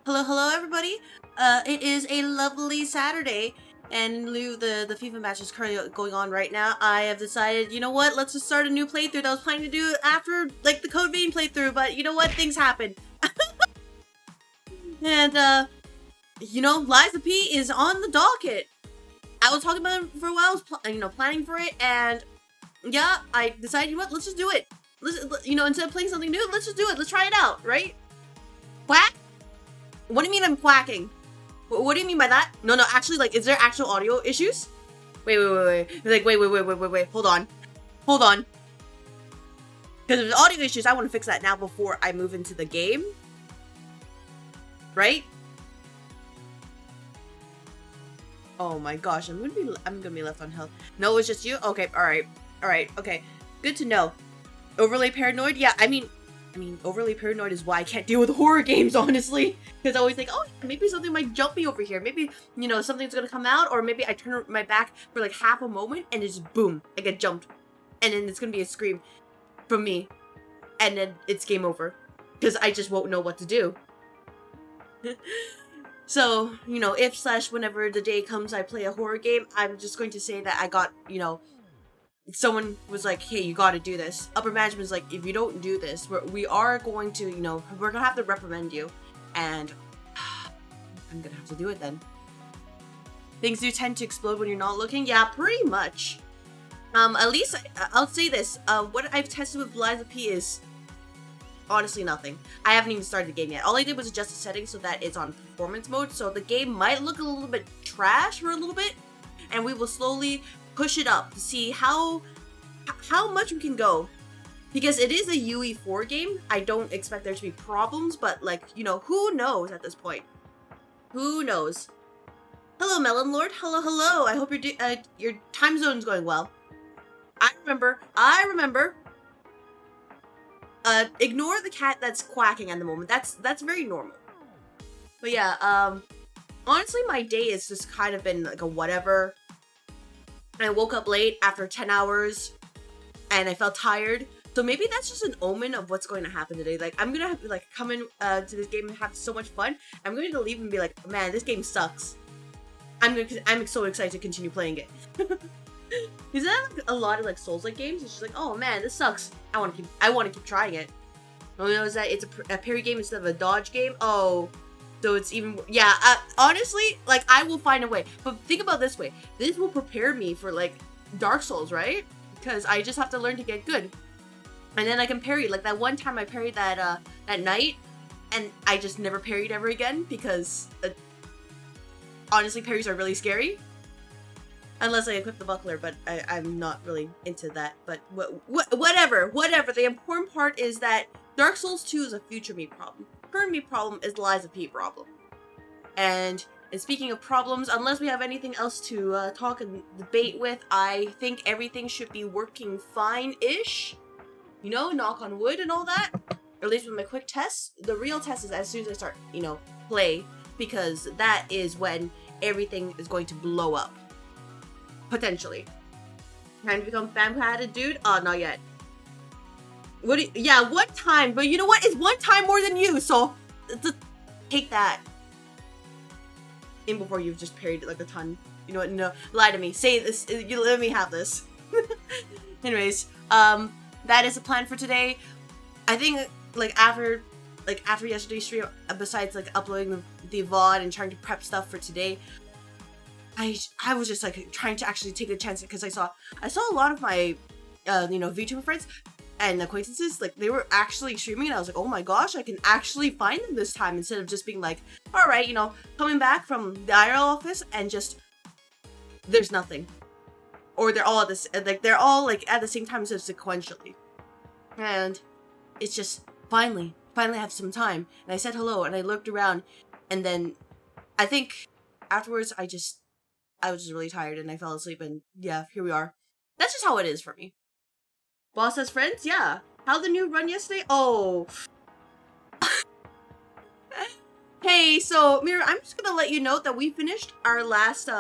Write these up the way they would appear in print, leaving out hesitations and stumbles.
Hello everybody. It is a lovely Saturday, and in lieu of the FIFA match is currently going on right now, I have decided, you know what, let's just start a new playthrough that I was planning to do after, like, the Code Vein playthrough, but you know what, things happen. And, you know, Liza P is on the docket. I was talking about it for a while, I was planning for it, and yeah, I decided, you know what, let's just do it. Instead of playing something new, let's just do it. Let's try it out, right? Quack? What do you mean I'm quacking? What do you mean by that? No, actually, like, is there actual audio issues? Wait. Like, wait. Hold on. Because if there's audio issues, I want to fix that now before I move into the game. Right? Oh my gosh, I'm gonna be left on health. No, it's just you? Okay, alright, okay. Good to know. Overly paranoid? Yeah, I mean, overly paranoid is why I can't deal with horror games, honestly. Because I always think, oh, maybe something might jump me over here. Maybe, something's gonna come out, or maybe I turn my back for like half a moment, and it's boom, I get jumped. And then it's gonna be a scream from me. And then it's game over. Because I just won't know what to do. So, if/whenever the day comes I play a horror game, I'm just going to say that I got, someone was like, hey, you gotta do this. Upper management's like, if you don't do this, we are going to, we're gonna have to reprimand you. And I'm gonna have to do it then. Things do tend to explode when you're not looking. Yeah, pretty much. At least, I'll say this. What I've tested with Liza P is honestly nothing. I haven't even started the game yet. All I did was adjust the settings so that it's on performance mode. So the game might look a little bit trash for a little bit. And we will slowly push it up to see how much we can go, because it is a UE4 game. I don't expect there to be problems, but like, who knows at this point? Who knows? Hello, Melon Lord. Hello. I hope your time zone's going well. I remember. Ignore the cat that's quacking at the moment. That's very normal. But yeah, honestly, my day has just kind of been like a whatever. I woke up late after 10 hours and I felt tired. So maybe that's just an omen of what's going to happen today. Like, I'm going to have to like come in to this game and have so much fun. I'm going to leave and be like, man, this game sucks. I'm so excited to continue playing it. Is that like a lot of like Souls-like games? It's just like, oh man, this sucks. I want to keep trying it. Only knows that it's a parry game instead of a dodge game. Oh. So it's even, yeah, honestly, like, I will find a way. But think about it this way. This will prepare me for, like, Dark Souls, right? Because I just have to learn to get good. And then I can parry. Like, that one time I parried that knight, and I just never parried ever again, because, honestly, parries are really scary. Unless I equip the buckler, but I'm not really into that. But whatever. The important part is that Dark Souls 2 is a future me problem. Current me problem is Liza P problem. And speaking of problems, unless we have anything else to talk and debate with, I think everything should be working fine-ish. Knock on wood and all that. Or at least with my quick tests. The real test is as soon as I start, play. Because that is when everything is going to blow up. Potentially. Time to become fan-padded, dude? Oh, not yet. Yeah, one time, but you know what? It's one time more than you, so take that in before you've just parried it like a ton. You know what? No, lie to me. Say this. You let me have this. Anyways, that is the plan for today. I think after yesterday's stream, besides like uploading the VOD and trying to prep stuff for today, I was just like trying to actually take a chance, because I saw a lot of my VTuber friends and acquaintances, like, they were actually streaming, and I was like, oh my gosh, I can actually find them this time, instead of just being like, alright, coming back from the IRL office and just, there's nothing. Or they're all at the same time, so sequentially. And it's just, finally have some time. And I said hello, and I looked around, and then, I think, afterwards, I was just really tired, and I fell asleep, and yeah, here we are. That's just how it is for me. Boss has friends? Yeah. How'd the new run yesterday? Oh. Hey, so, Mira, I'm just gonna let you know that we finished our last,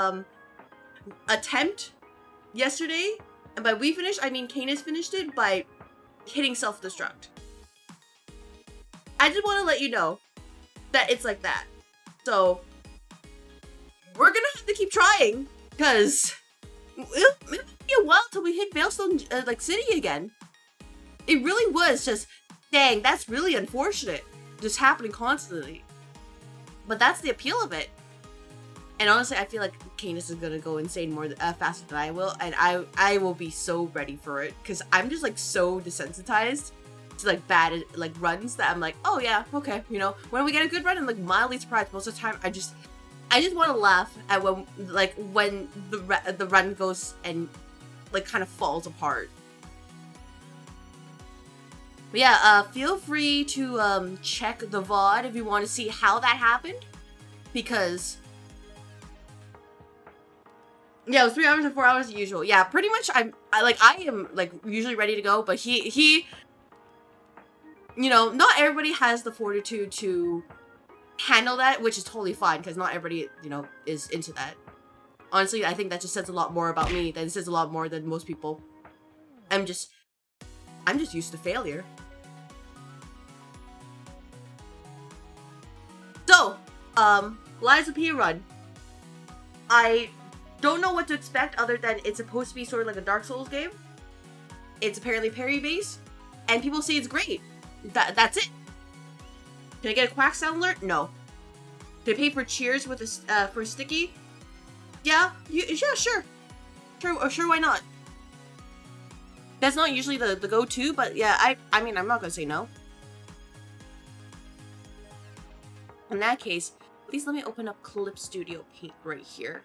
attempt yesterday. And by we finished, I mean Canis finished it by hitting self-destruct. I just want to let you know. that it's like that. So we're gonna have to keep trying, because it'll be a while till we hit Veilstone City again. It really was just, dang, that's really unfortunate, just happening constantly. But that's the appeal of it. And honestly, I feel like Canis is gonna go insane more faster than I will, and I will be so ready for it, because I'm just like so desensitized to like bad like runs that I'm like, oh yeah, okay, you know, when we get a good run, I'm like mildly surprised. Most of the time, I just want to laugh at when the run goes and like kind of falls apart. But yeah, feel free to check the VOD if you want to see how that happened, because yeah, it was 3 hours and 4 hours as usual. Yeah, pretty much. I am like usually ready to go, but he, you know, not everybody has the fortitude to handle that, which is totally fine, because not everybody, you know, is into that. Honestly, I think that just says a lot more about me than it says a lot more than most people. I'm just used to failure. So, Lies of P run. I don't know what to expect other than it's supposed to be sort of like a Dark Souls game. It's apparently parry based, and people say it's great. That's it. Can I get a quack sound alert? No. Can I pay for cheers with a for a sticky? Yeah, yeah, sure, why not? That's not usually the go-to, but yeah, I mean, I'm not gonna say no. In that case, please let me open up Clip Studio Paint right here.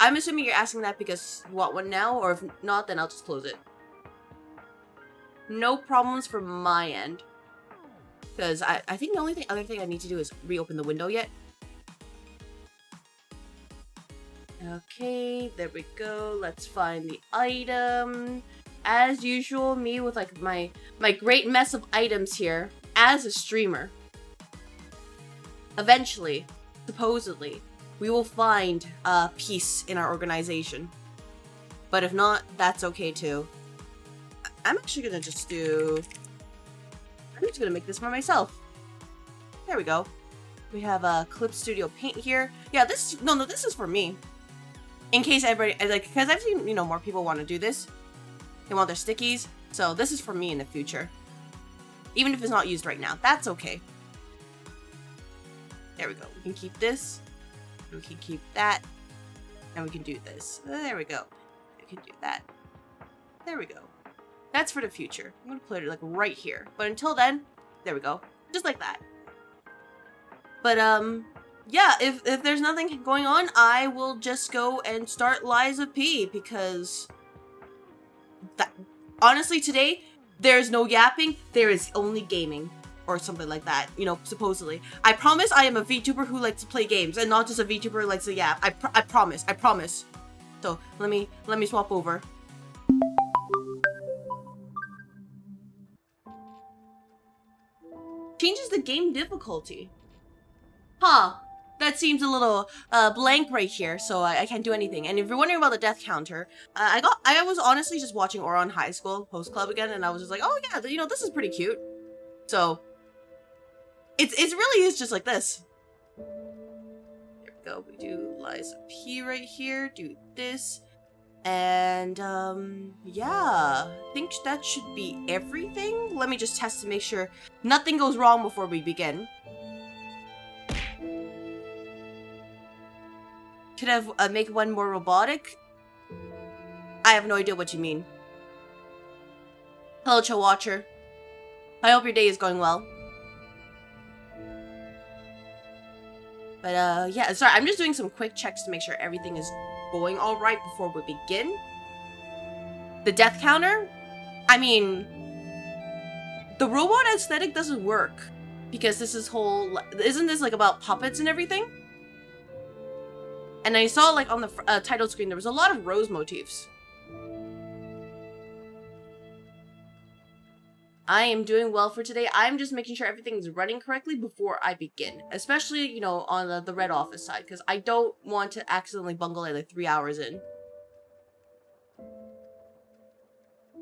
I'm assuming you're asking that because want one now, or if not, then I'll just close it. No problems from my end. Because I think the only other thing I need to do is reopen the window yet. Okay, there we go. Let's find the item. As usual, me with like my great mess of items here as a streamer. Eventually, supposedly, we will find peace in our organization. But if not, that's okay too. I'm actually gonna just I'm just gonna make this for myself. There we go. We have a Clip Studio Paint here. Yeah, this is for me. In case everybody, like, because I've seen, you know, more people want to do this. They want their stickies. So this is for me in the future. Even if it's not used right now, that's okay. There we go. We can keep this. We can keep that. And we can do this. There we go. We can do that. There we go. That's for the future. I'm going to put it like right here. But until then, there we go. Just like that. But, yeah, if there's nothing going on, I will just go and start Lies of P, because honestly, today, there's no yapping, there is only gaming, or something like that, you know, supposedly. I promise I am a VTuber who likes to play games, and not just a VTuber who likes to yap. I promise. So, let me swap over. Changes the game difficulty. Huh. That seems a little blank right here, so I can't do anything. And if you're wondering about the death counter, I was honestly just watching Ouran High School Host Club again, and I was just like, oh yeah, you know, this is pretty cute. So it really is just like this. There we go. We do Lies of P right here. Do this, and yeah, I think that should be everything. Let me just test to make sure nothing goes wrong before we begin. Could have make one more robotic? I have no idea what you mean. Hello, Chill Watcher. I hope your day is going well. But yeah, sorry, I'm just doing some quick checks to make sure everything is going all right before we begin. The death counter? I mean, the robot aesthetic doesn't work because this is whole. Isn't this like about puppets and everything? And I saw, like, on the title screen, there was a lot of rose motifs. I am doing well for today. I'm just making sure everything is running correctly before I begin. Especially, you know, on the red office side. Because I don't want to accidentally bungle it like 3 hours in.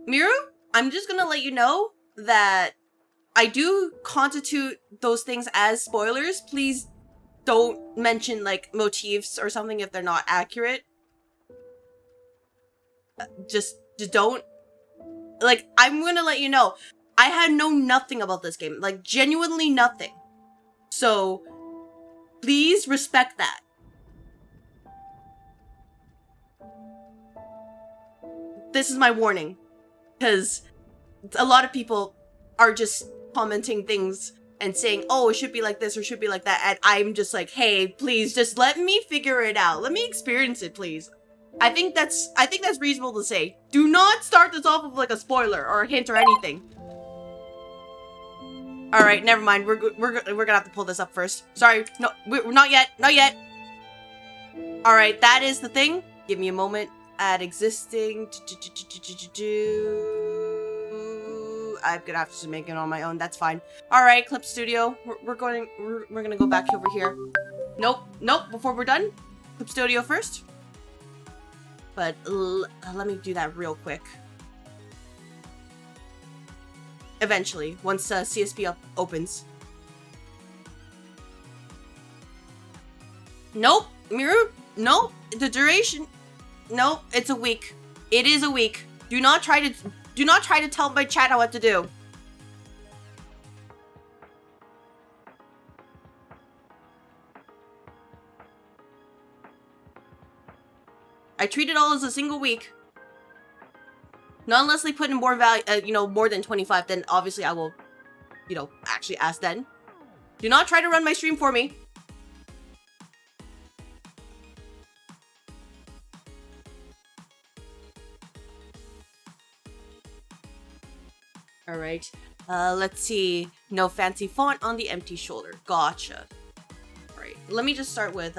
Miru, I'm just gonna let you know. that I do constitute those things as spoilers. Please don't mention like motifs or something if they're not accurate. Just don't. Like, I'm gonna let you know, I had known nothing about this game. Like, genuinely nothing. So, please respect that. This is my warning. Because a lot of people are just commenting things and saying, oh, it should be like this or should be like that. And I'm just like, hey, please just let me figure it out. Let me experience it, please. I think that's reasonable to say. Do not start this off with like a spoiler or a hint or anything. All right, never mind. We're gonna have to pull this up first. Sorry, no, we're not yet. Not yet. All right, that is the thing. Give me a moment. Add existing. I'm gonna have to make it on my own. That's fine. All right, Clip Studio. We're gonna go back over here. Nope. Before we're done, Clip Studio first. But let me do that real quick. Eventually, once CSP opens. Nope, Miru. Nope, the duration. Nope, it's a week. It is a week. Do not try to tell my chat what to do. I treat it all as a single week. Not unless they put in more value, more than 25, then obviously I will, actually ask then. Do not try to run my stream for me. All right. Let's see. No fancy font on the empty shoulder. Gotcha. All right. Let me just start with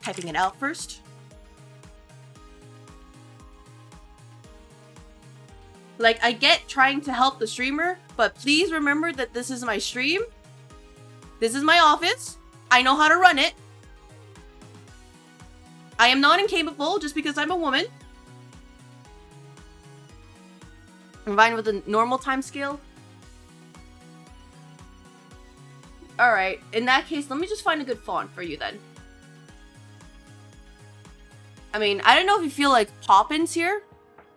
typing it out first. Like, I get trying to help the streamer, but please remember that this is my stream. This is my office. I know how to run it. I am not incapable just because I'm a woman. Combined with a normal time scale. Alright, in that case, let me just find a good font for you then. I mean, I don't know if you feel like Poppins here,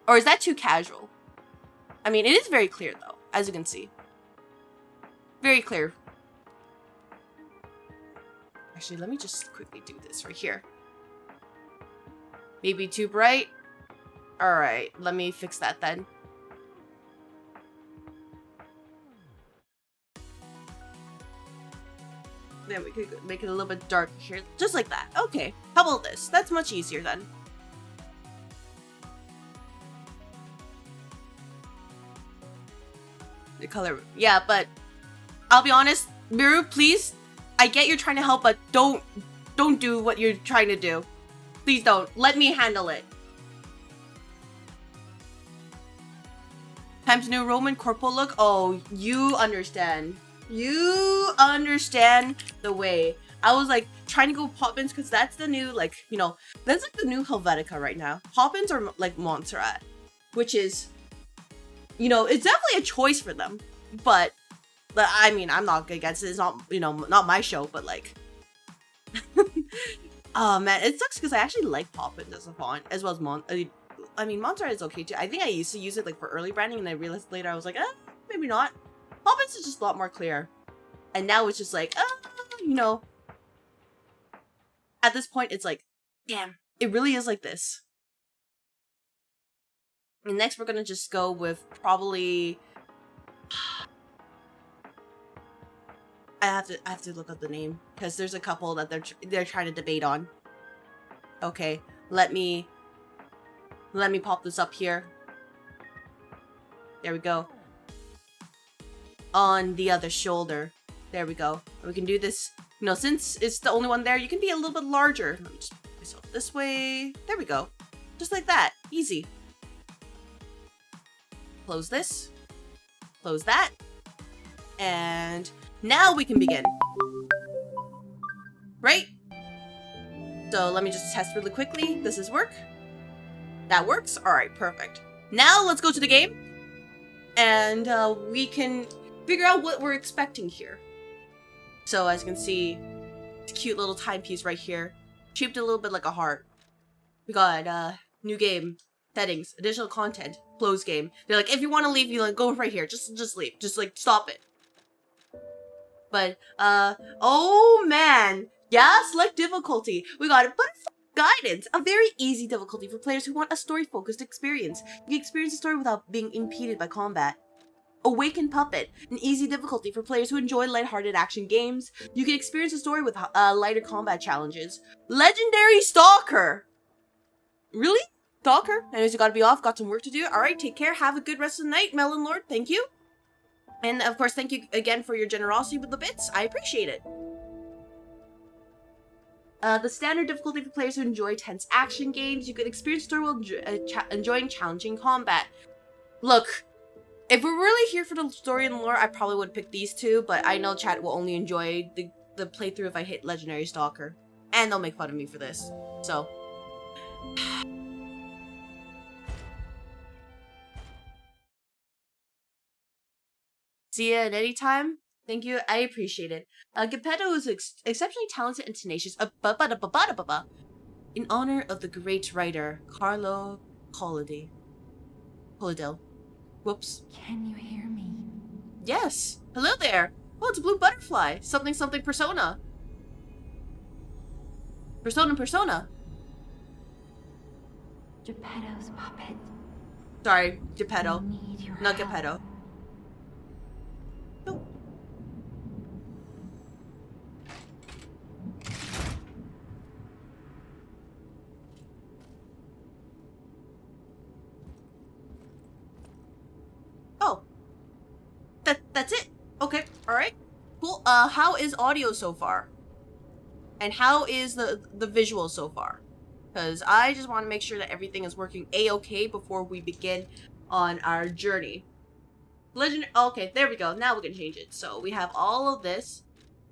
or is that too casual? I mean, it is very clear though, as you can see. Very clear. Actually, let me just quickly do this right here. Maybe too bright. Alright, let me fix that then. Then we could make it a little bit darker here. Just like that. Okay. How about this? That's much easier then. The color. Yeah, but I'll be honest, Miru, please. I get you're trying to help, but don't do what you're trying to do. Please don't. Let me handle it. Times New Roman corporal look. Oh, you understand. You understand the way. I was like trying to go Poppins because that's the new, like, that's like the new Helvetica right now. Poppins are like Montserrat, which is, it's definitely a choice for them. But I mean, I'm not against it. It's not, not my show, but like, oh man, it sucks because I actually like Poppins as a font as well as I mean, Montserrat is okay too. I think I used to use it like for early branding, and I realized later I was like, maybe not. Poppins is just a lot more clear. And now it's just like, at this point, it's like, damn, it really is like this. And next, we're going to just go with probably... I have to look up the name, because there's a couple that they're trying to debate on. Okay, let me pop this up here. There we go. On the other shoulder. There we go. And we can do this, since it's the only one there, you can be a little bit larger. Let me just put myself this way. There we go. Just like that. Easy. Close this. Close that. And now we can begin. Right? So let me just test really quickly. Does this work? That works? Alright, perfect. Now let's go to the game. and we can figure out what we're expecting here. So as you can see, it's a cute little timepiece right here, shaped a little bit like a heart. We got new game, settings, additional content, close game. They're like, if you want to leave, you like go right here. Just leave. Just like stop it. But oh man, yeah, select difficulty. We got butterfly guidance, a very easy difficulty for players who want a story-focused experience. You can experience the story without being impeded by combat. Awakened Puppet, an easy difficulty for players who enjoy lighthearted action games. You can experience the story with lighter combat challenges. Legendary Stalker. Really? Stalker? Anyways, you gotta be off, got some work to do. Alright, take care, have a good rest of the night, Melon Lord, thank you. And of course, thank you again for your generosity with the bits, I appreciate it. The standard difficulty for players who enjoy tense action games. You can experience the story while enjoying challenging combat. Look, if we're really here for the story and lore, I probably would pick these two, but I know chat will only enjoy the playthrough if I hit Legendary Stalker. And they'll make fun of me for this, so... See ya at any time. Thank you, I appreciate it. Geppetto is exceptionally talented and tenacious. In honor of the great writer, Carlo Collodi. Collodell. Whoops. Can you hear me? Yes. Hello there. Oh, it's a blue butterfly. Something something persona. Persona. Geppetto's puppet. Sorry, Geppetto. Need your Not help. Geppetto. No. Oh. That's it. Okay, alright. Cool. How is audio so far? And how is the visual so far? Because I just want to make sure that everything is working a-okay before we begin on our journey. Okay, there we go. Now we can change it. So we have all of this,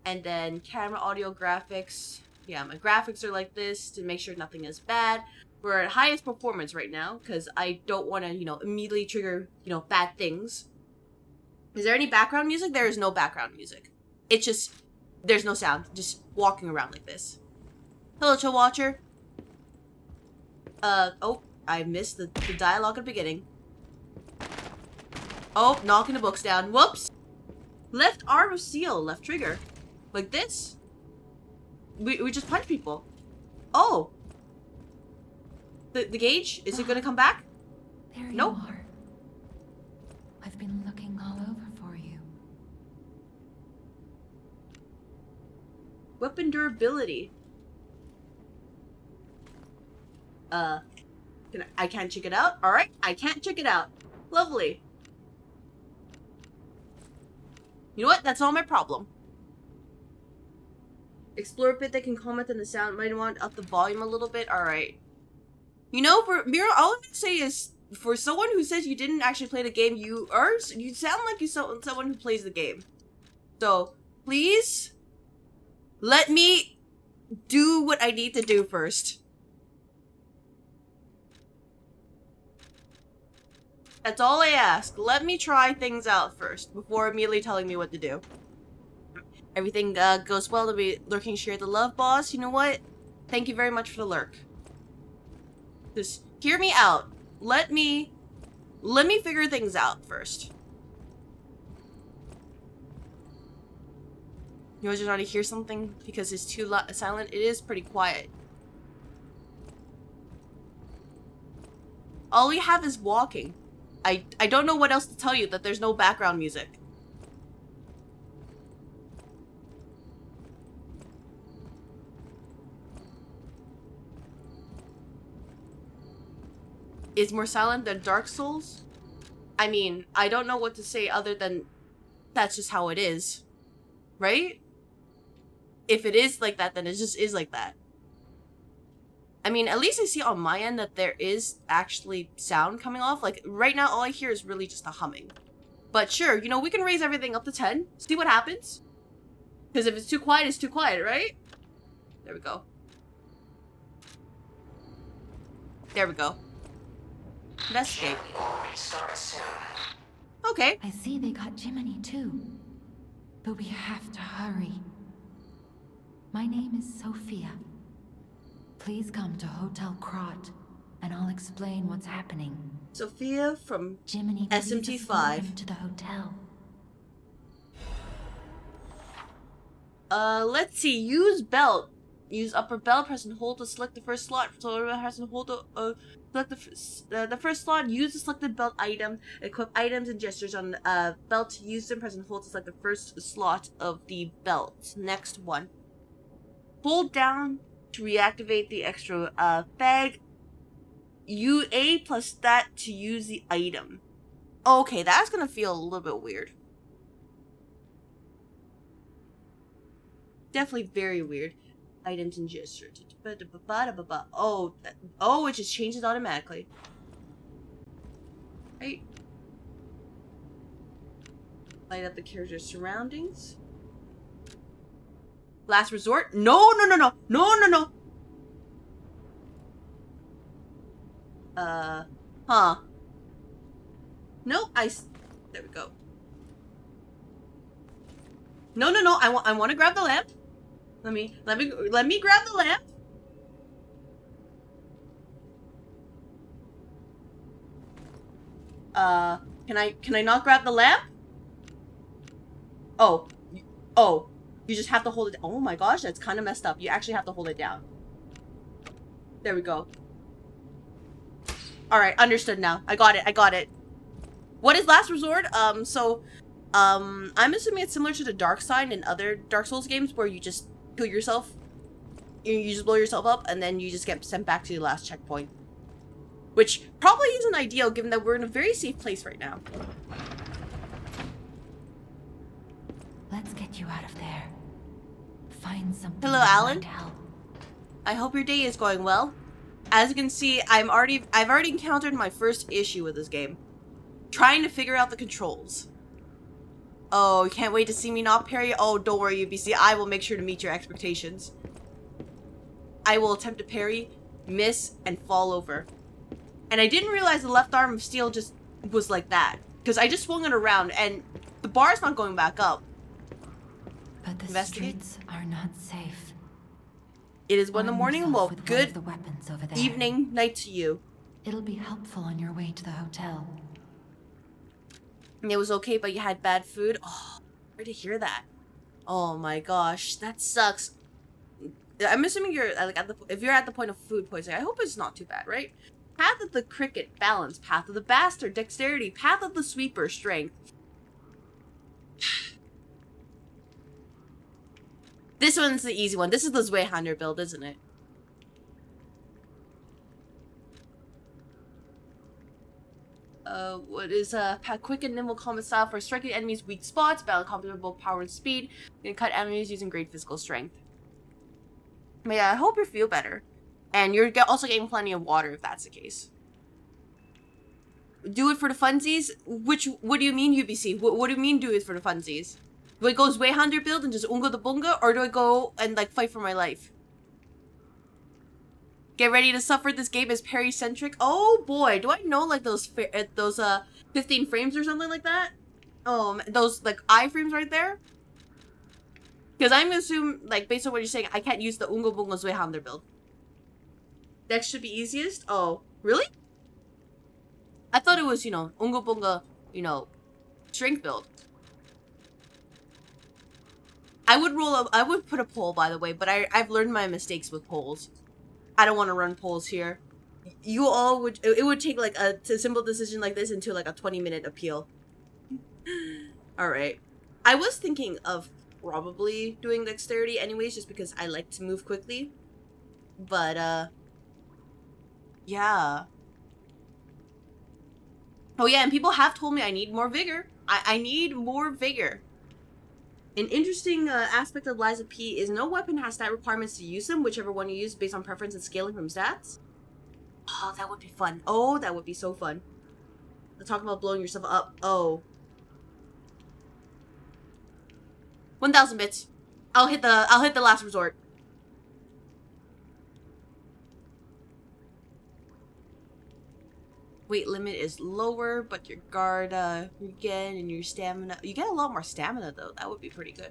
and then camera, audio, graphics. Yeah, my graphics are like this to make sure nothing is bad. We're at highest performance right now because I don't want to, immediately trigger, bad things. Is there any background music? There is no background music. It's just, there's no sound. Just walking around like this. Hello, Chill Watcher. Oh, I missed the dialogue at the beginning. Oh, knocking the books down. Whoops! Left arm of seal, left trigger. Like this. We just punch people. Oh! The gauge? Is it gonna come back? There Nope. you are. I've been looking all over for you. Weapon durability. I can't check it out? Alright, I can't check it out. Lovely. You know what? That's not my problem. Explore a bit that can comment on the sound. Might want up the volume a little bit. Alright. For Mira, all I'm gonna say is, for someone who says you didn't actually play the game, you sound like you someone who plays the game. So, please, let me do what I need to do first. That's all I ask. Let me try things out first, before immediately telling me what to do. Everything goes well to be lurking share the love, boss. You know what? Thank you very much for the lurk. Just hear me out. Let me figure things out first. You guys already hear something because it's too silent. It is pretty quiet. All we have is walking. I don't know what else to tell you, that there's no background music. Is more silent than Dark Souls? I mean, I don't know what to say other than that's just how it is. Right? If it is like that, then it just is like that. I mean, at least I see on my end that there is actually sound coming off. Like, right now, all I hear is really just a humming. But sure, we can raise everything up to 10. See what happens. Because if it's too quiet, it's too quiet, right? There we go. There we go. Investigate. Okay. I see they got Jiminy too. But we have to hurry. My name is Sophia. Please come to Hotel Krat, and I'll explain what's happening. Sophia from Jiminy, SMT5. to the hotel. Let's see. Use belt. Use upper belt. Press and hold to select the first slot. So press and hold to select the first slot. Use the selected belt item. Equip items and gestures on belt to use them. Press and hold to select the first slot of the belt. Next one. Hold down to reactivate the extra bag. UA plus that to use the item. Okay, that's gonna feel a little bit weird. Definitely very weird. Items and gestures. Oh, it just changes automatically. Right. Light up the character's surroundings. Last resort? No. Huh. No, there we go. No. I want to grab the lamp. Let me grab the lamp. Can I not grab the lamp? Oh, you just have to hold it. Oh my gosh, that's kind of messed up. You actually have to hold it down. There we go. All right, understood now. I got it. What is last resort? I'm assuming it's similar to the dark side in other Dark Souls games where you just kill yourself. You just blow yourself up and then you just get sent back to your last checkpoint. Which probably isn't ideal given that we're in a very safe place right now. Let's get you out of there. Find something. Hello, Alan. I hope your day is going well. As you can see, I've already encountered my first issue with this game. Trying to figure out the controls. Oh, you can't wait to see me not parry? Oh, don't worry, UBC. I will make sure to meet your expectations. I will attempt to parry, miss, and fall over. And I didn't realize the left arm of steel just was like that. Because I just swung it around, and the bar's not going back up. But the streets are not safe. It is 1 in the morning. Well, good over evening, night to you. It'll be helpful on your way to the hotel. It was okay, but you had bad food. Oh, sorry to hear that. Oh my gosh, that sucks. I'm assuming you're like if you're at the point of food poisoning. I hope it's not too bad, right? Path of the cricket, balance. Path of the bastard, dexterity. Path of the sweeper, strength. This one's the easy one. This is the Zweihander build, isn't it? What is quick and nimble combat style for striking enemies' weak spots, battle comparable power and speed. You can cut enemies using great physical strength. But yeah, I hope you feel better. And you're also getting plenty of water if that's the case. Do it for the funsies? What do you mean, UBC? What do you mean do it for the funsies? Do I go Zweihander build and just unga the bunga? Or do I go and like fight for my life? Get ready to suffer. This game is parry-centric. Oh boy, do I know like those 15 frames or something like that? Those like iframes right there? Because I'm gonna assume, like, based on what you're saying, I can't use the Unga Bunga Zweihander build. That should be easiest? Oh, really? I thought it was, Unga Bunga, strength build. I would put a poll, by the way, but I've learned my mistakes with polls. I don't want to run polls here. You all would, it would take like a simple decision like this into like a 20-minute appeal. Alright. I was thinking of probably doing dexterity anyways, just because I like to move quickly. But, yeah. Oh yeah, and people have told me I need more vigor. I need more vigor. An interesting aspect of Lies of P is no weapon has stat requirements to use them, whichever one you use based on preference and scaling from stats. Oh, that would be fun. Oh, that would be so fun. Let's talk about blowing yourself up. Oh. 1,000 bits. I'll hit the last resort. weight limit is lower, but your guard again and your stamina. You get a lot more stamina though. That would be pretty good.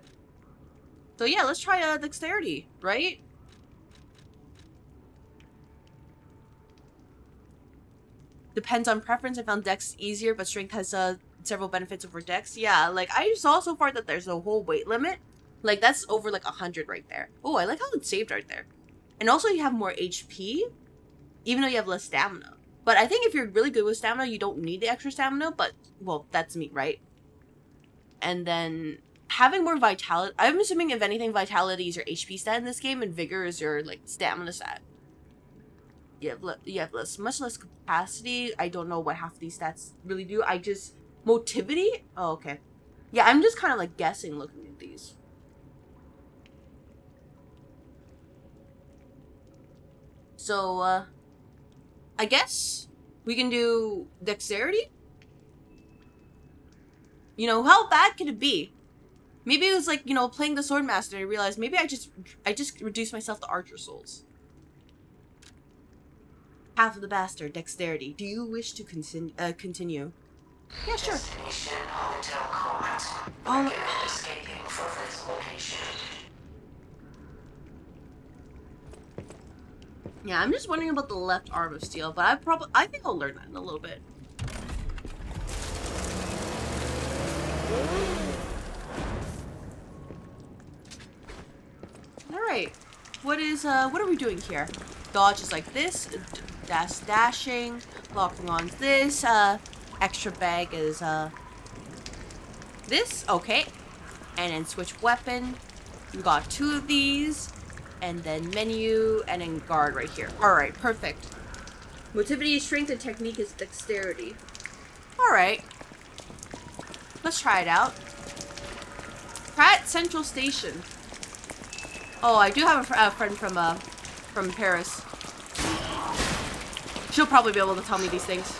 So yeah, let's try dexterity, right? Depends on preference. I found dex easier, but strength has several benefits over dex. Yeah, like I saw so far that there's a whole weight limit. Like that's over like 100 right there. Oh, I like how it's saved right there. And also you have more HP, even though you have less stamina. But I think if you're really good with stamina, you don't need the extra stamina, but, well, that's me, right? And then having more vitality. I'm assuming, if anything, vitality is your HP stat in this game, and vigor is your, like, stamina stat. You have much less capacity. I don't know what half these stats really do. Motivity? Oh, okay. Yeah, I'm just kind of, like, guessing looking at these. So, I guess we can do dexterity? You know, how bad could it be? Maybe it was like, you know, playing the Swordmaster and I realized maybe I just reduced myself to Archer Souls. Path of the Bastard, dexterity. Do you wish to continue? Yeah, sure. Destination Hotel Krat. Recommend escaping from this location. Yeah, I'm just wondering about the left arm of steel, but I think I'll learn that in a little bit. Alright. What are we doing here? Dodge is like this, dashing, locking on this, extra bag is, this, okay. And then switch weapon. We got 2 of these. And then menu, and then guard right here. Alright, perfect. Motivity is strength and technique is dexterity. Alright. Let's try it out. Krat Central Station. Oh, I do have a friend from Paris. She'll probably be able to tell me these things.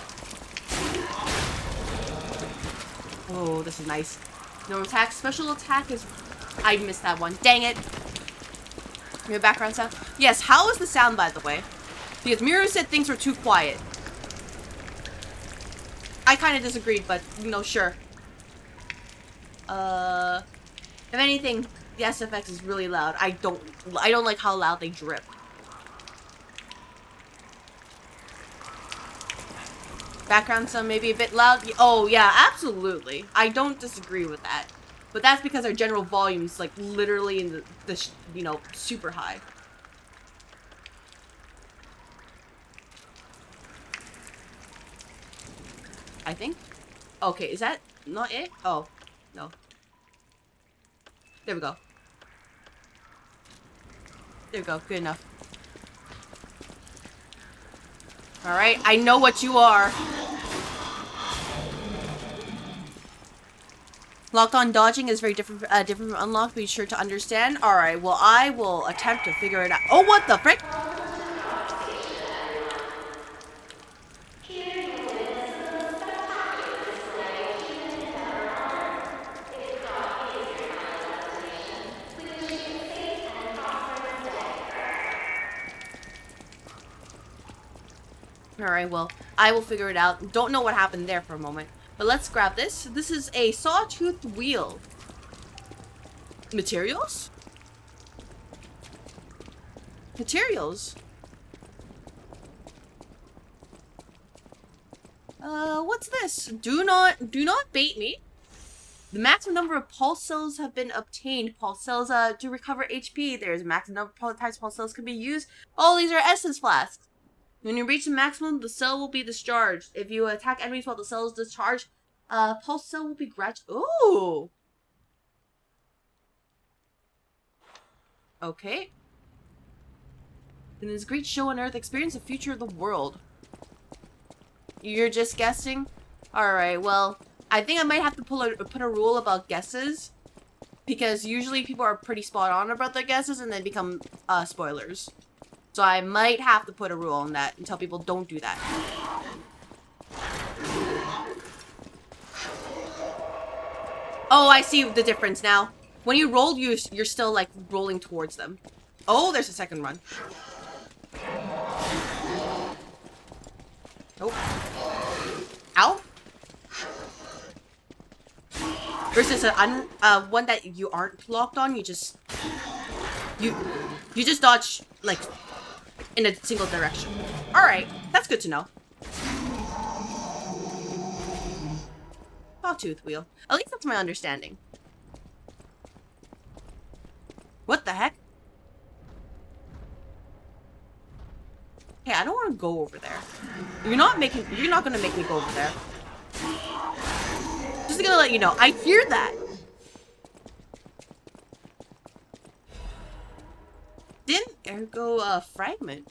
Oh, this is nice. No attack. Special attack is... I missed that one. Dang it. Your background sound? Yes, how is the sound, by the way? Because Miru said things were too quiet. I kind of disagreed, but, you know, sure. If anything, the SFX is really loud. I don't like how loud they drip. Background sound maybe a bit loud? Oh, yeah, absolutely. I don't disagree with that. But that's because our general volume's, like, literally in the you know, super high. I think. Okay, is that not it? Oh, no. There we go. There we go. Good enough. Alright, I know what you are. Locked on dodging is very different from unlocked. Be sure to understand. Alright, well, I will attempt to figure it out. Oh, what the frick? Alright, well, I will figure it out. Don't know what happened there for a moment. But let's grab this. This is a sawtooth wheel. Materials? Materials? What's this? Do not bait me. The maximum number of pulse cells have been obtained. Pulse cells, to recover HP. There's a maximum number of types pulse cells can be used. All these are essence flasks. When you reach the maximum, the cell will be discharged. If you attack enemies while the cell is discharged, pulse cell will be ooh! Okay. In this great show on Earth, experience the future of the world. You're just guessing? Alright, well, I think I might have to put a rule about guesses. Because usually people are pretty spot on about their guesses and then become, spoilers. So I might have to put a rule on that and tell people don't do that. Oh, I see the difference now. When you roll, you're still, like, rolling towards them. Oh, there's a second run. Nope. Ow. Versus one that you aren't locked on, you just dodge like in a single direction. All right, that's good to know. Sawtooth wheel. At least that's my understanding. What the heck? Hey, I don't want to go over there. You're not gonna make me go over there. Just gonna let you know. I hear that. Didn't ergo fragment.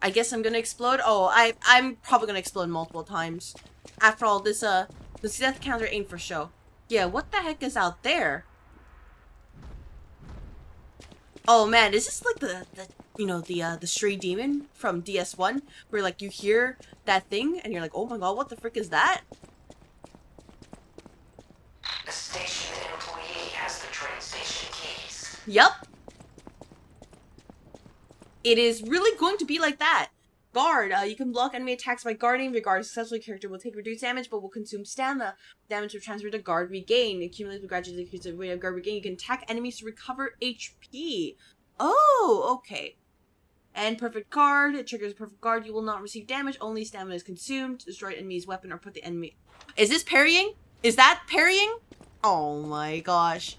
I guess I'm gonna explode. Oh, I'm probably gonna explode multiple times. After all, this death counter ain't for show. Yeah, what the heck is out there? Oh man, is this like the stray demon from DS1 where like you hear that thing and you're like, oh my god, what the frick is that? The station employee has the train station keys. Yep. It is really going to be like that. Guard. You can block enemy attacks by guarding. The guard successfully character will take reduced damage, but will consume stamina. Damage will transfer to guard regain. Accumulated gradually increase the rate of guard regain. You can attack enemies to recover HP. Oh, okay. And perfect guard. It triggers perfect guard. You will not receive damage. Only stamina is consumed. Destroy enemy's weapon or put the enemy. Is this parrying? Is that parrying? Oh my gosh.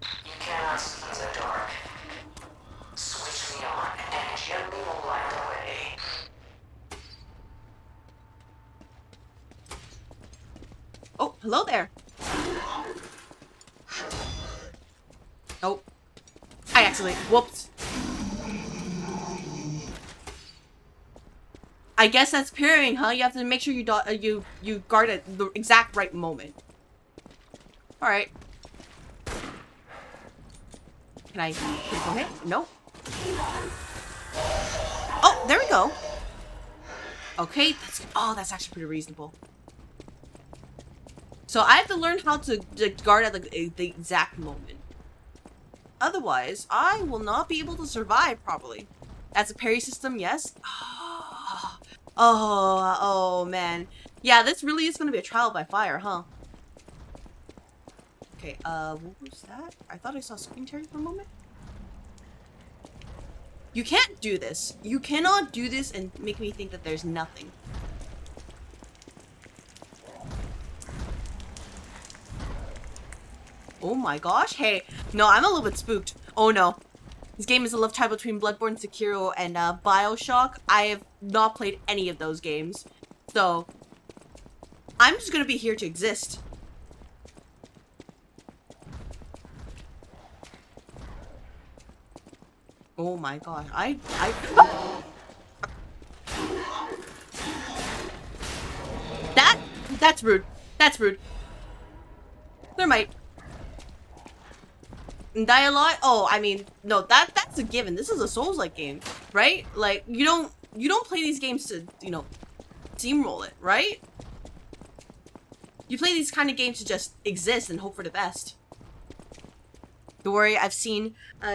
You cannot see in the dark. Switch me on and gently will light the way. Oh, hello there. Oh. I accidentally. Whoops. I guess that's parrying, huh? You have to make sure you guard at the exact right moment. All right. Can I go hit? No. Oh, there we go. Okay, that's actually pretty reasonable. So I have to learn how to guard at the exact moment. Otherwise, I will not be able to survive properly. That's a parry system, yes. Oh man. Yeah, this really is going to be a trial by fire, huh? Okay, what was that? I thought I saw screen tearing for a moment. You can't do this. You cannot do this and make me think that there's nothing. Oh my gosh. Hey, no, I'm a little bit spooked. Oh no. This game is a love child between Bloodborne, Sekiro, and Bioshock. I have not played any of those games. So, I'm just gonna be here to exist. Oh my gosh. That's rude. That's rude. Thermite. Die a lot? Oh, I mean, no, that's a given. This is a Souls-like game, right? Like, you don't play these games to, steamroll it, right? You play these kind of games to just exist and hope for the best. Don't worry, I've seen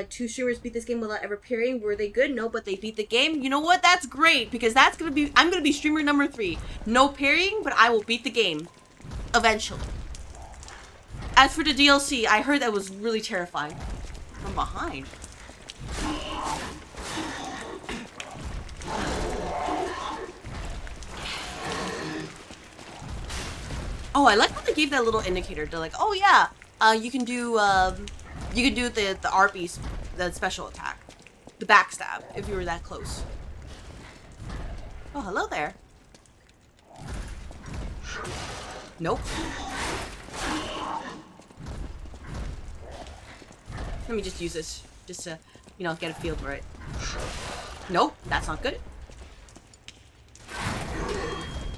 2 streamers beat this game without ever parrying. Were they good? No, but they beat the game. You know what? That's great, because I'm gonna be streamer number 3. No parrying, but I will beat the game. Eventually. As for the DLC, I heard that was really terrifying. From behind. Oh, I like how they gave that little indicator. They're like, oh yeah, you can do the RP, the special attack, the backstab, if you were that close. Oh, hello there. Nope. Let me just use this, just to, get a feel for it. Nope, that's not good.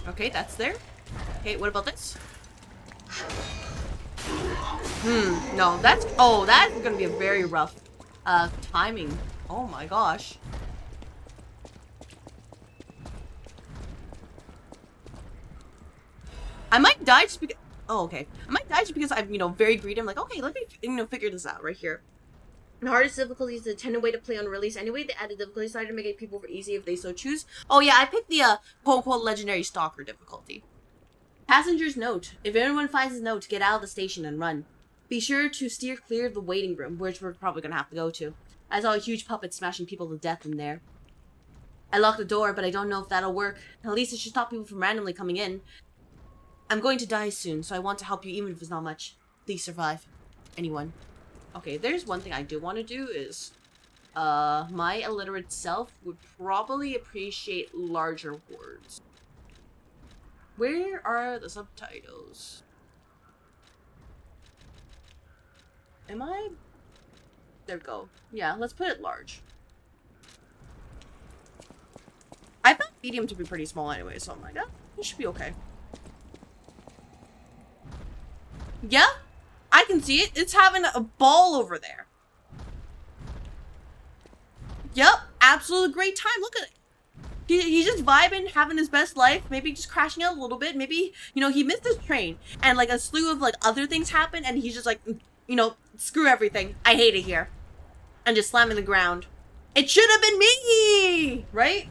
Okay, that's there. Okay, what about this? No, that's gonna be a very rough, timing. Oh my gosh. I might die just because, oh, okay. I might die just because I'm, very greedy. I'm like, okay, let me, figure this out right here. The hardest difficulty is the intended way to play on release anyway. They added difficulty slider to make it people for easy if they so choose. Oh yeah, I picked the quote-unquote legendary stalker difficulty. Passenger's note. If anyone finds his note, get out of the station and run. Be sure to steer clear of the waiting room, which we're probably going to have to go to. I saw a huge puppet smashing people to death in there. I locked the door, but I don't know if that'll work. At least it should stop people from randomly coming in. I'm going to die soon, so I want to help you even if it's not much. Please survive. Anyone. Okay, there's one thing I do want to do is... my illiterate self would probably appreciate larger words. Where are the subtitles? Am I? There we go. Yeah, let's put it large. I found medium to be pretty small anyway, so I'm like, oh, it should be okay. Yeah, I can see it. It's having a ball over there. Yep, absolute great time. Look at it. He's just vibing, having his best life, maybe just crashing out a little bit. Maybe, you know, he missed his train and like a slew of like other things happen and he's just like, you know, screw everything. I hate it here. And just slamming the ground. It should have been me! Right?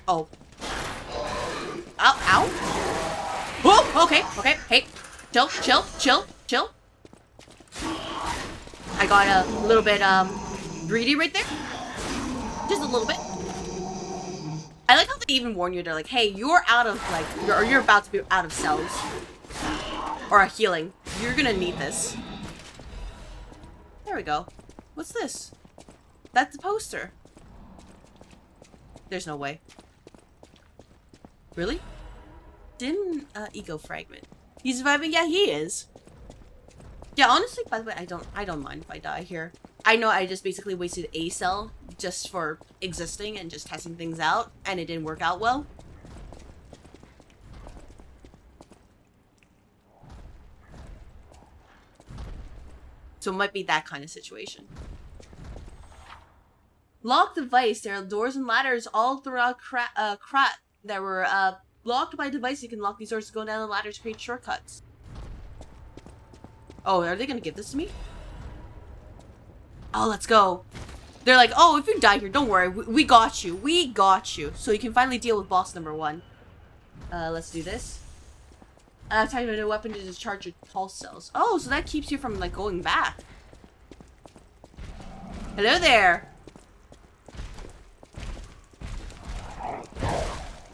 Oh. Ow, ow. Whoa, okay, okay, hey. Chill, chill, chill, chill. I got a little bit, greedy right there. Just a little bit. I like how they even warn you. They're like, hey, you're out of, like, you're about to be out of cells. Or a healing. You're gonna need this. There we go. What's this? That's the poster. There's no way. Really? Dim, ego fragment. He's surviving? Yeah, he is. Yeah, honestly, by the way, I don't mind if I die here. I know I just basically wasted a cell just for existing and just testing things out, and it didn't work out well. So it might be that kind of situation. Lock device. There are doors and ladders all throughout Krat that were blocked by device. You can lock these doors to go down the ladder to create shortcuts. Oh, are they gonna give this to me? Oh, let's go. They're like, oh, if you die here, don't worry. We got you. We got you. So you can finally deal with boss number 1. Let's do this. Type in a weapon to discharge your pulse cells. Oh, so that keeps you from, like, going back. Hello there.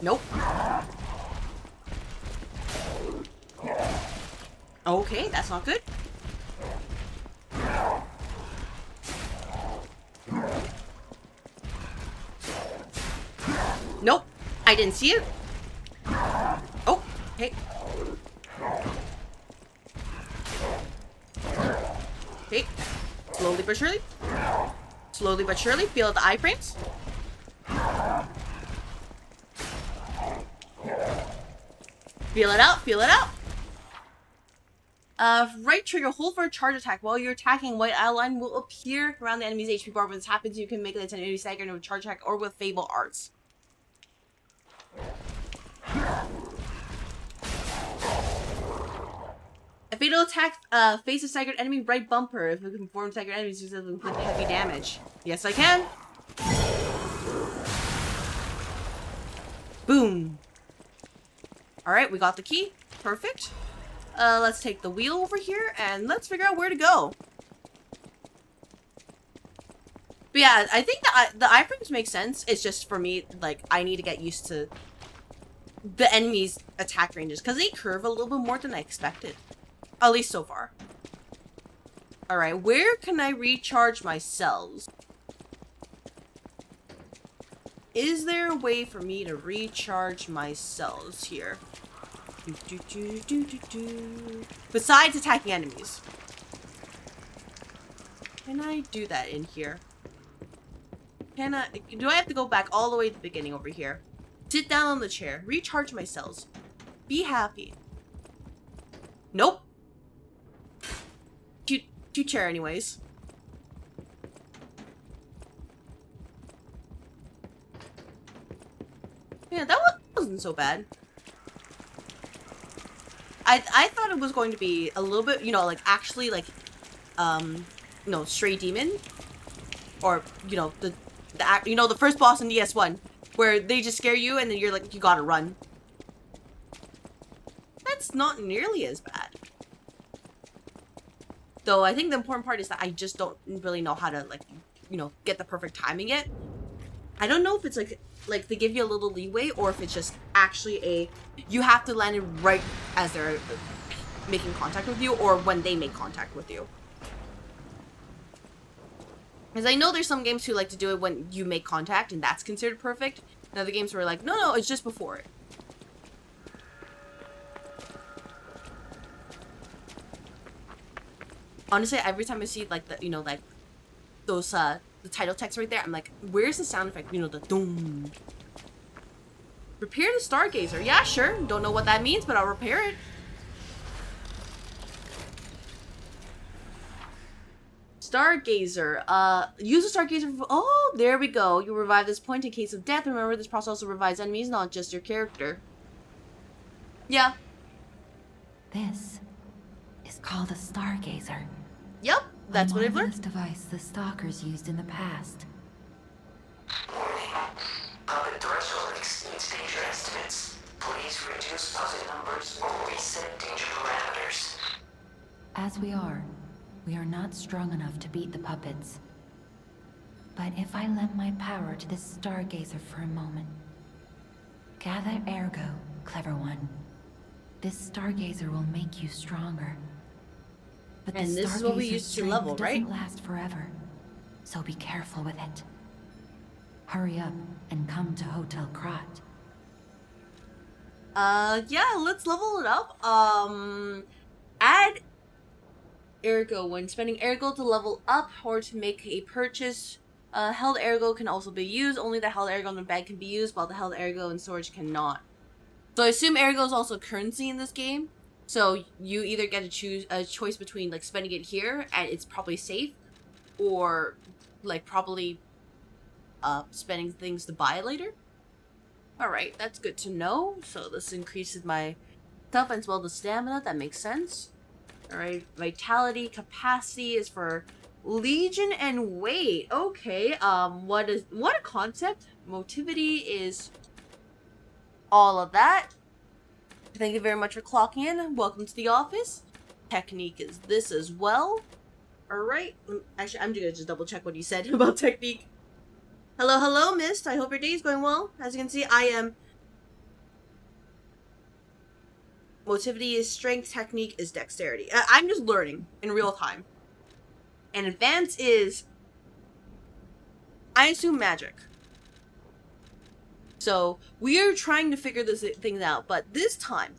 Nope. Okay, that's not good. Nope. I didn't see it. Oh, hey. Okay. Slowly but surely. Slowly but surely. Feel out the iframes. Feel it out. Feel it out. Right trigger, hold for a charge attack. While you're attacking, white outline will appear around the enemy's HP bar. When this happens, you can make it an enemy stagger with a charge attack or with Fable Arts. A fatal attack face a staggered enemy right bumper. If it can form staggered enemies, use it with heavy damage. Yes, I can. Boom. Alright, we got the key. Perfect. Let's take the wheel over here and let's figure out where to go. But yeah, I think the iframes make sense. It's just for me, like, I need to get used to the enemy's attack ranges because they curve a little bit more than I expected. At least so far. Alright, where can I recharge my cells? Is there a way for me to recharge my cells here? Besides attacking enemies. Can I do that in here? Can I? Do I have to go back all the way to the beginning over here? Sit down on the chair. Recharge my cells. Be happy. Nope. Cute chair anyways. Yeah, that was wasn't so bad. I thought it was going to be a little bit, you know, like actually like, you know, Stray Demon, or you know the first boss in DS1, where they just scare you and then you're like you gotta run. That's not nearly as bad. Though I think the important part is that I just don't really know how to like, you know, get the perfect timing yet. I don't know if it's like they give you a little leeway or if it's just actually you have to land it right as they're making contact with you or when they make contact with you. Because I know there's some games who like to do it when you make contact and that's considered perfect. And other games were like, no, it's just before it. Honestly, every time I see like the, you know, like those the title text right there, I'm like, where's the sound effect? You know, the doom. Repair the Stargazer. Yeah, sure. Don't know what that means, but I'll repair it. Stargazer. Use the Stargazer for, oh, there we go. You revive this point in case of death. Remember, this process also revives enemies, not just your character. Yeah. This is called a Stargazer. Yep, that's what I've A learned. marvelous device the stalkers used in the past. Warning. Puppet threshold exceeds danger estimates. Please reduce puppet numbers or reset danger parameters. As we are not strong enough to beat the puppets. But if I lend my power to this Stargazer for a moment. Gather ergo, clever one. This Stargazer will make you stronger. But And this is what we used to level, right? Doesn't last forever, so be careful with it. Hurry up and come to Hotel Krat. Yeah, let's level it up. Add ergo. When spending ergo to level up or to make a purchase, held ergo can also be used. Only the held ergo in the bag can be used, while the held ergo in storage cannot. So I assume ergo is also currency in this game. So you either get to choose a choice between like spending it here and it's probably safe, or like probably spending things to buy later. Alright, that's good to know. So this increases my stuff as well as stamina. That makes sense. Alright, vitality, capacity is for legion and weight. Okay, what a concept. Motivity is all of that. Thank you very much for clocking in. Welcome to the office. Technique is this as well. Alright. Actually, I'm gonna just double check what you said about technique. Hello, Mist. I hope your day is going well. As you can see, I am... Motivity is strength. Technique is dexterity. I'm just learning in real time. And advance is... I assume magic. So, we are trying to figure this things out, but this time,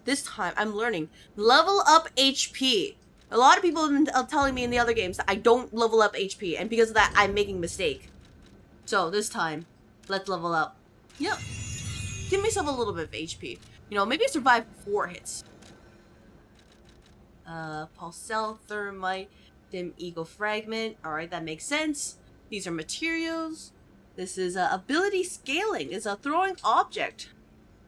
I'm learning. Level up HP. A lot of people have been telling me in the other games that I don't level up HP, and because of that, I'm making a mistake. So, this time, let's level up. Yep. Give myself a little bit of HP. You know, maybe I survive 4 hits. Pulsel, Thermite, Dim Eagle Fragment. Alright, that makes sense. These are materials. This is ability scaling. It's a throwing object.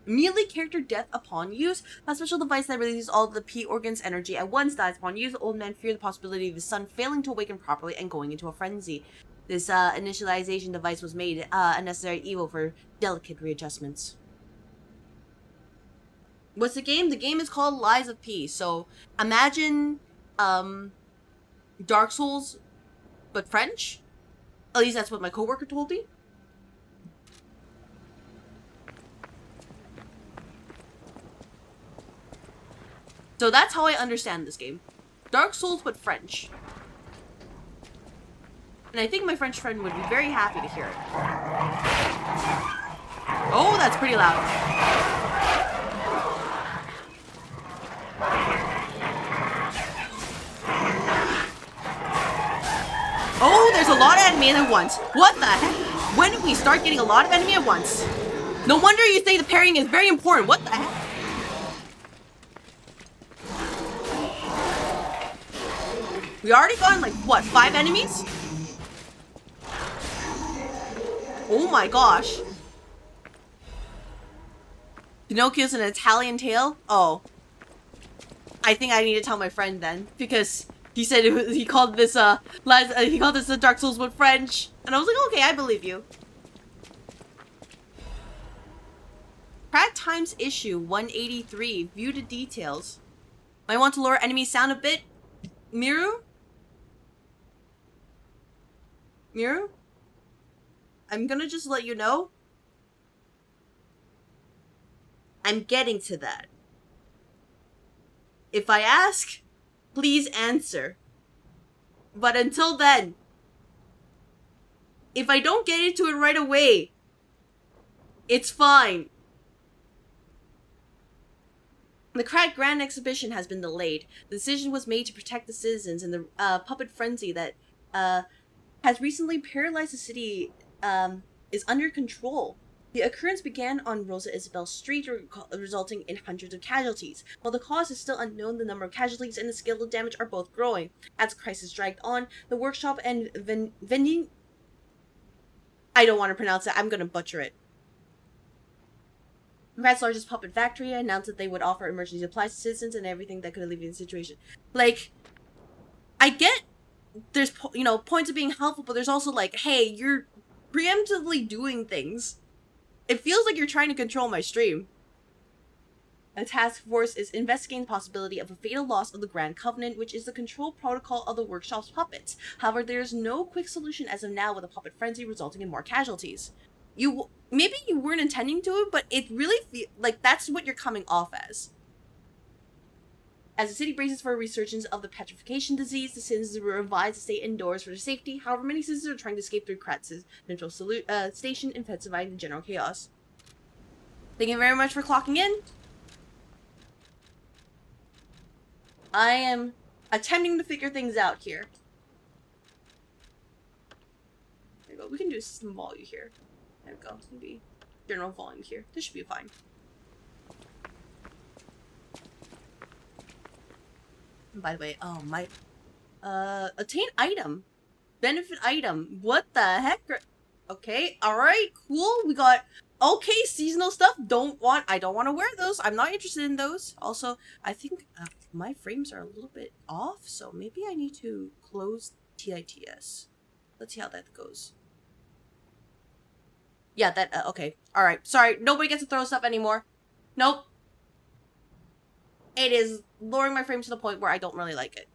Immediately character death upon use. A special device that releases all of the P organs energy at once. Dies upon use. Old men fear the possibility of the sun failing to awaken properly and going into a frenzy. This initialization device was made a necessary evil for delicate readjustments. What's the game? The game is called Lies of P. So imagine Dark Souls, but French. At least that's what my coworker told me. So that's how I understand this game. Dark Souls, but French. And I think my French friend would be very happy to hear it. Oh, that's pretty loud. Oh, there's a lot of enemy at once. What the heck? When did we start getting a lot of enemy at once? No wonder you say the parrying is very important. What the heck? We already gotten like, what, 5 enemies? Oh my gosh. Pinocchio's an Italian tale? Oh. I think I need to tell my friend then, because he said he called this the Dark Souls with French, and I was like, okay, I believe you. Krat times issue 183. View the details. Might want to lower enemy sound a bit. Miru? Miru? I'm gonna just let you know. I'm getting to that. If I ask, please answer. But until then, if I don't get into it right away, it's fine. The Krat Grand Exhibition has been delayed. The decision was made to protect the citizens, and the puppet frenzy that has recently paralyzed the city is under control. The occurrence began on Rosa Isabel Street, resulting in hundreds of casualties. While the cause is still unknown, the number of casualties and the scale of damage are both growing. As the crisis dragged on, the workshop and vending... I don't want to pronounce it. I'm going to butcher it. Krat's largest puppet factory announced that they would offer emergency supplies to citizens and everything that could alleviate the situation. Like, I get there's, points of being helpful, but there's also like, hey, you're preemptively doing things. It feels like you're trying to control my stream. A task force is investigating the possibility of a fatal loss of the Grand Covenant, which is the control protocol of the workshop's puppets. However, there is no quick solution as of now, with a puppet frenzy resulting in more casualties. Maybe you weren't intending to, but it really feels like that's what you're coming off as. As the city braces for a resurgence of the petrification disease, the citizens were advised to stay indoors for their safety. However, many citizens are trying to escape through Krat's central station, intensifying the general chaos. Thank you very much for clocking in. I am attempting to figure things out here. There we go. We can do some volume here. There we go. Maybe general volume here. This should be fine. And by the way, oh my, attain item, benefit item. What the heck? Okay, all right, cool. We got seasonal stuff. I don't want to wear those. I'm not interested in those. Also, I think my frames are a little bit off, so maybe I need to close TITS. Let's see how that goes. Yeah, that okay. All right. Sorry, nobody gets to throw stuff anymore. Nope. It is lowering my frame to the point where I don't really like it.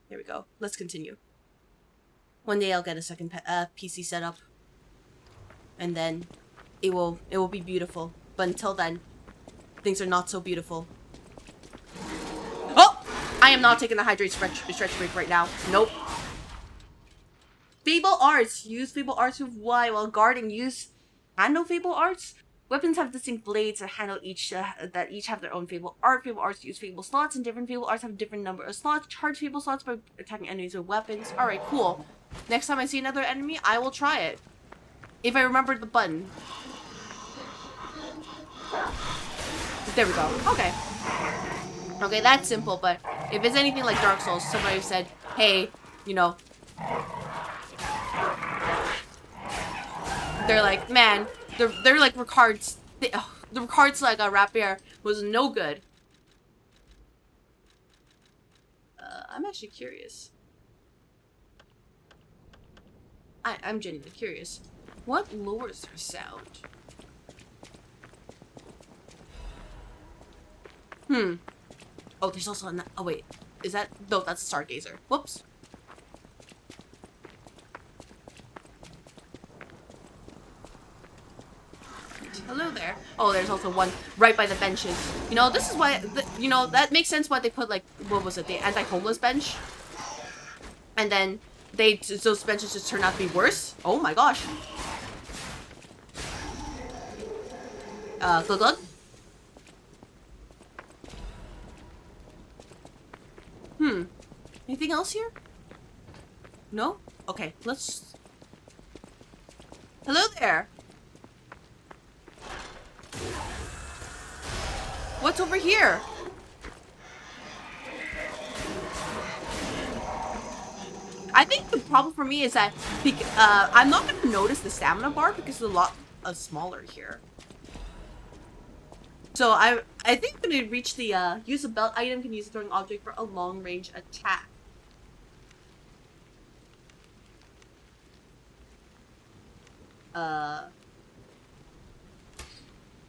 There we go. Let's continue. One day I'll get a second PC setup, and then it will be beautiful. But until then, things are not so beautiful. Oh! I am not taking the hydrate stretch break right now. Nope. Fable Arts. Use Fable Arts with Y while guarding. Use handle Fable Arts. Weapons have distinct blades that handle that each have their own Fable Art. Fable Arts use Fable slots, and different Fable Arts have a different number of slots. Charge Fable slots by attacking enemies with weapons. Alright, cool. Next time I see another enemy, I will try it. If I remember the button. There we go. Okay. Okay, that's simple, but if it's anything like Dark Souls, somebody said, hey, they're like, man, they're like Ricard's. The Ricard's like a rapier was no good. I'm actually curious. I'm genuinely curious. What lowers their sound? Oh, there's also a... Oh, wait. Is that... No, that's a Stargazer. Whoops. Hello there. Oh, there's also one right by the benches. This is why... that makes sense why they put, like... What was it? The anti-homeless bench? And then... those benches just turn out to be worse? Oh my gosh. Glug. Anything else here? No? Okay, let's... Hello there! What's over here? I think the problem for me is that I'm not going to notice the stamina bar because it's a lot smaller here. So I think when you reach the use a belt item can use a throwing object for a long range attack.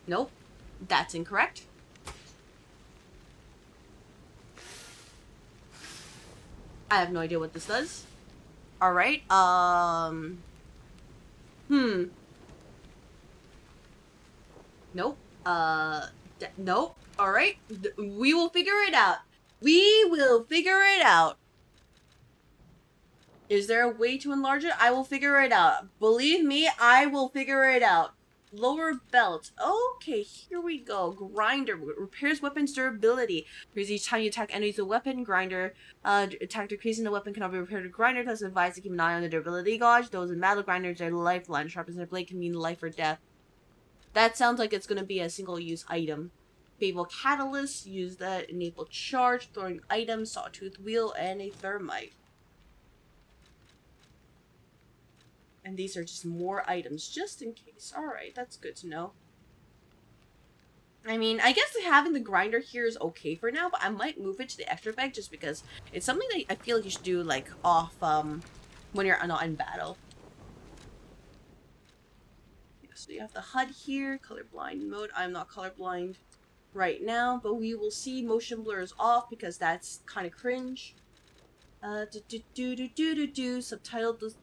Nope. That's incorrect. I have no idea what this does. Alright, Nope. Nope. Alright. We will figure it out. We will figure it out. Is there a way to enlarge it? I will figure it out. Believe me, I will figure it out. Lower belt. Okay, here we go. Grinder. Repairs weapons durability. Because each time you attack enemies with a weapon, grinder. Attack decreasing the weapon cannot be repaired with grinder. Thus advised to keep an eye on the durability gauge. Those in battle grinders are lifeline. Sharpens their blade can mean life or death. That sounds like it's going to be a single-use item. Fable Catalyst. Use that. Enable charge. Throwing items. Sawtooth wheel. And a thermite. And these are just more items, just in case. Alright, that's good to know. I mean, I guess having the grinder here is okay for now, but I might move it to the extra bag just because it's something that I feel like you should do, like, off, when you're not in battle. Yeah, so you have the HUD here, colorblind mode. I'm not colorblind right now, but we will see motion blurs off because that's kind of cringe. Subtitled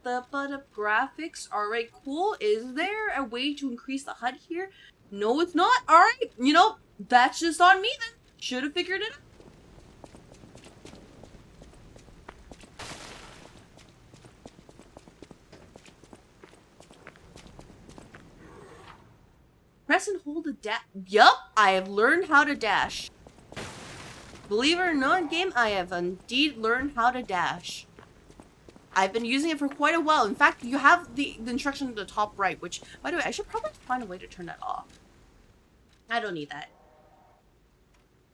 the graphics. Alright, cool. Is there a way to increase the HUD here? No, it's not. Alright, you know, that's just on me then. Should have figured it out. Press and hold a dash. Yup, I have learned how to dash. Believe it or not, game, I have indeed learned how to dash. I've been using it for quite a while. In fact, you have the instruction at the top right, which, by the way, I should probably find a way to turn that off. I don't need that.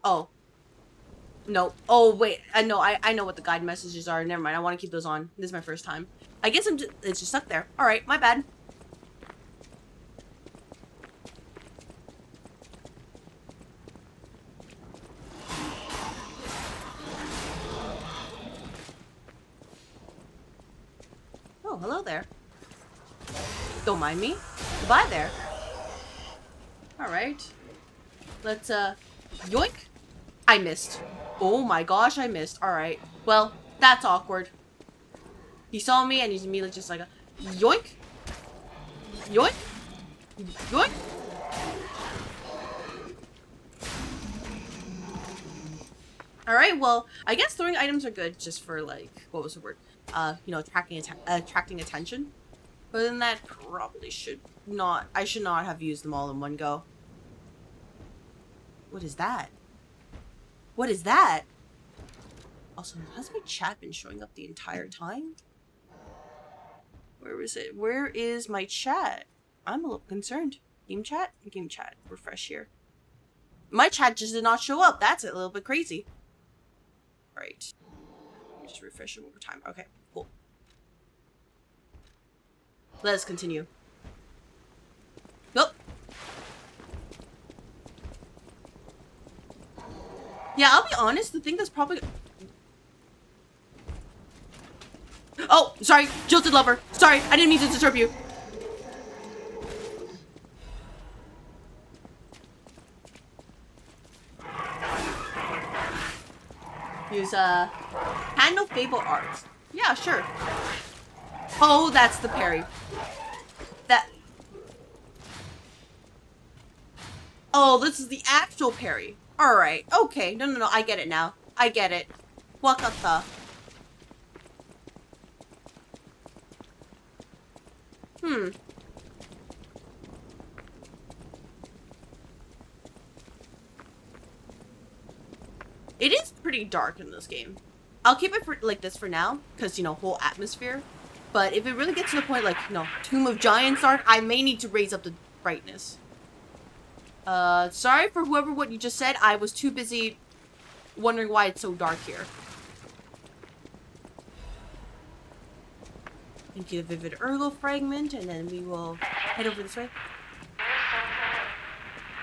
Oh. No. Oh, wait. I know what the guide messages are. Never mind. I want to keep those on. This is my first time. I guess it's just stuck there. Alright, my bad. Oh, hello there. Don't mind me. Goodbye there. Alright. Let's, yoink. I missed. Oh my gosh, I missed. Alright. Well, that's awkward. He saw me and he's immediately just like a yoink. Yoink. Yoink. Alright, well, I guess throwing items are good just for, like, what was the word? You know, attracting attention. But then that probably I should not have used them all in one go. What is that? What is that? Also, has my chat been showing up the entire time? Where is it? Where is my chat? I'm a little concerned. Game chat? Game chat. Refresh here. My chat just did not show up. That's a little bit crazy. Right. Let me just refresh it one more time. Okay, cool. Let us continue. Nope. Yeah, I'll be honest, the thing that's probably... Oh, sorry, jilted lover. Sorry, I didn't mean to disturb you. Use, handle Fable Arts. Yeah, sure. Oh, that's the parry. Oh, this is the actual parry. Alright, okay. No, I get it now. I get it. Wakata. It is pretty dark in this game. I'll keep it like this for now, because, you know, whole atmosphere. But if it really gets to the point, like, you know, Tomb of Giants dark, I may need to raise up the brightness. Sorry for what you just said. I was too busy wondering why it's so dark here. Thank you, the Vivid Ergo fragment, and then we will head over this way.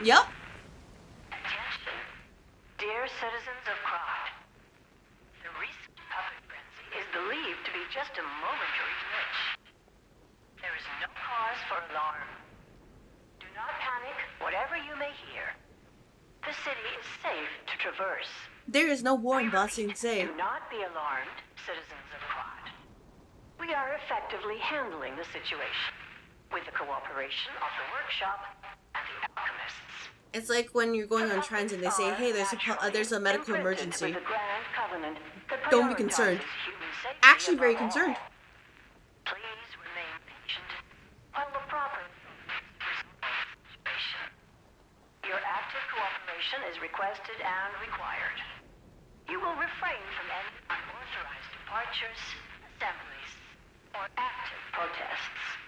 Yep. Attention, dear citizens of Krat. The recent puppet frenzy is believed to be just a momentary glitch. There is no cause for alarm. Do not panic, whatever you may hear. The city is safe to traverse. There is no war in Bossing Say. Do not be alarmed, citizens of Krat. We are effectively handling the situation with the cooperation of the workshop and the alchemists. It's like when you're going on trains and they say, hey, there's a medical emergency. Don't be concerned. Actually very concerned. Please remain patient while the proper situation. Your active cooperation is requested and required. You will refrain from any unauthorized departures, assemblies, or active protests.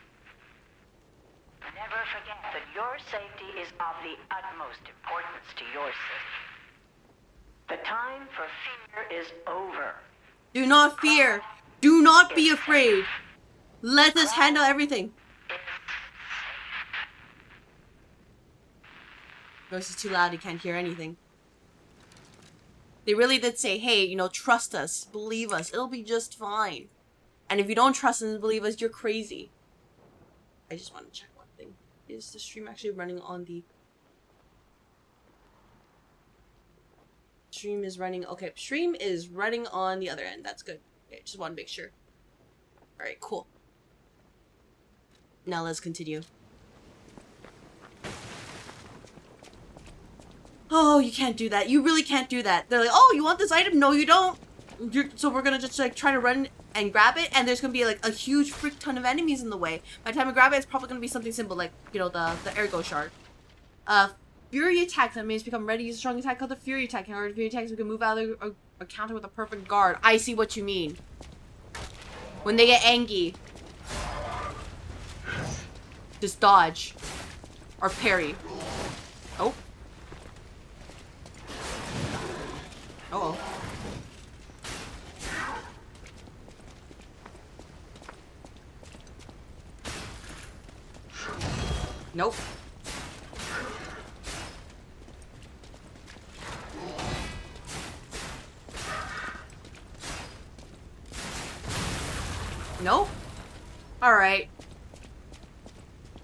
Never forget that your safety is of the utmost importance to your city. The time for fear is over. Do not fear. Do not be afraid. Let us handle everything. Voice is too loud, he can't hear anything. They really did say, hey, you know, trust us, believe us, it'll be just fine. And if you don't trust us and believe us, you're crazy. I just want to check one thing. Is the stream actually running on the... Stream is running... Okay, stream is running on the other end. That's good. Okay, just want to make sure. Alright, cool. Now let's continue. Oh, you can't do that. You really can't do that. They're like, oh, you want this item? No, you don't. So we're gonna just like try to run and grab it, and there's gonna be like a huge frick ton of enemies in the way. By the time we grab it, it's probably gonna be something simple like, you know, the ergo shard. Fury attack. That means become ready to use a strong attack called the Fury attack. In order to Fury attacks, we can move out of a counter with a perfect guard. I see what you mean. When they get angry, just dodge or parry. Oh. Uh-oh. Nope. Nope. Alright.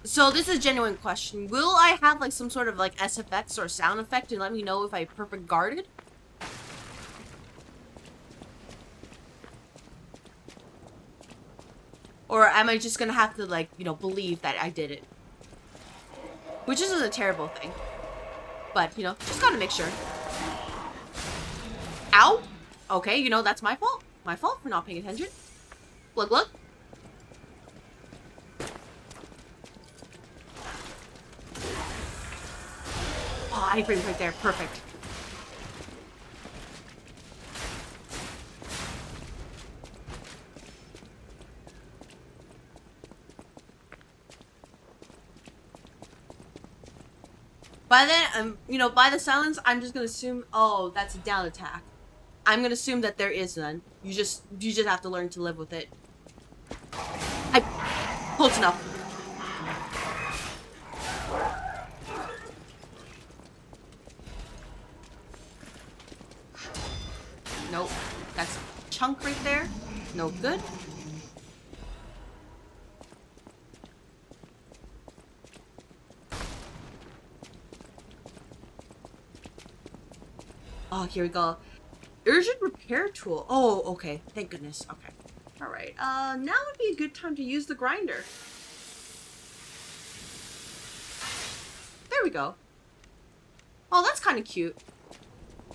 So this is a genuine question. Will I have like some sort of like SFX or sound effect to let me know if I perfect guarded? Or am I just gonna have to, like, you know, believe that I did it? Which isn't a terrible thing. But, you know, just gotta make sure. Ow! Okay, you know, that's my fault. My fault for not paying attention. Look, look. Oh, iframes right there. Perfect. By then, you know, by the silence, I'm just gonna assume, oh, that's a down attack. I'm gonna assume that there is none. You just have to learn to live with it. Close enough. Nope. That's a chunk right there. No good. Oh, here we go. Urgent repair tool. Oh, okay. Thank goodness. Okay. Alright. Now would be a good time to use the grinder. There we go. Oh, that's kind of cute.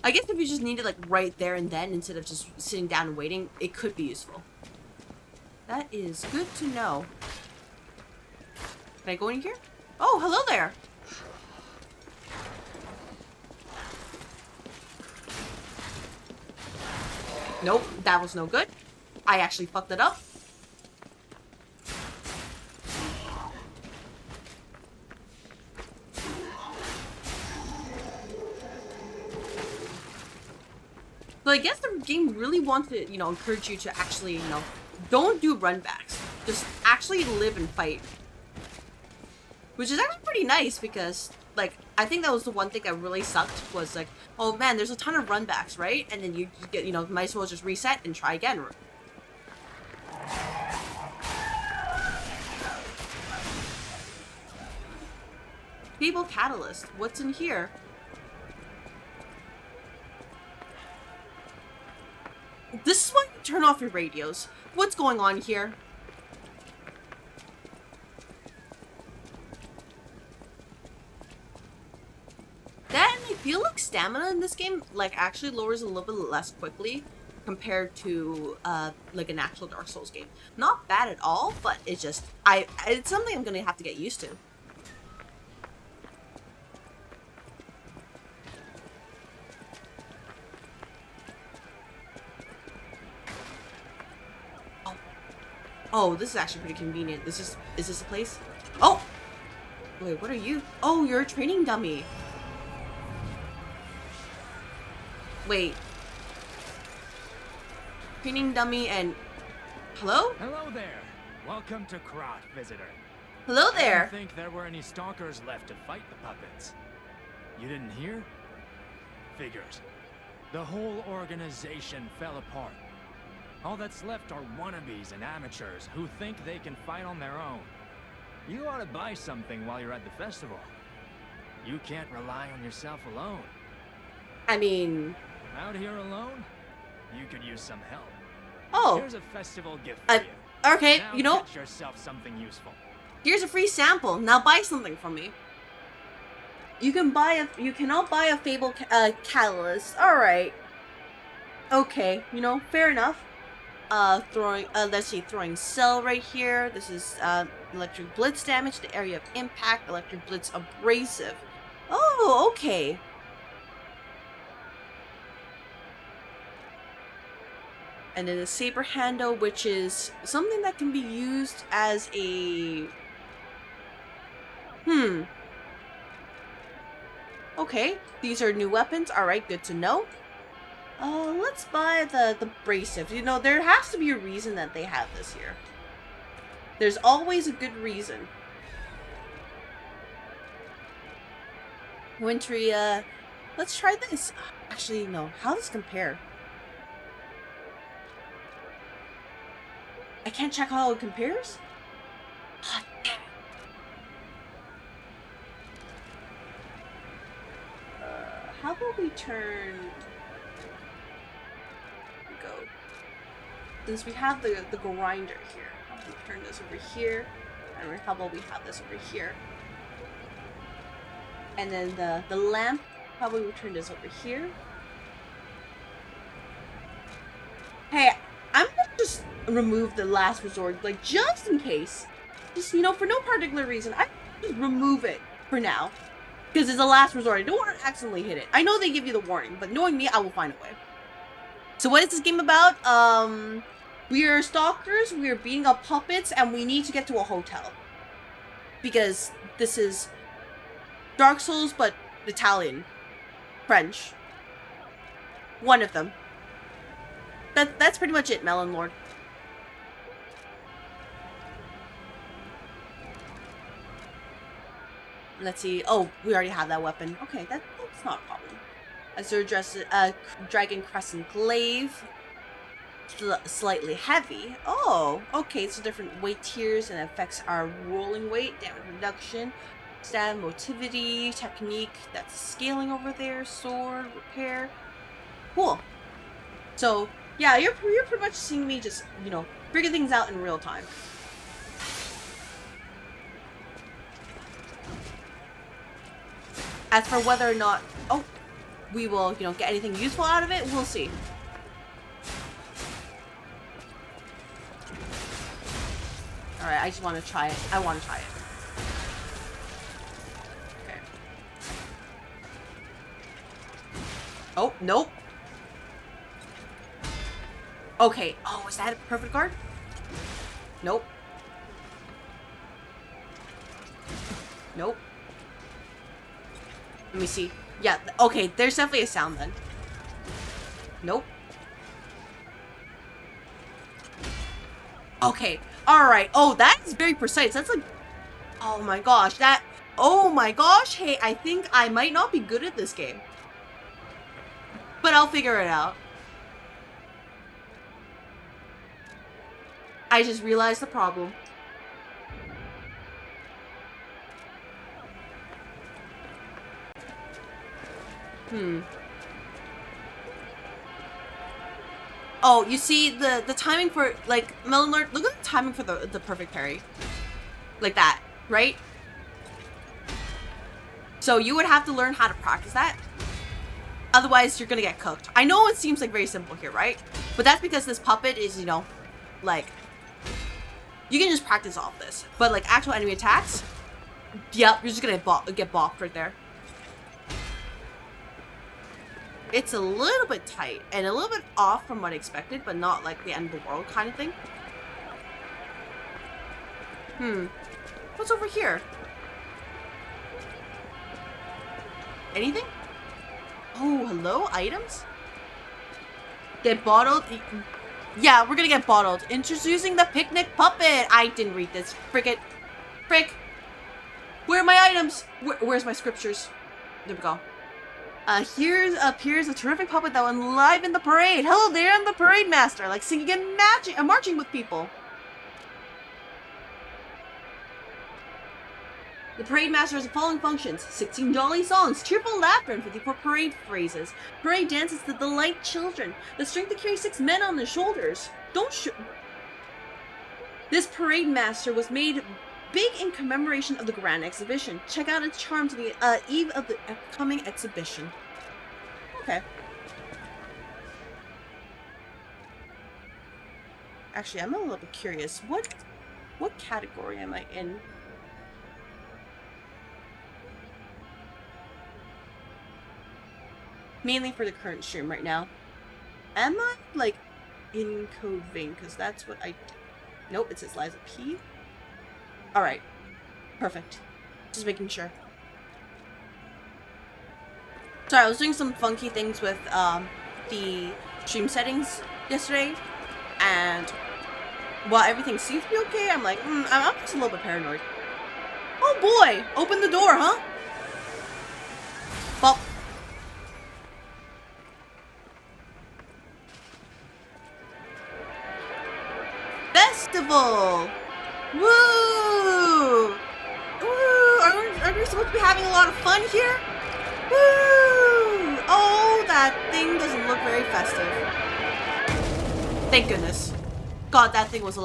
I guess if you just need it like right there and then instead of just sitting down and waiting, it could be useful. That is good to know. Can I go in here? Oh, hello there. Nope, that was no good. I actually fucked it up. But I guess the game really wants to, you know, encourage you to actually, you know, don't do run backs. just actually live and fight. Which is actually pretty nice because, like, I think that was the one thing that really sucked was like, oh man, there's a ton of runbacks, right? And then you get, you know, might as well just reset and try again. Cable catalyst. What's in here? This is why you turn off your radios. What's going on here? Then I feel like stamina in this game like actually lowers a little bit less quickly compared to like an actual Dark Souls game. Not bad at all, but it's just it's something I'm gonna have to get used to. Oh, this is actually pretty convenient. Is this a place? Oh! Wait, what are you? Oh, you're a training dummy. Wait. Training dummy and... Hello? Hello there. Welcome to Krat, visitor. Hello I there. didn't think there were any stalkers left to fight the puppets. You didn't hear? Figures. The whole organization fell apart. All that's left are wannabes and amateurs who think they can fight on their own. You ought to buy something while you're at the festival. You can't rely on yourself alone. I mean... Out here alone? You could use some help. Oh. Here's a festival gift for you. Okay, Now you know... get yourself something useful. Here's a free sample. Now buy something from me. You cannot buy a Fable catalyst. Alright. Okay, you know, fair enough. Let's see, throwing cell right here. This is, electric blitz damage to area of impact, electric blitz abrasive. Oh, okay. And then a saber handle, which is something that can be used as a... Okay, these are new weapons. Alright, good to know. Let's buy the abrasive. You know, there has to be a reason that they have this here. There's always a good reason. Wintry, let's try this. Actually, no. How does this compare? I can't check how it compares? Oh, damn it. How about we turn... Go. Since we have the grinder here, how about we turn this over here? And how about we have this over here? And then the lamp, how about we turn this over here? Hey, I'm gonna just remove the last resort, like just in case. Just, you know, for no particular reason. I just remove it for now. Because it's a last resort. I don't want to accidentally hit it. I know they give you the warning, but knowing me, I will find a way. So what is this game about? We are stalkers, we are beating up puppets, and we need to get to a hotel. Because this is Dark Souls, but Italian. French. One of them. That's pretty much it, Melon Lord. Let's see. Oh, we already have that weapon. Okay, that's not a problem. As they're dressed, Dragon Crescent Glaive. Slightly heavy. Oh, okay. So different weight tiers and affects our rolling weight, damage reduction, stab, motivity, technique. That's scaling over there. Sword, repair. Cool. So yeah, you're pretty much seeing me just, you know, figure things out in real time. As for whether or not, we will, you know, get anything useful out of it, we'll see. Alright, I just want to try it. I want to try it. Okay. Oh, nope. Okay. Oh, is that a perfect card? Nope. Nope. Let me see. Yeah, okay, there's definitely a sound then. Nope. Okay, Alright. Oh, that is very precise. That's like... Oh my gosh. That... Oh my gosh. Hey, I think I might not be good at this game. But I'll figure it out. I just realized the problem. Oh, you see the timing for, like, Melon, look at the timing for the perfect parry. Like that, right? So you would have to learn how to practice that. Otherwise, you're gonna get cooked. I know it seems like very simple here, right? But that's because this puppet is, you know, like, you can just practice off this. But like actual enemy attacks, yep, you're just gonna get bopped right there. It's a little bit tight and a little bit off from what I expected, but not like the end of the world kind of thing. What's over here? Anything? Oh, hello? Items? Get bottled? Yeah, we're gonna get bottled. Introducing the picnic puppet! I didn't read this. Frick. Where are my items? Where's my scriptures? There we go. Here appears a terrific puppet that will enliven the parade. Hello there, I'm the parade master. I like singing and marching with people. The parade master has the following functions: 16 jolly songs, cheerful laughter, and 54 parade phrases. Parade dances to delight children. The strength to carry 6 men on their shoulders. This parade master was made big in commemoration of the grand exhibition. Check out its charm to the eve of the upcoming exhibition. Okay. Actually, I'm a little bit curious. What category am I in? Mainly for the current stream right now. Am I, like, in code vein? Because that's what I... Nope, it says Liza P. Alright. Perfect. Just making sure. Sorry, I was doing some funky things with, the stream settings yesterday. And while everything seems to be okay, I'm like, I'm just a little bit paranoid. Oh boy! Open the door, huh? Well... Festival! Woo! Woo! Are we supposed to be having a lot of fun here? Woo! Oh, that thing doesn't look very festive. Thank goodness. God, that thing was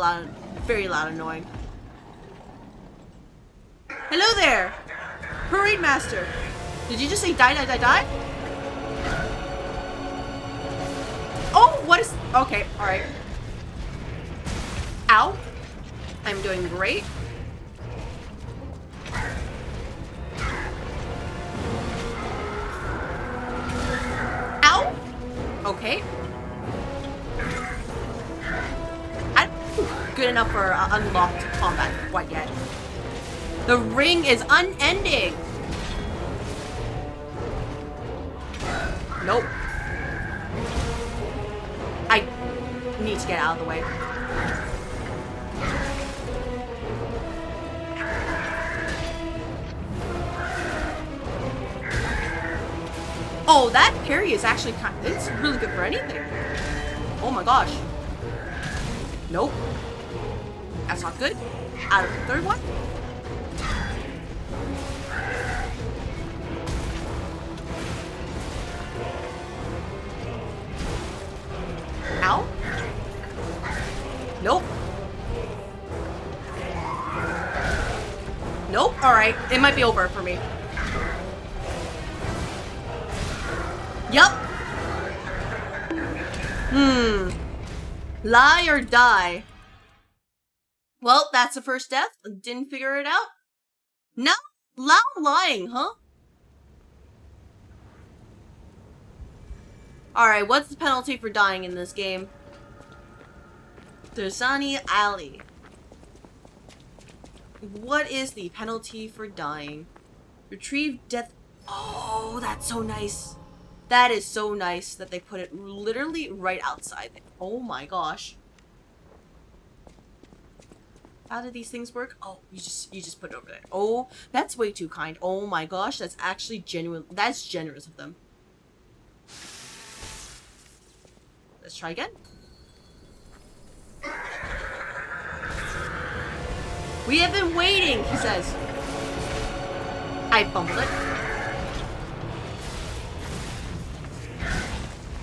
very loud and annoying. Hello there! Parade Master! Did you just say die, die, die, die? Oh, what is... Okay, alright. Ow. I'm doing great. Ow. Okay. I'm good enough for unlocked combat quite yet. The ring is unending. Nope. I need to get out of the way. Oh, that parry is actually it's really good for anything. Oh my gosh. Nope. That's not good. Out of the third one. Ow. Nope. Nope. Alright. It might be over for me. Yup. Lie or die. Well, that's the first death. Didn't figure it out. No, lying, huh? Alright, what's the penalty for dying in this game? Thursani Alley. What is the penalty for dying? Retrieve death. Oh, that's so nice. That is so nice that they put it literally right outside. Oh my gosh. How do these things work? Oh, you just put it over there. Oh, that's way too kind. Oh my gosh, that's actually genuine. That's generous of them. Let's try again. We have been waiting, he says. I fumbled it.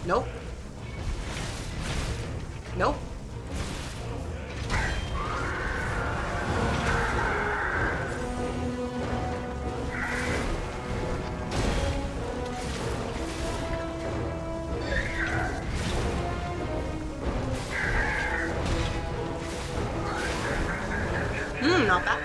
Nope. Nope. Not bad.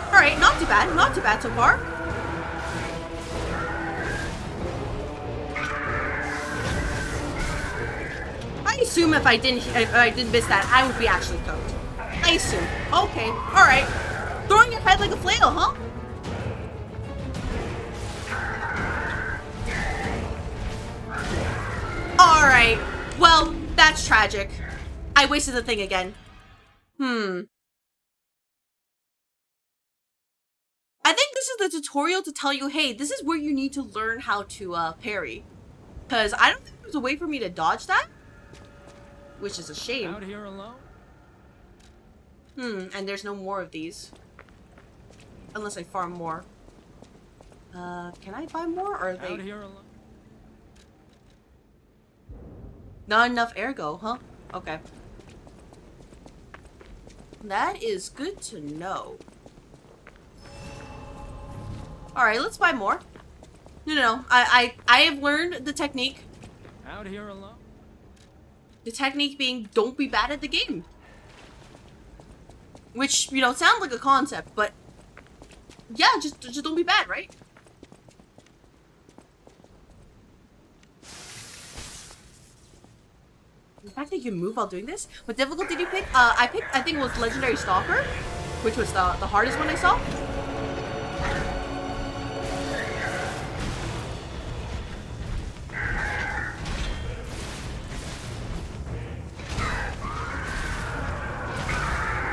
Alright, not too bad. Not too bad so far. I assume if I didn't miss that, I would be actually cooked. I assume. Okay, alright. Throwing your head like a flail, huh? Alright. Well, that's tragic. I wasted the thing again. I think this is the tutorial to tell you, hey, this is where you need to learn how to parry. Because I don't think there's a way for me to dodge that. Which is a shame. Out here alone? And there's no more of these. Unless I farm more. Can I buy more, or are they... Out here alone? Not enough ergo, huh? Okay. That is good to know. Alright, let's buy more. No. I have learned the technique. Out here alone? The technique being, don't be bad at the game. Which, you know, sounds like a concept, but... yeah, just don't be bad, right? The fact that you can move while doing this? What difficulty did you pick? I think it was Legendary Stalker, which was the hardest one I saw.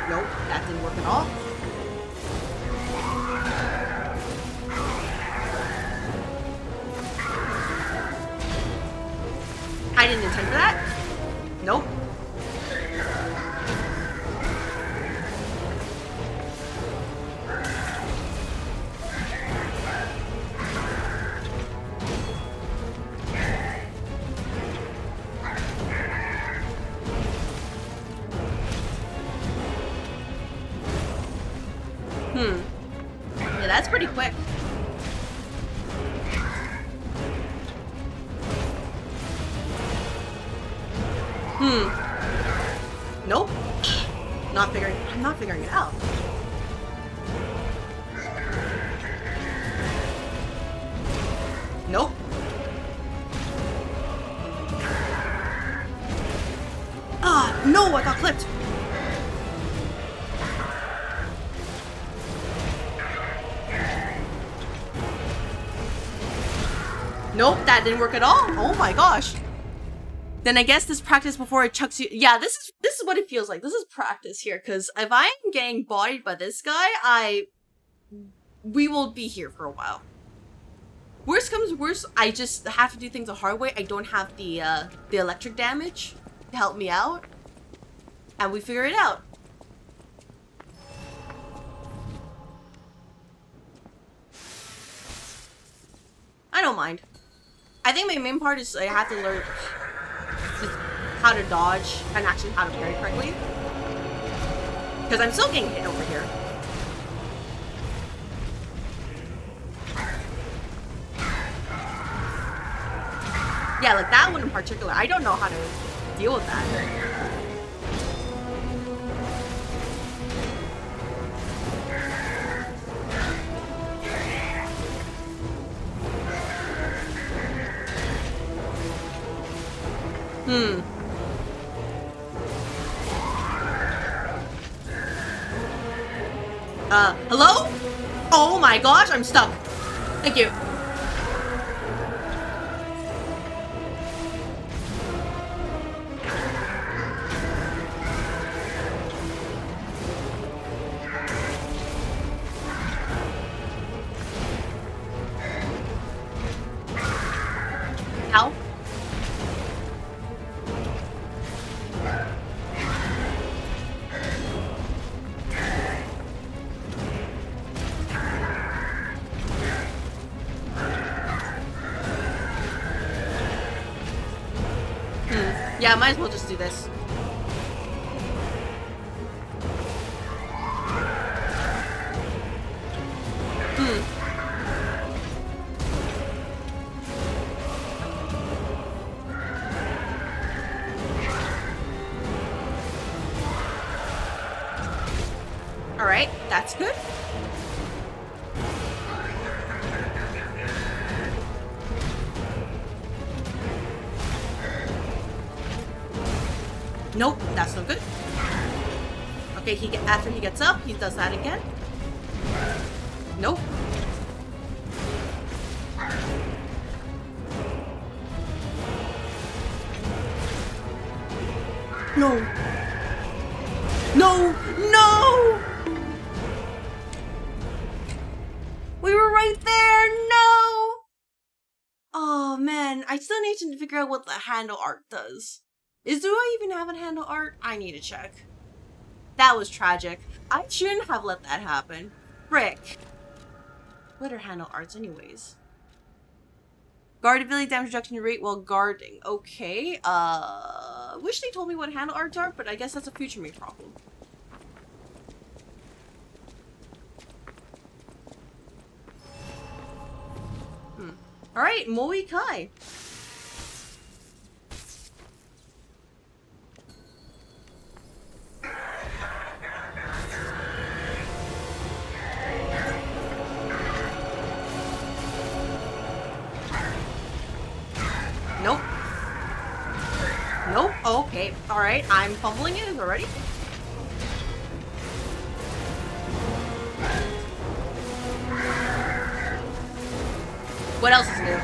Nope, that didn't work at all. I didn't intend for that. Nope. Yeah, that's pretty quick. Nope. I'm not figuring it out. Nope. Ah, no, I got clipped. Nope, that didn't work at all. Oh my gosh. Then I guess this practice before it chucks you. Yeah, this is what it feels like. This is practice here, because if I'm getting bodied by this guy, we will be here for a while. Worst comes worst, I just have to do things the hard way. I don't have the electric damage to help me out, and we figure it out. I don't mind. I think my main part is I have to learn how to dodge and actually how to parry correctly. Because I'm still getting hit over here. Yeah, like that one in particular. I don't know how to deal with that. Hello? Oh my gosh, I'm stuck. Thank you. Ow. Yeah, might as well just do this. Alright, that's good. Nope, that's no good. Okay, after he gets up, he does that again. Nope. No. No! No! We were right there! No! Oh man, I still need to figure out what the handle art does. Do I even have a handle art? I need to check. That was tragic. I shouldn't have let that happen. Frick. What are handle arts anyways? Guard ability damage reduction rate while guarding. Okay, wish they told me what handle arts are, but I guess that's a future me problem. Alright, Moi Kai. Nope. Nope. Okay. Alright, I'm fumbling it already. What else is new?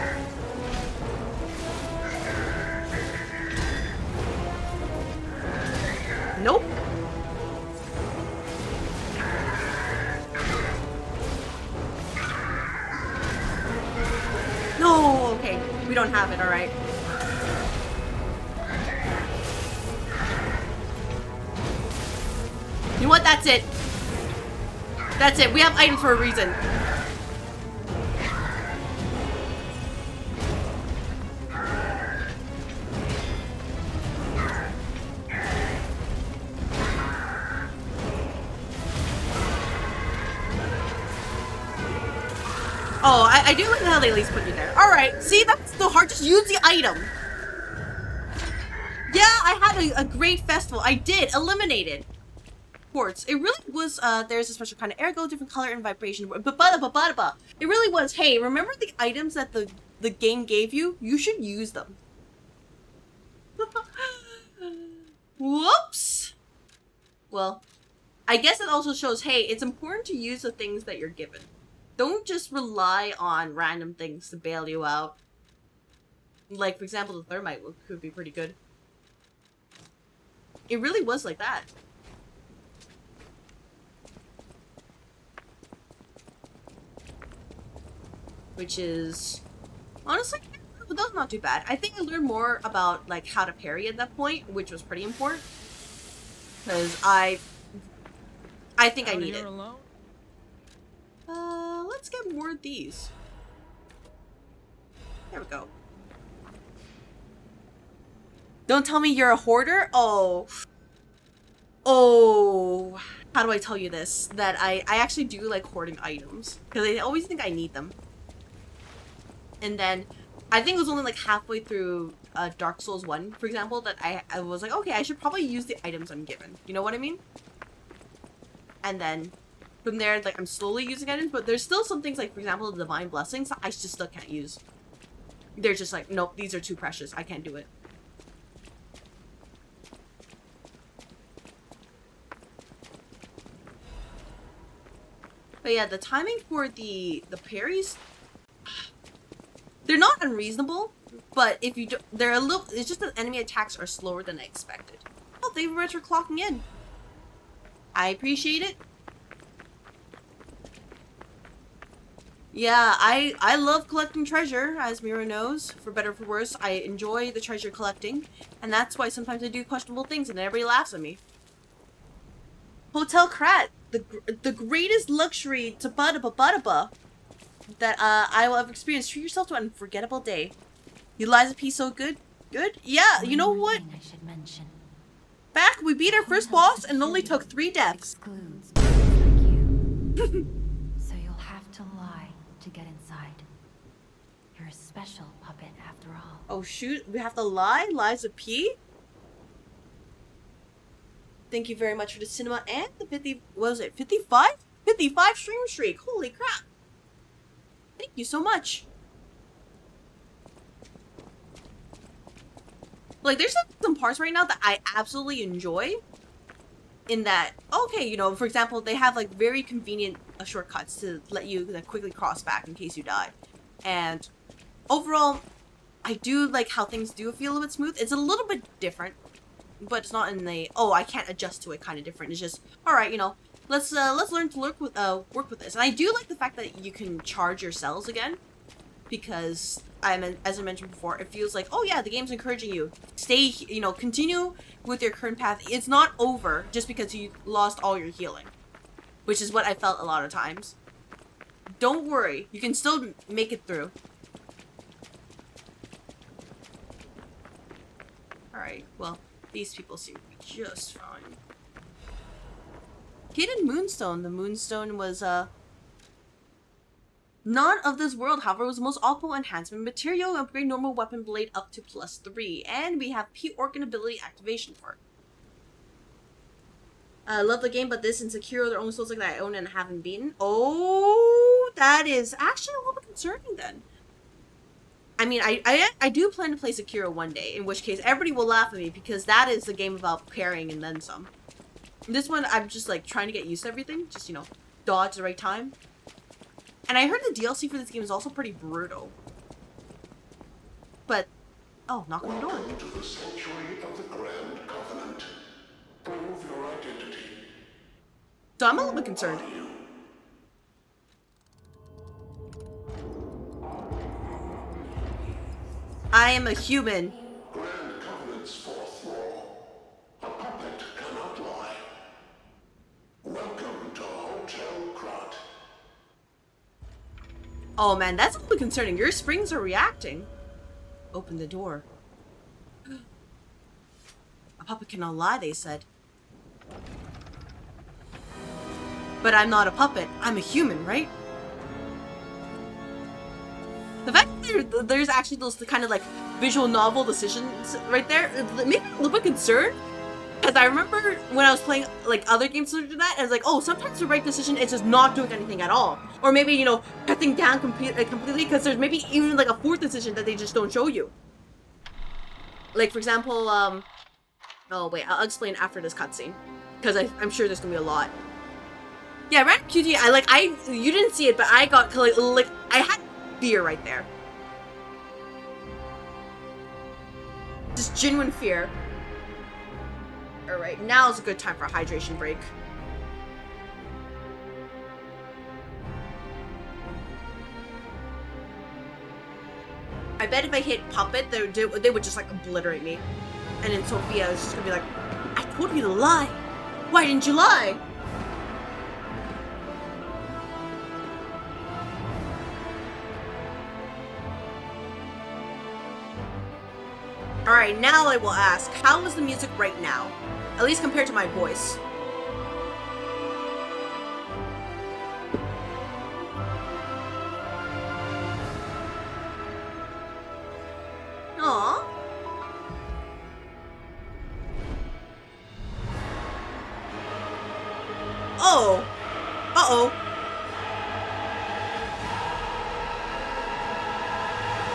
Nope. No, okay. We don't have it, alright. You know what? That's it. That's it. We have items for a reason. Oh, I do like how they at least put you there. Alright, see, that's the hard. Just use the item. Yeah, I had a great festival. I did. Eliminated. Quartz. It really was, there's a special kind of air go, different color and vibration. It really was, hey, remember the items that the game gave you? You should use them. Whoops! Well, I guess it also shows, hey, it's important to use the things that you're given. Don't just rely on random things to bail you out. Like, for example, the thermite could be pretty good. It really was like that. Which is... honestly, that's not too bad. I think I learned more about, like, how to parry at that point, which was pretty important. Because I think I need it. Let's get more of these. There we go. Don't tell me you're a hoarder? Oh. Oh. How do I tell you this? That I actually do like hoarding items. Because I always think I need them. And then, I think it was only like halfway through Dark Souls 1, for example, that I was like, okay, I should probably use the items I'm given. You know what I mean? And then... from there, like, I'm slowly using items, but there's still some things, like, for example, the Divine Blessings, I just still can't use. They're just like, nope, these are too precious. I can't do it. But yeah, the timing for the parries, they're not unreasonable, but if you do, they're a little, it's just that enemy attacks are slower than I expected. Oh, thank you very much for clocking in. I appreciate it. Yeah, I love collecting treasure, as Mira knows. For better or for worse, I enjoy the treasure collecting, and that's why sometimes I do questionable things and everybody laughs at me. Hotel Krat, the greatest luxury to ba that I will have experienced. Treat yourself to an unforgettable day. Utilize P so good? Good? Yeah, you know what? I should mention. Back, we beat our first boss and only took 3 deaths. Excludes people like you. So you'll have to lie to get inside. You're a special puppet after all. Oh shoot, we have to lie? Lies of P? Thank you very much for the cinema and the 50, what was it, 55? 55 stream streak, holy crap. Thank you so much. Like, there's some parts right now that I absolutely enjoy. In that, okay, you know, for example, they have like very convenient shortcuts to let you like, quickly cross back in case you die. And overall, I do like how things do feel a little bit smooth. It's a little bit different, but it's not in the, oh, I can't adjust to it kind of different. It's just, alright, you know, let's learn to work with this. And I do like the fact that you can charge your cells again. Because, as I mentioned before, it feels like, oh yeah, the game's encouraging you. Stay, you know, continue with your current path. It's not over just because you lost all your healing. Which is what I felt a lot of times. Don't worry, you can still make it through. Alright, well, these people seem to be just fine. Hidden Moonstone. The Moonstone was, not of this world, however, was the most optimal enhancement material. Upgrade normal weapon blade up to +3. And we have P-Organ ability activation for it. I love the game, but this and Sekiro, they're only souls like that I own and haven't beaten. Oh, that is actually a little bit concerning then. I mean, I do plan to play Sekiro one day, in which case everybody will laugh at me because that is the game about parrying and then some. This one, I'm just like trying to get used to everything. Just, you know, dodge the right time. And I heard the DLC for this game is also pretty brutal. But, oh, knock on the door. Welcome to the sanctuary of the Grand Covenant. Prove your identity. So I'm a little bit concerned. I am a human. Grand Covenant's fourth law. A puppet cannot lie. Welcome to Hotel Krat. Oh man, that's a little concerning. Your springs are reacting. Open the door. A puppet cannot lie, they said. But I'm not a puppet. I'm a human, right? The fact that there's actually those kind of like visual novel decisions right there made me a little bit concerned. Because I remember when I was playing like other games similar to that, and it's like, oh, sometimes the right decision is just not doing anything at all. Or maybe, you know, cutting down completely because there's maybe even like a fourth decision that they just don't show you. Like, for example, oh wait, I'll explain after this cutscene. Because I'm sure there's gonna be a lot. Yeah, Random QT, you didn't see it, but I got, like, I had fear right there. Just genuine fear. Alright, now's a good time for a hydration break. I bet if I hit Puppet, they would just, like, obliterate me. And then Sophia is just gonna be like, I told you to lie! Why didn't you lie? Alright, now I will ask, how is the music right now? At least compared to my voice. Aww. Oh. Uh-oh.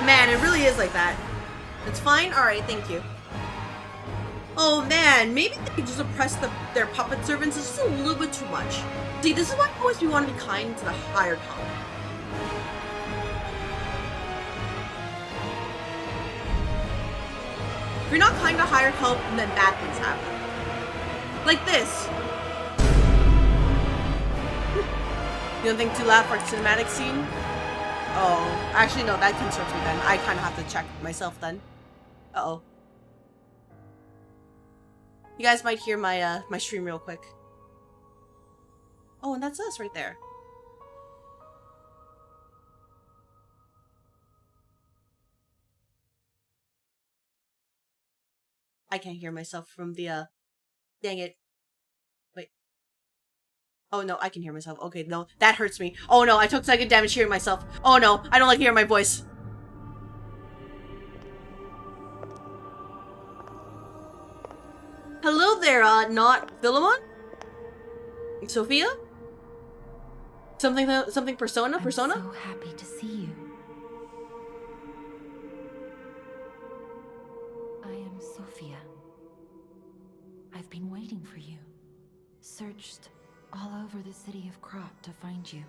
Man, it really is like that. It's fine? Alright, thank you. Oh man, maybe they could just oppress their puppet servants. It's just a little bit too much. See, this is why I always want to be kind to the hired help. If you're not kind to hired help, then bad things happen. Like this. You don't think too loud for a cinematic scene? Oh, actually no, that concerns me then. I kind of have to check myself then. Uh-oh. You guys might hear my my stream real quick. Oh, and that's us right there. I can't hear myself from the dang it. Wait. Oh no, I can hear myself. Okay, no, that hurts me. Oh no, I took second damage hearing myself. Oh no, I don't like hearing my voice. Hello there, not Philemon? Sophia? Something Persona? I'm so happy to see you. I am Sophia. I've been waiting for you. Searched all over the city of Krat to find you.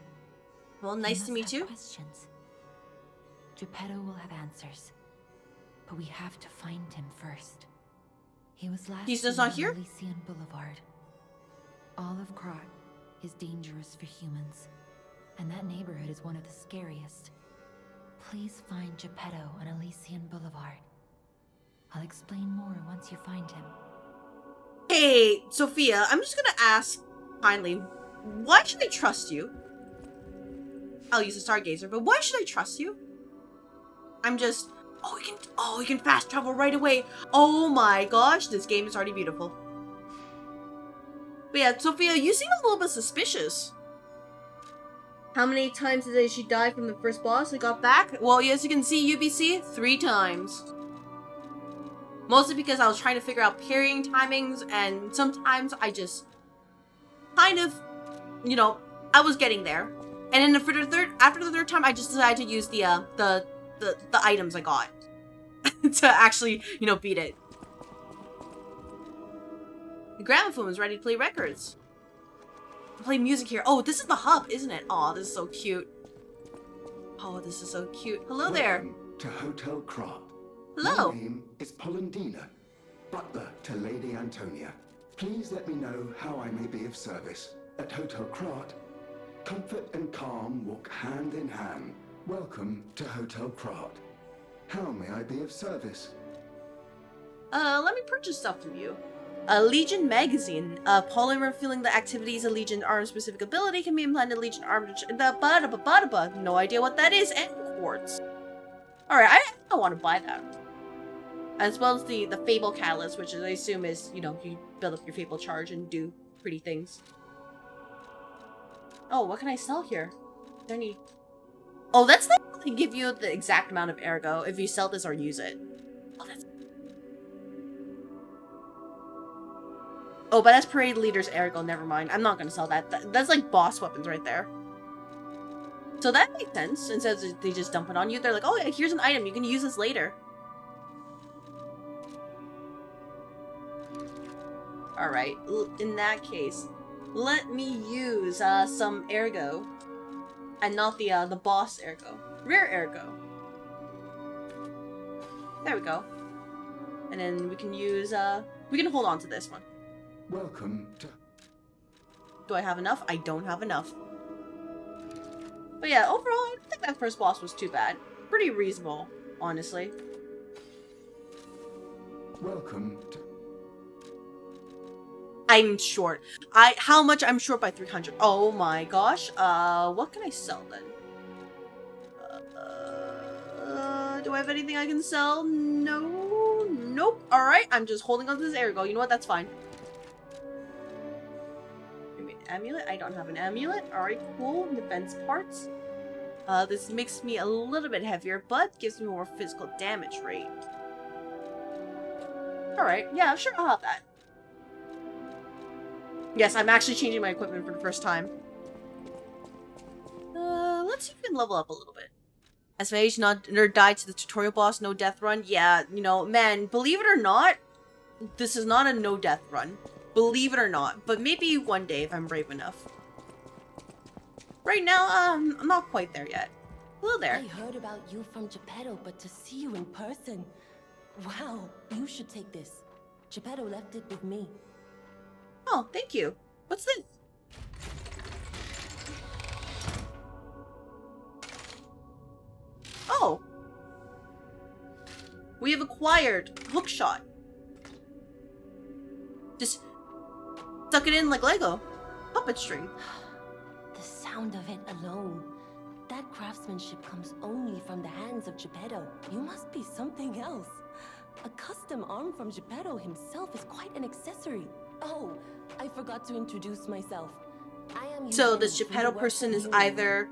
Well, nice to meet you. Questions. Geppetto will have answers, but we have to find him first. He was last He's just seen not on here? Elysian Boulevard. All of Krat is dangerous for humans, and that neighborhood is one of the scariest. Please find Geppetto on Elysian Boulevard. I'll explain more once you find him. Hey, Sophia, I'm just gonna ask, finally, why should I trust you? I'll use a Stargazer, but why should I trust you? I'm just... Oh, we can fast travel right away. Oh my gosh, this game is already beautiful. But yeah, Sophia, you seem a little bit suspicious. How many times did she die from the first boss and got back? Well, as you can see, UBC, 3 times. Mostly because I was trying to figure out parrying timings, and sometimes I just kind of, you know, I was getting there. And then after the third time, I just decided to use the items I got to actually, you know, beat it. The gramophone is ready to play records. Play music here. Oh, this is the hub, isn't it? Oh, this is so cute. Oh, this is so cute. Hello there. Welcome to Hotel Krat. Hello. My name is Polendina, butler to Lady Antonia. Please let me know how I may be of service. At Hotel Krat, comfort and calm walk hand in hand. Welcome to Hotel Krat. How may I be of service? Let me purchase stuff from you. A Legion magazine. Polymer feeling the activities a Legion arm specific ability can be implanted Legion arm. No idea what that is. And quartz. Alright, I want to buy that. As well as the Fable Catalyst, which I assume is, you know, you build up your Fable charge and do pretty things. Oh, what can I sell here? Is there any... Oh, that's like they give you the exact amount of ergo if you sell this or use it. Oh, that's... Oh, but that's Parade Leader's ergo, never mind. I'm not gonna sell that. That's like boss weapons right there. So that makes sense. Instead of they just dump it on you, they're like, oh yeah, here's an item, you can use this later. Alright, in that case, let me use some ergo. And not the boss ergo. Rare ergo. There we go. And then we can use, we can hold on to this one. Welcome to... Do I have enough? I don't have enough. But yeah, overall, I don't think that first boss was too bad. Pretty reasonable, honestly. Welcome to... I'm short. How much? I'm short by 300. Oh my gosh. What can I sell then? Do I have anything I can sell? No. Nope. Alright, I'm just holding on to this ergo. You know what? That's fine. Maybe an amulet? I don't have an amulet. Alright, cool. Defense parts. This makes me a little bit heavier, but gives me more physical damage rate. Alright, yeah, sure, I'll have that. Yes, I'm actually changing my equipment for the first time. Let's see if we can level up a little bit. As nerd died to the tutorial boss, no death run. Yeah, you know, man, believe it or not, this is not a no-death run. Believe it or not. But maybe one day if I'm brave enough. Right now, I'm not quite there yet. Hello there. I heard about you from Geppetto, but to see you in person... Wow, you should take this. Geppetto left it with me. Oh, thank you. What's this? Oh. We have acquired Hookshot. Just tuck it in like Lego. Puppet string. The sound of it alone. That craftsmanship comes only from the hands of Geppetto. You must be something else. A custom arm from Geppetto himself is quite an accessory. Oh, I forgot to introduce myself. I am. So this Geppetto person is either...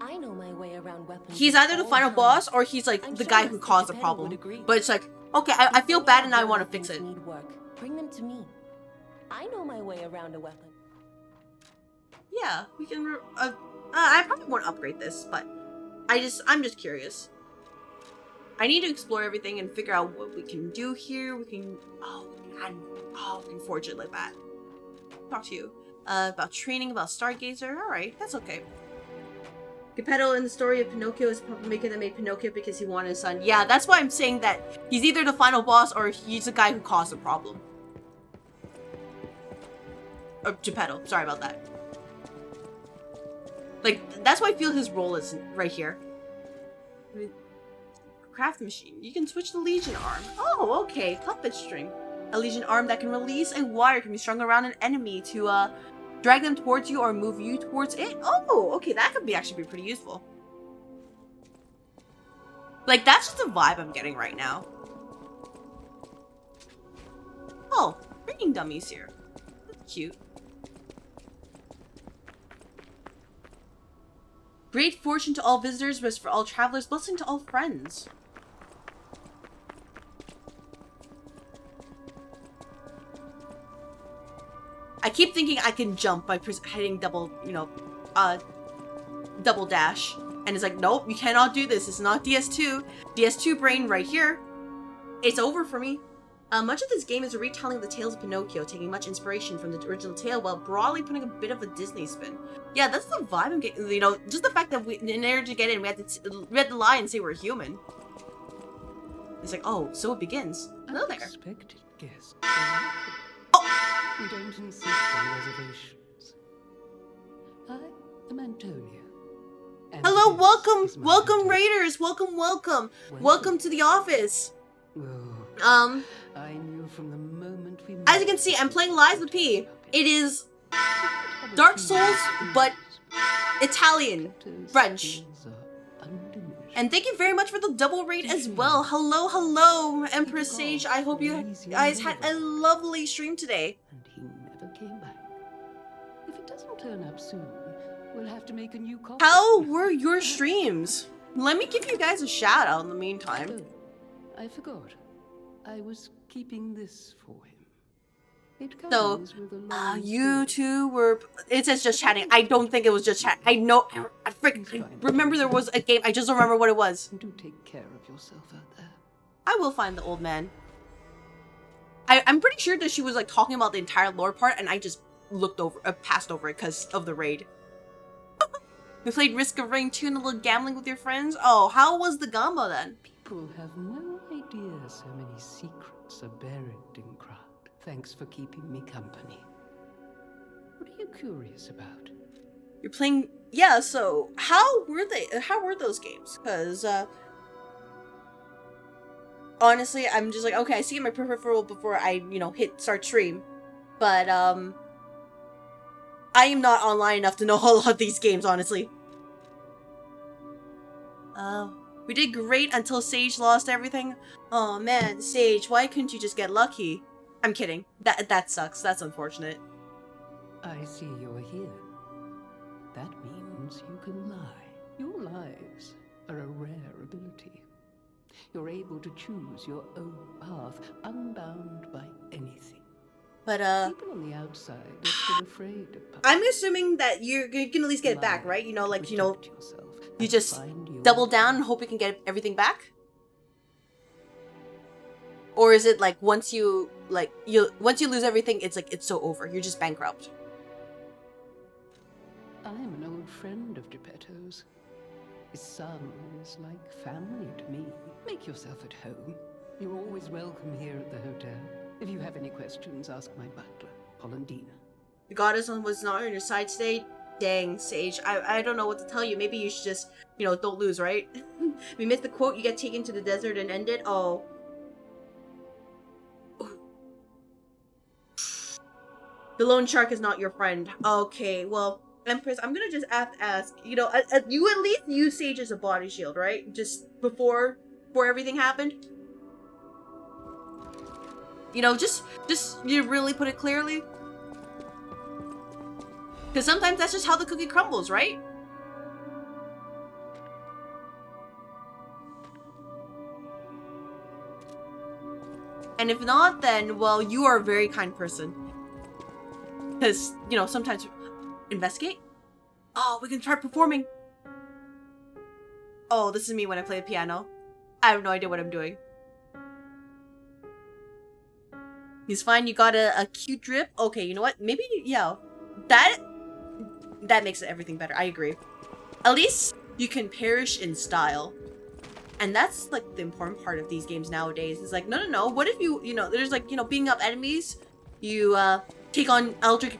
I know my way around weapons. He's either the final boss or he's like the guy who caused the problem. But it's like, okay, I feel bad and I want to fix it. Need work. Bring them to me. I know my way around a weapon. Yeah, we can... I probably won't upgrade this, but I'm just curious. I need to explore everything and figure out what we can do here. We can... Oh, God. Oh, we can forge it like that. Talk to you. About training, about Stargazer. Alright, that's okay. Geppetto in the story of Pinocchio is the puppet maker that made Pinocchio because he wanted a son. Yeah, that's why I'm saying that he's either the final boss or he's the guy who caused the problem. Or Geppetto, sorry about that. Like, that's why I feel his role is right here. Craft machine. You can switch the Legion arm. Oh, okay. Puppet string. A Legion arm that can release a wire can be strung around an enemy to, drag them towards you or move you towards it. Oh, okay. That could actually be pretty useful. Like, that's just the vibe I'm getting right now. Oh, reading dummies here. That's cute. Great fortune to all visitors, rest for all travelers, blessing to all friends. I keep thinking I can jump by hitting double, double dash. And it's like, nope, you cannot do this. It's not DS2. DS2 brain right here. It's over for me. Much of this game is a retelling of the tales of Pinocchio, taking much inspiration from the original tale while broadly putting a bit of a Disney spin. Yeah, that's the vibe I'm getting. You know, just the fact that in order to get in, we had to lie and say we're human. It's like, oh, so it begins. Hello there. Unexpected guest. Oh! We don't insist on reservations. I am Antonia. And Hello, this welcome, is my welcome, hotel. Raiders, welcome, welcome, welcome to the office. Oh, I knew from the moment we met. As you can see, I'm playing Lies with P. It is Dark Souls, but Italian, French. And thank you very much for the double rate as well. Hello, hello, Empress Sage. I hope you guys had a lovely stream today. And he never came back. If it doesn't turn up soon, we'll have to make a new call. How were your streams? Let me give you guys a shout out in the meantime. Oh, I forgot. I was keeping this for him. It So, comes with a long you story. two were... It says just chatting. I don't think it was just chat. I know... I freaking remember there was a game. I just don't remember what it was. Do take care of yourself out there. I will find the old man. I'm pretty sure that she was like talking about the entire lore part and I just looked over, passed over it because of the raid. We played Risk of Rain 2 and a little gambling with your friends. Oh, how was the gamba then? People have no idea so many secrets are buried in Krat. Thanks for keeping me company. What are you curious about? You're playing... Yeah, so how were those games? Because, honestly, I'm just like, okay, I see my peripheral before I, hit start stream. But, I am not online enough to know a lot of these games, honestly. We did great until Sage lost everything. Oh man, Sage, why couldn't you just get lucky? I'm kidding. That sucks. That's unfortunate. I see you're here. That means you can lie. Your lies are a rare ability. You're able to choose your own path, unbound by anything. But, People on the outside are still afraid of puppets. I'm assuming that you can at least get it back, right? Protect yourself You and just find your double down and hope you can get everything back? Or is it like once you like, once you lose everything, it's like, it's so over. You're just bankrupt. I'm an old friend of Geppetto's. His son is like family to me. Make yourself at home. You're always welcome here at the hotel. If you have any questions, ask my butler, Polendina. The goddess was not on your side today. Dang, Sage. I don't know what to tell you. Maybe you should just, don't lose, right? We missed the quote, you get taken to the desert and ended. Oh. The lone shark is not your friend. Okay, well, Empress, I'm gonna just have to ask, you at least use Sage as a body shield, right? Just before everything happened? Just you really put it clearly? Because sometimes that's just how the cookie crumbles, right? And if not, then, well, you are a very kind person. Because, sometimes... Investigate? Oh, we can try performing. Oh, this is me when I play the piano. I have no idea what I'm doing. He's fine, you got a cute drip. Okay, you know what? Maybe, yeah. That makes everything better. I agree. At least you can perish in style. And that's, like, the important part of these games nowadays. It's like, no. What if there's, like, beating up enemies. You, take on eldritch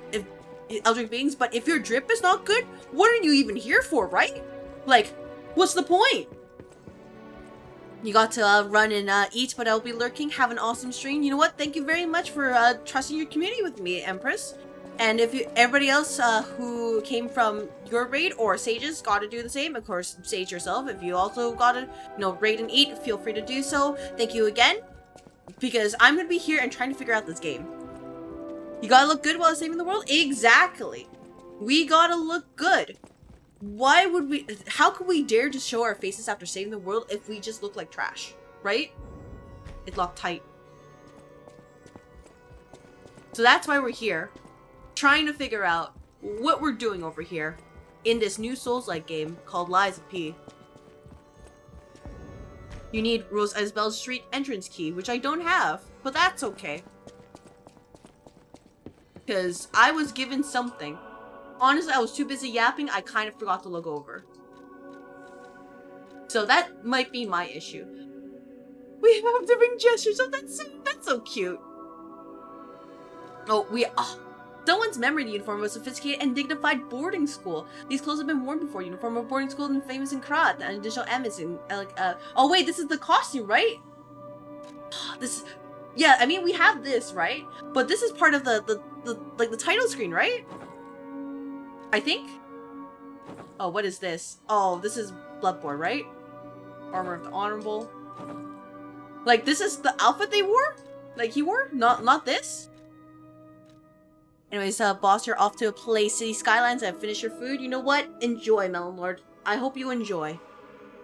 beings. But if your drip is not good, what are you even here for, right? Like, what's the point? You got to run and eat, but I'll be lurking. Have an awesome stream. You know what? Thank you very much for trusting your community with me, Empress. And if everybody else who came from your raid or Sage's got to do the same, of course, Sage yourself. If you also got to, raid and eat, feel free to do so. Thank you again, because I'm going to be here and trying to figure out this game. You got to look good while saving the world? Exactly. We got to look good. Why would we... How could we dare to show our faces after saving the world if we just look like trash? Right? It's locked tight. So that's why we're here. Trying to figure out what we're doing over here in this new Souls-like game called Lies of P. You need Rose Isabel's Street entrance key, which I don't have, but that's okay. Because I was given something. Honestly, I was too busy yapping, I kind of forgot to look over. So that might be my issue. We have different gestures, oh that's so cute. Someone's memory uniform was sophisticated and dignified boarding school. These clothes have been worn before. Uniform of boarding school and famous in Krat. And additional M is in, oh wait, this is the costume, right? Yeah, I mean, we have this, right? But this is part of the title screen, right? I think? Oh, what is this? Oh, this is Bloodborne, right? Armor of the Honorable. Like, this is the outfit they wore? Like, he wore? Not this? Anyways, boss, you're off to play City Skylines and finish your food. You know what? Enjoy, Melon Lord. I hope you enjoy.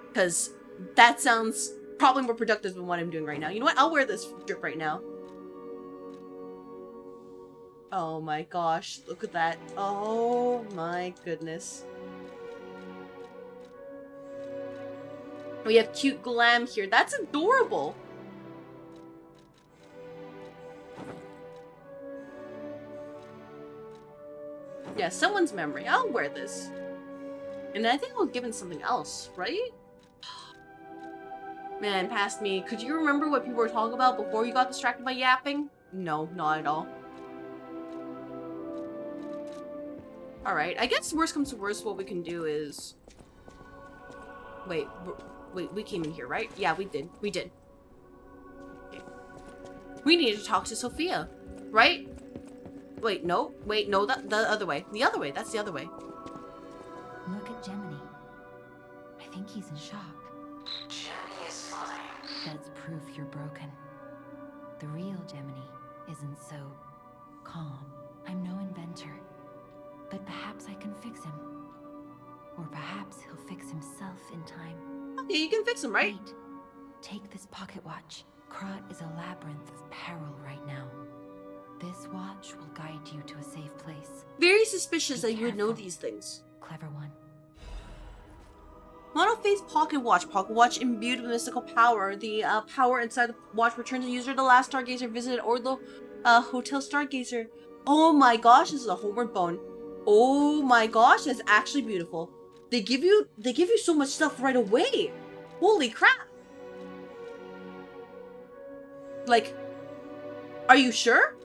Because that sounds probably more productive than what I'm doing right now. You know what? I'll wear this drip right now. Oh my gosh. Look at that. Oh my goodness. We have cute glam here. That's adorable. Yeah, someone's memory. I'll wear this. And I think I was given something else, right? Man, past me. Could you remember what people were talking about before you got distracted by yapping? No, not at all. Alright, I guess worst comes to worst, what we can do is... Wait, we came in here, right? Yeah, we did. We did. Okay. We need to talk to Sophia, right? Wait, no, the other way. The other way, that's the other way. Look at Gemini. I think he's in shock. Gemini is fine. That's proof you're broken. The real Gemini isn't so calm. I'm no inventor, but perhaps I can fix him. Or perhaps he'll fix himself in time. Okay, you can fix him, right? Wait. Take this pocket watch. Krat is a labyrinth of peril right now. This watch will guide you to a safe place. Very suspicious Be that you would know careful. these things. Clever one. Mono-phase pocket watch. Pocket watch imbued with mystical power. The power inside the watch returns the user to the last stargazer visited or the hotel stargazer. Oh my gosh, this is a homeward bone. Oh my gosh, that's actually beautiful. They give you so much stuff right away. Holy crap. Like, are you sure?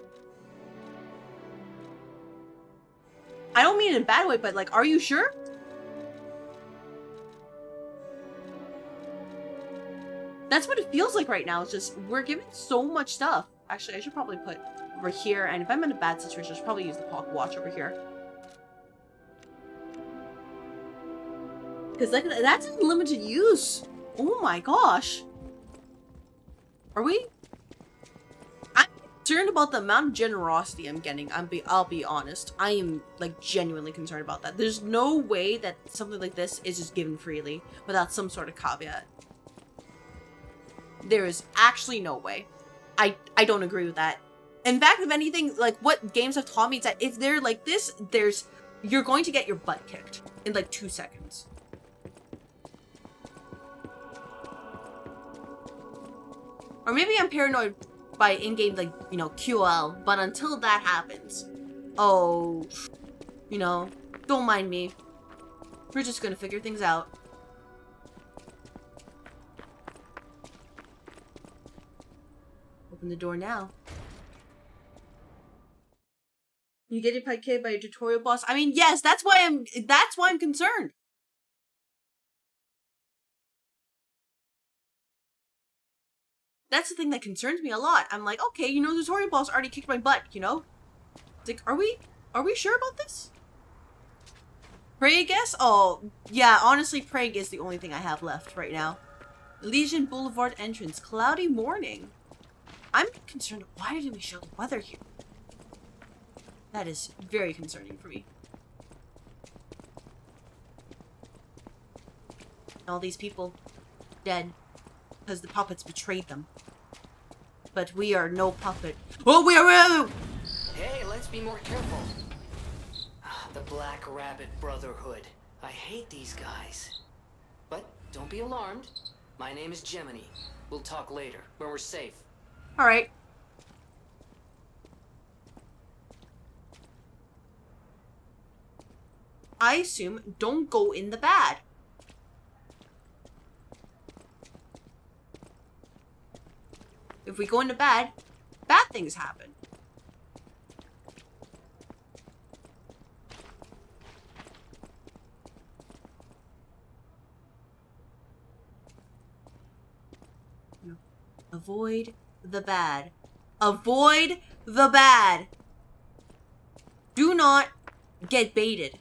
I don't mean it in a bad way, but like, are you sure? That's what it feels like right now. It's just, we're given so much stuff. Actually, I should probably put over here, and if I'm in a bad situation, I should probably use the pocket watch over here. Because like, that's unlimited use. Oh my gosh. Are we? I'm concerned about the amount of generosity I'm getting. I'll be honest. I am like genuinely concerned about that. There's no way that something like this is just given freely without some sort of caveat. There is actually no way. I don't agree with that. In fact, if anything, like what games have taught me is that if they're like this, you're going to get your butt kicked in like 2 seconds. Or maybe I'm paranoid by in-game, like, you know, QL, but until that happens, oh, you know, don't mind me. We're just gonna figure things out. Open the door now. You get hit by a tutorial boss? I mean, yes, that's why I'm concerned. That's the thing that concerns me a lot. I'm like, okay, you know, the tutorial boss already kicked my butt, you know? It's like, are we sure about this? Prague, I guess? Oh, yeah, honestly, Prague is the only thing I have left right now. Legion Boulevard entrance. Cloudy morning. I'm concerned, why didn't we show the weather here? That is very concerning for me. All these people dead because the puppets betrayed them. But we are no puppet. Oh, we are. Hey, let's be more careful. The Black Rabbit Brotherhood. I hate these guys. But don't be alarmed. My name is Gemini. We'll talk later when we're safe. All right. I assume don't go in the bad. If we go into bad things happen. No. Avoid the bad. Avoid the bad. Do not get baited.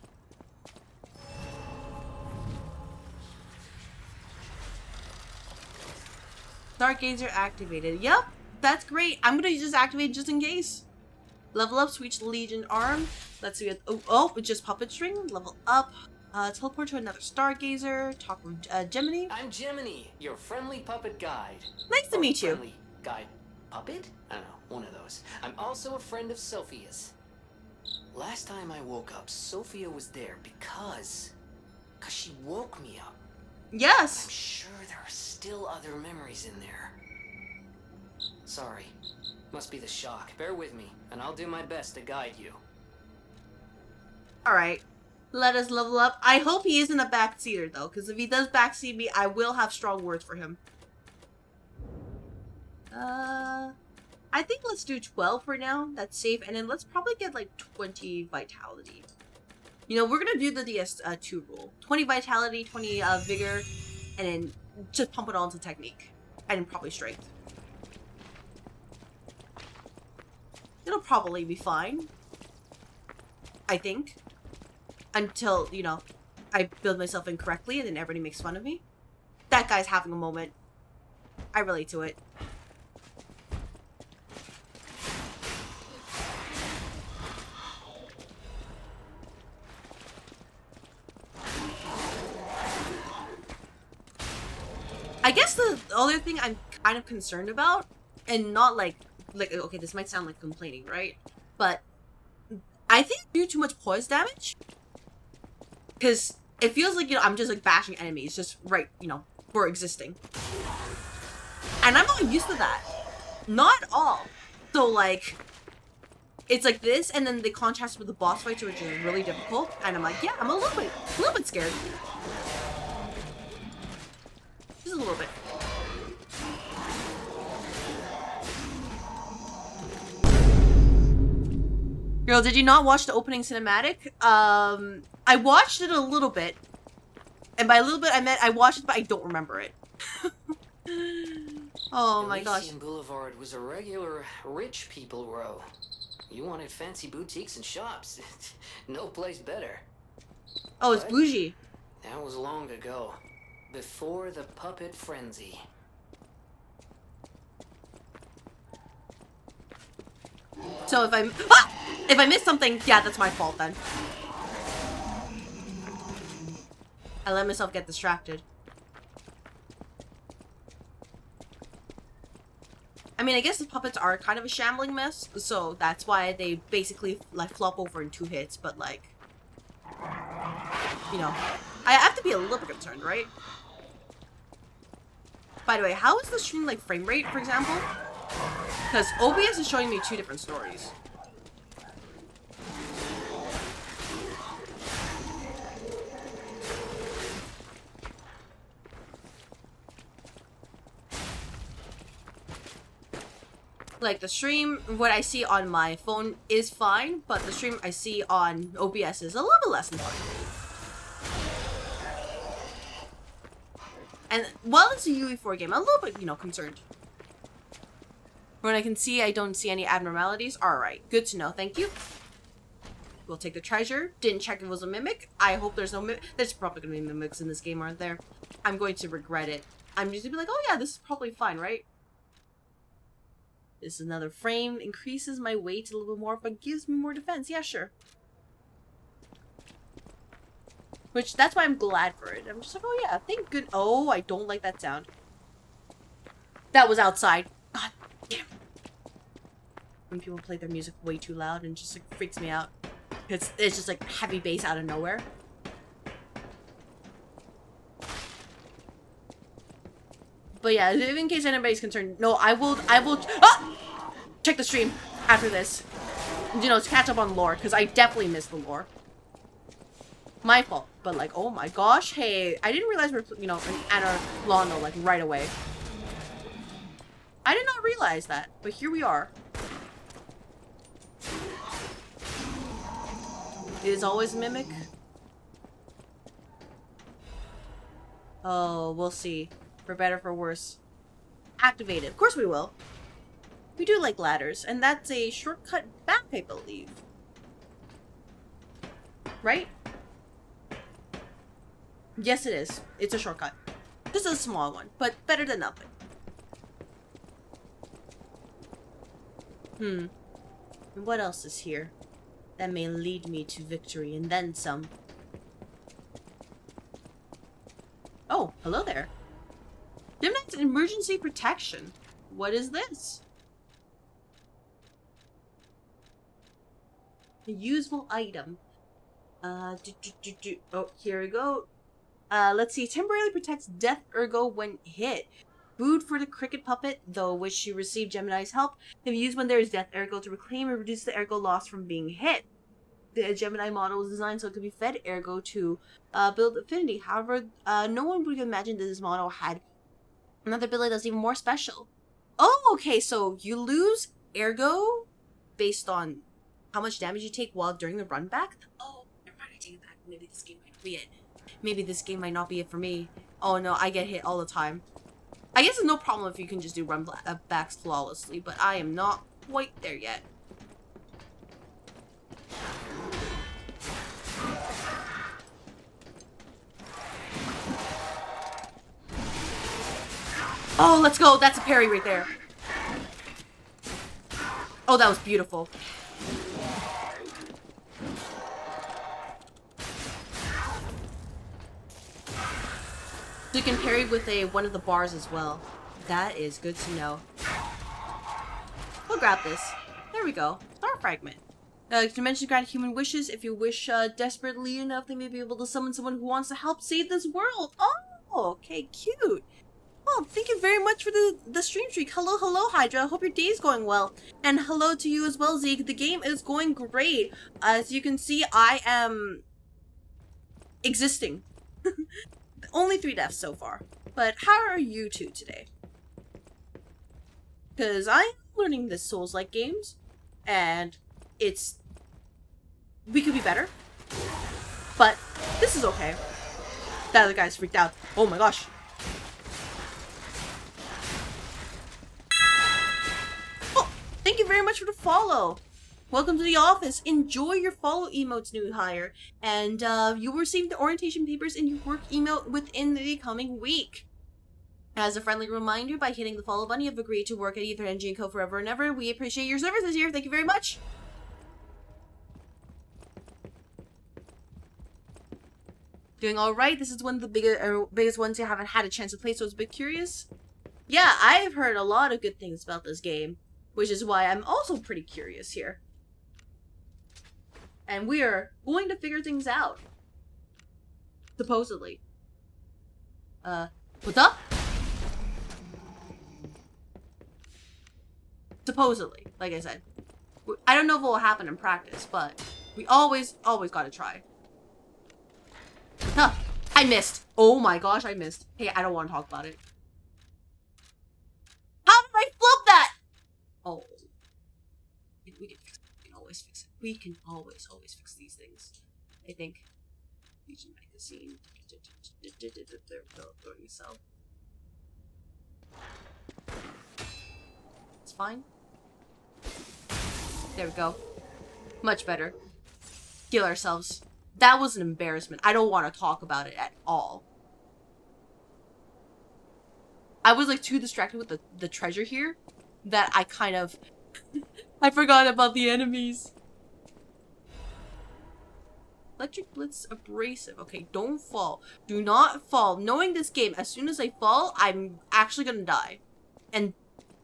Stargazer activated. Yep, that's great. I'm gonna just activate just in case. Level up, switch Legion arm. Let's see. Oh, it's just puppet string. Level up. Teleport to another Stargazer. Talk with Gemini. I'm Gemini, your friendly puppet guide. Nice to meet you. Friendly guide puppet? I don't know, one of those. I'm also a friend of Sophia's. Last time I woke up, Sophia was there because she woke me up. Yes. I'm sure there are still other memories in there. Sorry. Must be the shock. Bear with me, and I'll do my best to guide you. Alright. Let us level up. I hope he isn't a backseater, though, because if he does backseat me, I will have strong words for him. I think let's do 12 for now. That's safe. And then let's probably get, like, 20 vitality. You know, we're gonna do the DS2 rule. 20 vitality, 20 vigor, and then just pump it all into technique. And probably strength. It'll probably be fine. I think. Until, you know, I build myself incorrectly and then everybody makes fun of me. That guy's having a moment. I relate to it. I guess the other thing I'm kind of concerned about, and not like, okay, this might sound like complaining, right? But I think I do too much poise damage. Because it feels like, you know, I'm just like bashing enemies just right, you know, for existing. And I'm not used to that. Not at all. So like, it's like this, and then the contrast with the boss fights, which is really difficult. And I'm like, yeah, I'm a little bit scared. Just a little bit. Girl, did you not watch the opening cinematic? I watched it a little bit. And by a little bit, I meant I watched it, but I don't remember it. Oh my gosh. Elysian Boulevard was a regular rich people row. You wanted fancy boutiques and shops. No place better. Oh, it's bougie. That was long ago. Before the puppet frenzy. So if I miss something, yeah, that's my fault then. I let myself get distracted. I mean, I guess the puppets are kind of a shambling mess, so that's why they basically like flop over in 2 hits, but like, you know, I have to be a little bit concerned, right? By the way, how is the stream like frame rate, for example? Because OBS is showing me 2 different stories. Like, the stream, what I see on my phone is fine, but the stream I see on OBS is a little bit less than fine. And while it's a UE4 game, I'm a little bit, you know, concerned. When I can see I don't see any abnormalities, alright, good to know, thank you. We'll take the treasure. Didn't check if it was a mimic. I hope there's no mimic. There's probably gonna be mimics in this game, aren't there? I'm going to regret it. I'm just gonna be like, oh yeah, this is probably fine, right? This is another frame. Increases my weight a little bit more, but gives me more defense. Yeah, sure. Which, that's why I'm glad for it. I'm just like, oh yeah, thank good. Oh, I don't like that sound. That was outside. God damn. When people play their music way too loud and just like freaks me out. It's just like heavy bass out of nowhere. But yeah, in case anybody's concerned, no, I will, check the stream after this. You know, to catch up on lore, because I definitely missed the lore. My fault, but like, oh my gosh, hey, I didn't realize we're, you know, in Anna Londo, like, right away. I did not realize that, but here we are. It is always a mimic. Oh, we'll see. For better, for worse. Activated. Of course we will. We do like ladders, and that's a shortcut back, I believe. Right? Yes, it is. It's a shortcut. This is a small one, but better than nothing. And what else is here that may lead me to victory and then some? Oh, hello there. Gemini's emergency protection. What is this? A useful item. Oh, here we go. Let's see. Temporarily protects death ergo when hit. Food for the cricket puppet, though which she received Gemini's help, can be used when there is death ergo to reclaim and reduce the ergo loss from being hit. The Gemini model was designed so it could be fed ergo to build affinity. However, no one would imagine that this model had another ability that's even more special. Oh, okay, so you lose ergo based on how much damage you take while during the run back? Oh, never mind, I take it back. Maybe this game might not be it. Maybe this game might not be it for me. Oh no, I get hit all the time. I guess it's no problem if you can just do run backs flawlessly, but I am not quite there yet. Oh, let's go. That's a parry right there. Oh, that was beautiful. So you can parry with one of the bars as well. That is good to know. We'll grab this. There we go. Star fragment. Dimensions grant human wishes. If you wish desperately enough, they may be able to summon someone who wants to help save this world. Oh, okay, cute. Oh, thank you very much for the stream streak. Hello, Hydra. Hope your day's going well. And hello to you as well, Zeke. The game is going great. As you can see, I am existing. Only 3 deaths so far. But how are you two today? Because I'm learning this Souls-like games, and we could be better, but this is okay. That other guy's freaked out. Oh my gosh. Oh, thank you very much for the follow. Welcome to the office. Enjoy your follow emotes, new hire, and you will receive the orientation papers in your work email within the coming week. As a friendly reminder, by hitting the follow button, you have agreed to work at Ether and Co. forever and ever. We appreciate your services here. Thank you very much. Doing alright. This is one of the biggest ones you haven't had a chance to play, so I was a bit curious. Yeah, I've heard a lot of good things about this game, which is why I'm also pretty curious here. And we are going to figure things out. Supposedly. What's up? Supposedly, like I said. I don't know if it will happen in practice, but we always gotta try. Huh. I missed. Oh my gosh, I missed. Hey, I don't want to talk about it. How did I flip that? Oh. We can fix it. We can always fix it. We can always fix these things. I think. Legion magazine. They're throwing this out. It's fine. There we go. Much better. Heal ourselves. That was an embarrassment. I don't want to talk about it at all. I was like too distracted with the treasure here that I kind of I forgot about the enemies. Electric Blitz Abrasive. Okay, don't fall. Do not fall. Knowing this game, as soon as I fall, I'm actually gonna die. And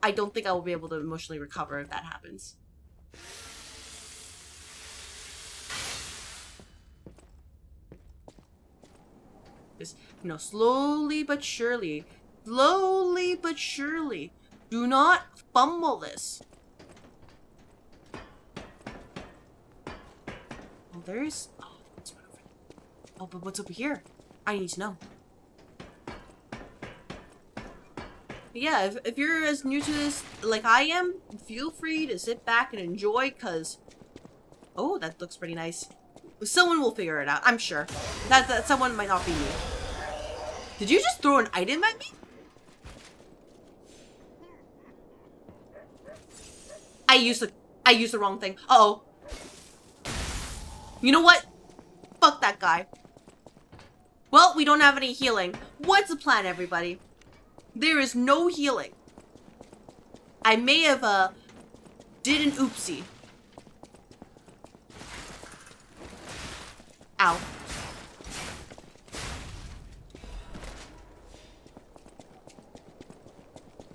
I don't think I will be able to emotionally recover if that happens. Just, you know, slowly but surely. Slowly but surely. Do not fumble this. Oh, there's... Oh, that's right over there. Oh, but what's over here? I need to know. But yeah, if you're as new to this like I am, feel free to sit back and enjoy, because... Oh, that looks pretty nice. Someone will figure it out, I'm sure. That someone might not be me. Did you just throw an item at me? I used the wrong thing. Uh-oh. You know what? Fuck that guy. Well, we don't have any healing. What's the plan, everybody? There is no healing. I may have, did an oopsie. Ow.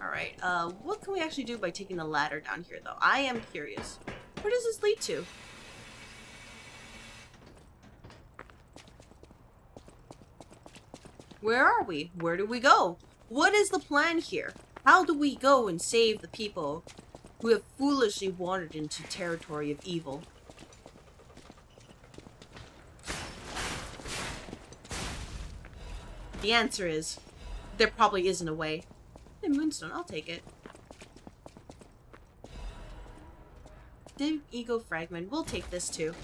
Alright, what can we actually do by taking the ladder down here, though? I am curious. Where does this lead to? Where are we? Where do we go? What is the plan here? How do we go and save the people who have foolishly wandered into territory of evil? The answer is, there probably isn't a way. A moonstone, I'll take it. Div ego fragment, we'll take this too.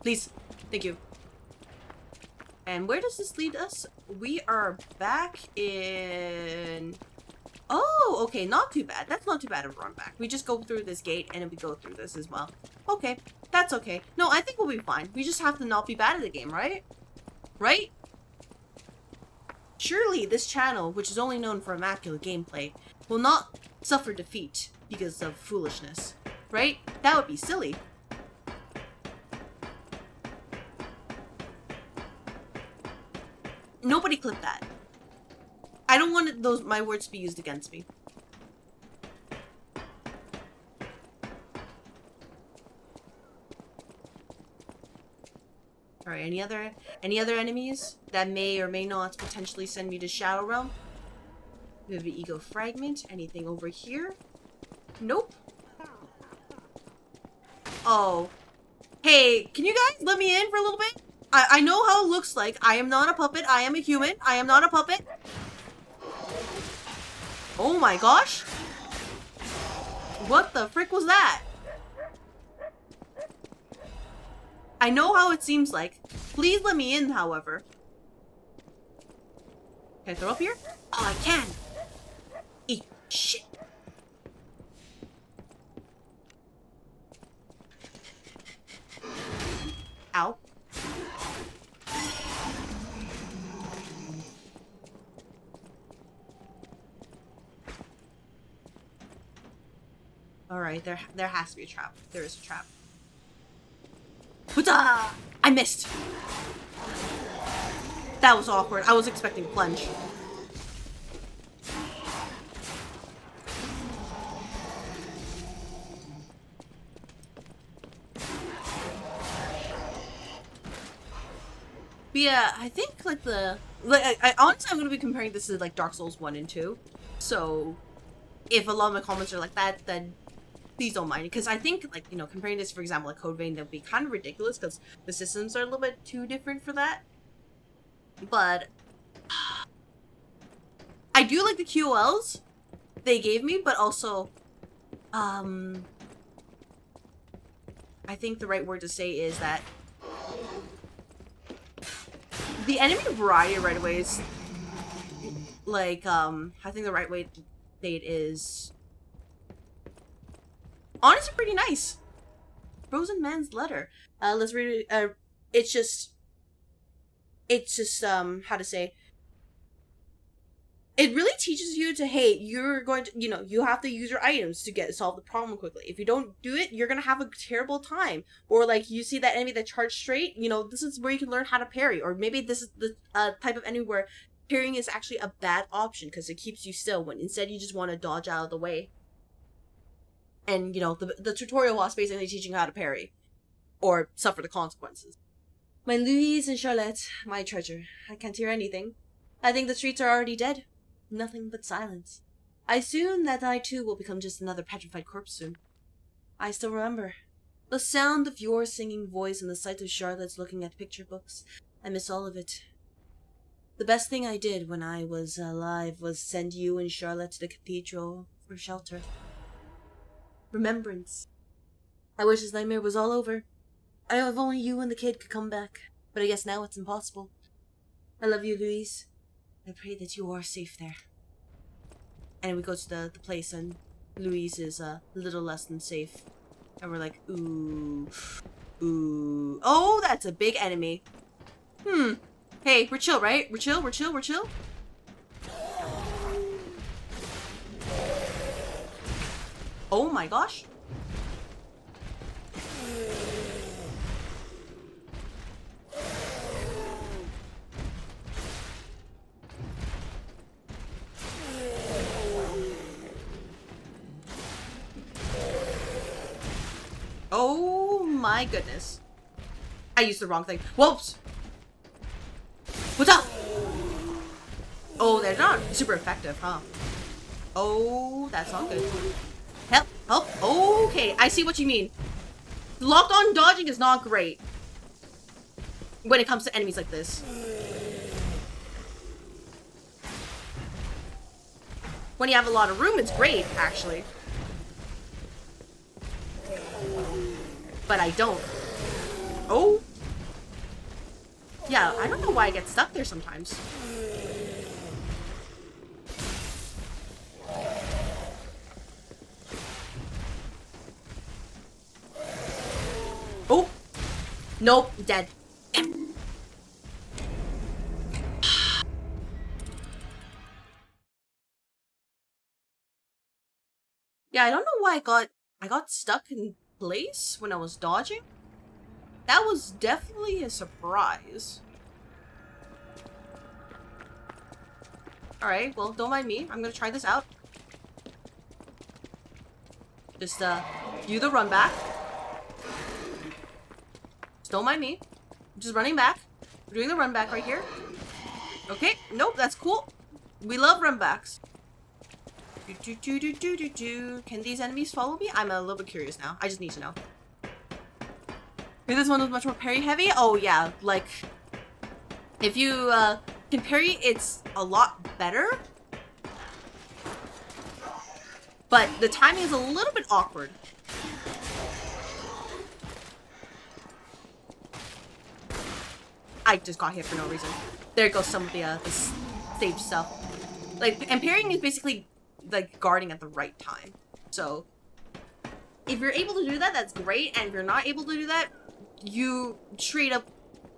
Please, thank you. And where does this lead us? We are back in... Oh, okay, not too bad. That's not too bad of a run back. We just go through this gate and then we go through this as well. Okay, that's okay. No, I think we'll be fine. We just have to not be bad at the game, right? Right? Surely this channel, which is only known for immaculate gameplay, will not suffer defeat because of foolishness, right? That would be silly. Nobody clip that. I don't want my words to be used against me. Alright, any other enemies that may or may not potentially send me to Shadow Realm? We have an ego fragment. Anything over here? Nope. Oh. Hey, can you guys let me in for a little bit? I know how it looks like. I am not a puppet. I am a human. I am not a puppet. Oh my gosh. What the frick was that? I know how it seems like. Please let me in, however. Can I throw up here? Oh, I can. Eat shit. Ow. Alright, there has to be a trap. There is a trap. Huta! I missed! That was awkward. I was expecting plunge. But yeah, I think like I honestly I'm gonna be comparing this to like Dark Souls 1 and 2. So if a lot of my comments are like that, then please don't mind it. Because I think like, you know, comparing this, for example, like Code Vein, that would be kind of ridiculous because the systems are a little bit too different for that. But I do like the QOLs they gave me, but also I think the right word to say is that the enemy variety right away is like I think the right way to say it is honestly pretty nice. Frozen Man's Letter. Let's read it. It's just how to say, it really teaches you to, hey, you're going to, you know, you have to use your items to solve the problem quickly. If you don't do it, you're gonna have a terrible time. Or like you see that enemy that charged straight, you know, this is where you can learn how to parry. Or maybe this is the type of enemy where parrying is actually a bad option because it keeps you still when instead you just want to dodge out of the way. And you know, the tutorial was basically teaching you how to parry or suffer the consequences. My Louise and Charlotte, my treasure. I can't hear anything. I think the streets are already dead. Nothing but silence. I assume that I too will become just another petrified corpse soon. I still remember the sound of your singing voice and the sight of Charlotte's looking at picture books. I miss all of it. The best thing I did when I was alive was send you and Charlotte to the cathedral for shelter. Remembrance. I wish this nightmare was all over. I know if only you and the kid could come back, but I guess now it's impossible. I love you, Louise. I pray that you are safe there. And we go to the place and Louise is a little less than safe. And we're like, ooh. Ooh. Oh, that's a big enemy. Hey, we're chill, right? We're chill, we're chill, we're chill. Oh my gosh. Oh my goodness. I used the wrong thing. Whoops! What's up? Oh, they're not super effective, huh? Oh, that's not good. Help! Help! Okay, I see what you mean. Locked on dodging is not great when it comes to enemies like this. When you have a lot of room, it's great, actually. But I don't. Oh. Yeah, I don't know why I get stuck there sometimes. Oh. Nope, dead. Yeah, I don't know why I got stuck in place when I was dodging. That was definitely a surprise. Alright, well, don't mind me. I'm gonna try this out. Just, do the run back. Just don't mind me. just running back. We're doing the run back right here. Okay, nope, that's cool. We love run backs. Can these enemies follow me? I'm a little bit curious now. I just need to know. This one was much more parry heavy. Oh yeah, like if you can parry, it's a lot better. But the timing is a little bit awkward. I just got hit for no reason. There goes some of the stage stuff. Like, and parrying is basically like guarding at the right time. So if you're able to do that, that's great. And if you're not able to do that, you straight up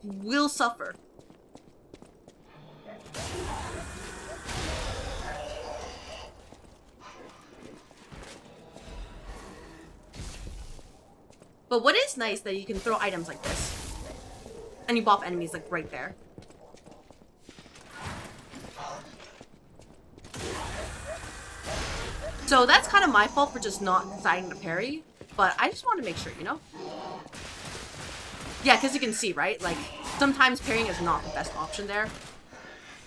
will suffer. But what is nice that you can throw items like this and you bop enemies like right there. So that's kind of my fault for just not deciding to parry, but I just want to make sure, you know? Yeah, because you can see, right? Like, sometimes parrying is not the best option there.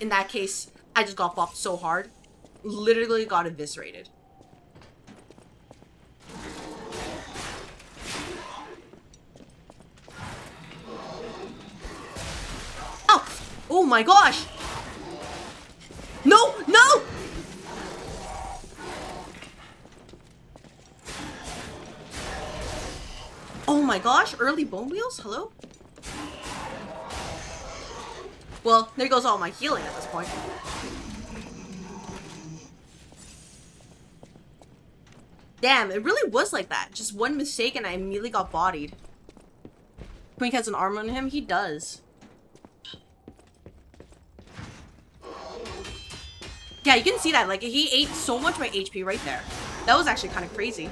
In that case, I just got bopped so hard. Literally got eviscerated. Oh! Oh my gosh! No! No! Oh my gosh, early bone wheels? Hello? Well, there goes all my healing at this point. Damn, it really was like that. Just one mistake and I immediately got bodied. Twink has an arm on him? He does. Yeah, you can see that. Like, he ate so much of my HP right there. That was actually kind of crazy.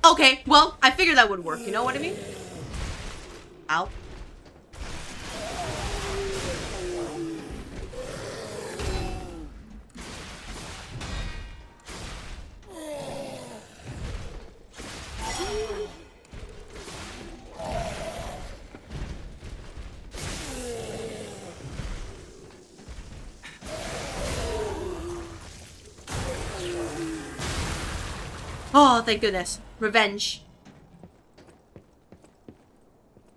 Okay, well, I figured that would work, you know what I mean? Ow. Oh, thank goodness. Revenge.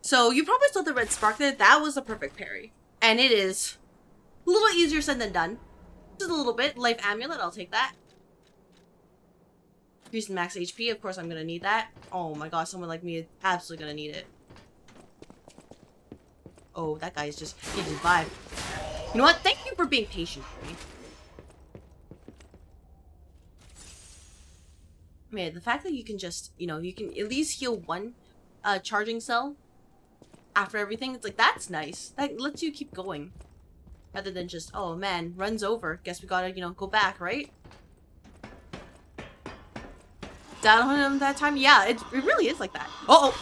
So, you probably saw the red spark there. That was a perfect parry. And it is a little easier said than done. Just a little bit. Life amulet, I'll take that. Increasing max HP, of course I'm gonna need that. Oh my gosh, someone like me is absolutely gonna need it. Oh, that guy is just getting vibe. You know what? Thank you for being patient with me. Man, the fact that you can just, you know, you can at least heal one charging cell after everything, it's like, that's nice. That lets you keep going. Rather than just, oh man, run's over. Guess we gotta, you know, go back, right? Down on him that time? Yeah, it really is like that. Uh-oh!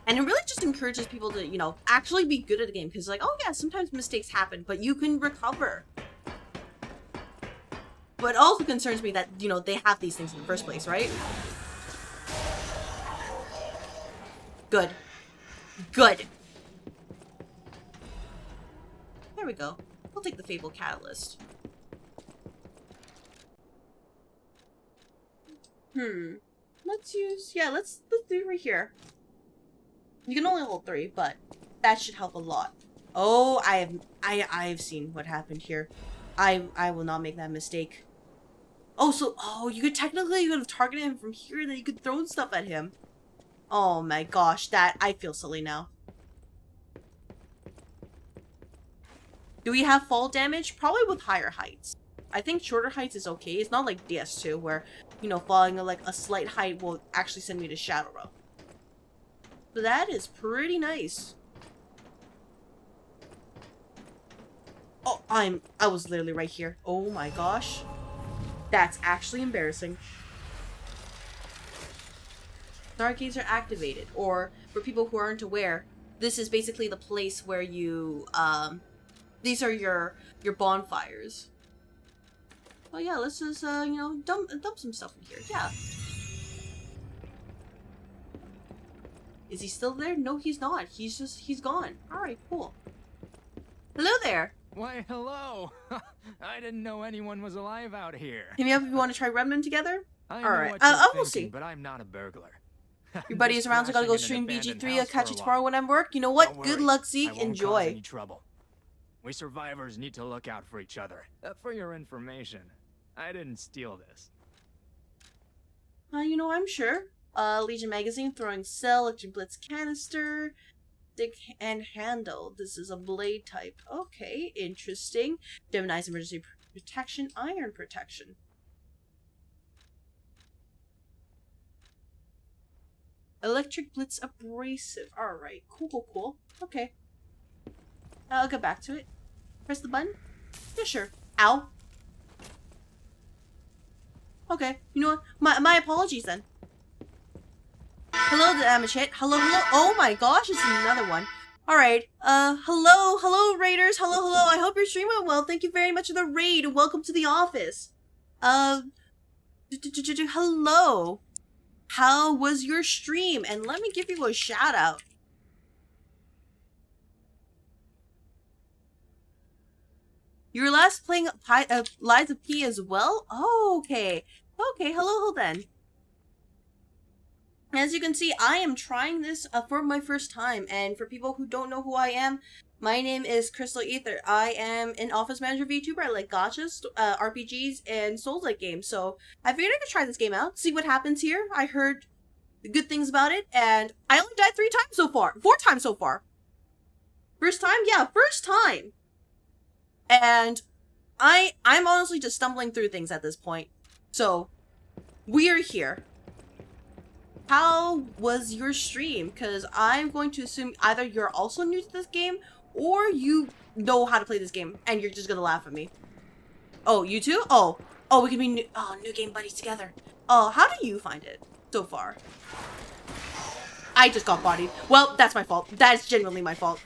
And it really just encourages people to, you know, actually be good at the game. Because, like, oh yeah, sometimes mistakes happen, but you can recover. But it also concerns me that, you know, they have these things in the first place, right? Good. Good. There we go. We'll take the Fable Catalyst. Let's use, yeah, let's do right here. You can only hold 3, but that should help a lot. Oh, I've seen what happened here. I will not make that mistake. Oh, so, oh, you could have targeted him from here, and then you could throw stuff at him. Oh my gosh, I feel silly now. Do we have fall damage? Probably with higher heights. I think shorter heights is okay. It's not like DS2 where, you know, falling like a slight height will actually send me to Shadow Realm. But that is pretty nice. Oh, I was literally right here. Oh my gosh. That's actually embarrassing. Stargates are activated, or for people who aren't aware, this is basically the place where you, these are your bonfires. Oh yeah, let's just, you know, dump some stuff in here. Yeah. Is he still there? No, he's not. He's gone. Alright, cool. Hello there. Why, hello. I didn't know anyone was alive out here. Hit me up if you want to try Remnant together. I know Alright, what you're we'll thinking, see. but I'm not a burglar. Your buddy is around, so I gotta go stream BG3. I'll catch you tomorrow when I'm work. You know what? Good luck, Zeke. I won't Enjoy. cause any trouble. We survivors need to look out for each other. For your information, I didn't steal this. You know, I'm sure. Legion Magazine, throwing cell, electric blitz canister, stick and handle. This is a blade type. Okay, interesting. Demonize emergency protection, iron protection. Electric blitz abrasive. Alright, cool. Okay. I'll get back to it. Press the button? Yeah, sure. Ow. Okay, you know what? My apologies then. Hello, damage hit. Hello. Oh my gosh, it's another one. Alright, hello, raiders. Hello. I hope your stream went well. Thank you very much for the raid, and welcome to the office. Hello. How was your stream? And let me give you a shout out. You were last playing Lies of P as well? Oh, okay. Okay, hello then. As you can see, I am trying this for my first time, and for people who don't know who I am, my name is CrystalAether. I am an office manager VTuber. I like gachas, RPGs, and Souls-like games, so I figured I could try this game out, see what happens here. I heard good things about it, and I only died 4 times so far. First time? Yeah, first time! And I'm honestly just stumbling through things at this point. So, we're here. How was your stream? Because I'm going to assume either you're also new to this game, or you know how to play this game, and you're just gonna laugh at me. Oh, you too? Oh, we can be new game buddies together. Oh, how do you find it so far? I just got bodied. Well, that's my fault. That's genuinely my fault.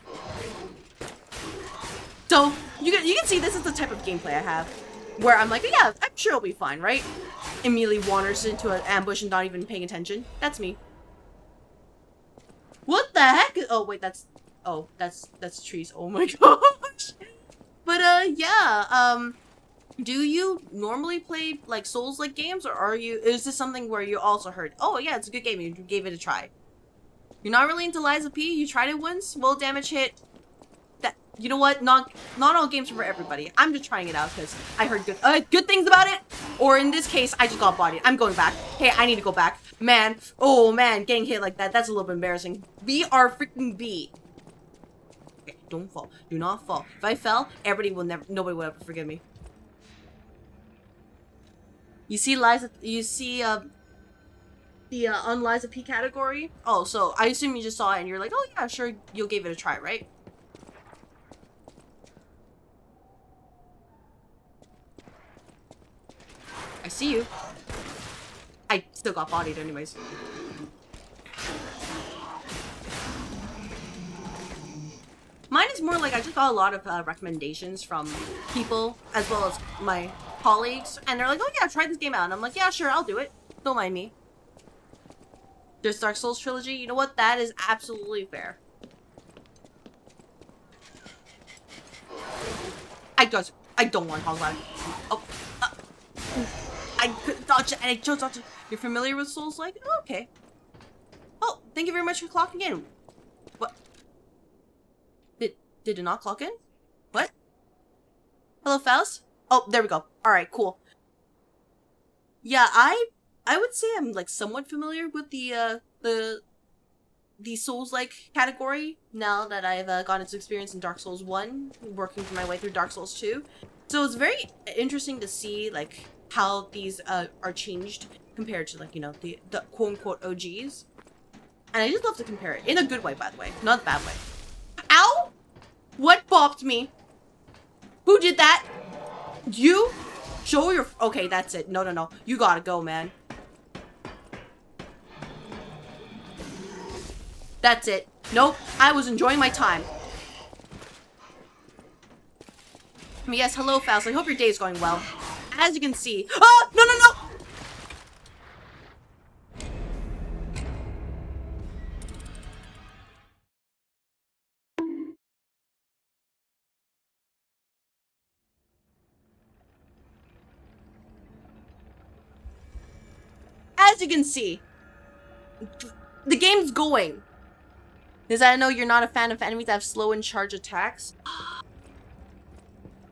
So, you can see this is the type of gameplay I have. Where I'm like, yeah, I'm sure it'll be fine, right? Immediately wanders into an ambush and not even paying attention. That's me. What the heck? Oh, wait, that's trees. Oh my gosh. But, yeah, do you normally play, like, Souls-like games, or is this something where you also heard, oh, yeah, it's a good game, you gave it a try? You're not really into Lies of P? You tried it once? Well, damage hit. You know what? Not all games are for everybody. I'm just trying it out because I heard good things about it. Or in this case, I just got bodied. I'm going back. Hey, I need to go back. Man. Oh, man. Getting hit like that. That's a little bit embarrassing. B are freaking B. Okay, don't fall. Do not fall. If I fell, nobody will ever forgive me. You see the on Lies of P category? Oh, so I assume you just saw it and you're like, oh yeah, sure, you'll give it a try, right? I see you. I still got bodied anyways. Mine is more like I just got a lot of recommendations from people as well as my colleagues, and they're like, oh yeah, try this game out. And I'm like, yeah, sure, I'll do it. Don't mind me. There's Dark Souls trilogy. You know what? That is absolutely fair. I don't want to talk about it. Oh. I couldn't dodge it, and I chose dodge it. You're familiar with Souls-like? Oh, okay. Oh, thank you very much for clocking in. What? Did it not clock in? What? Hello, Faust? Oh, there we go. Alright, cool. Yeah, I would say I'm, like, somewhat familiar with the Souls-like category, now that I've gotten its experience in Dark Souls 1, working my way through Dark Souls 2. So it's very interesting to see, like, how these are changed compared to, like, you know, the quote-unquote OGs. And I just love to compare it. In a good way, by the way. Not a bad way. Ow! What bopped me? Who did that? You? Show your... Okay, that's it. No, no, no. You gotta go, man. That's it. Nope. I was enjoying my time. Yes, hello, Faust. I hope your day is going well. As you can see... Oh! No, no, no! As you can see, the game's going. Because I know you're not a fan of enemies that have slow and charge attacks.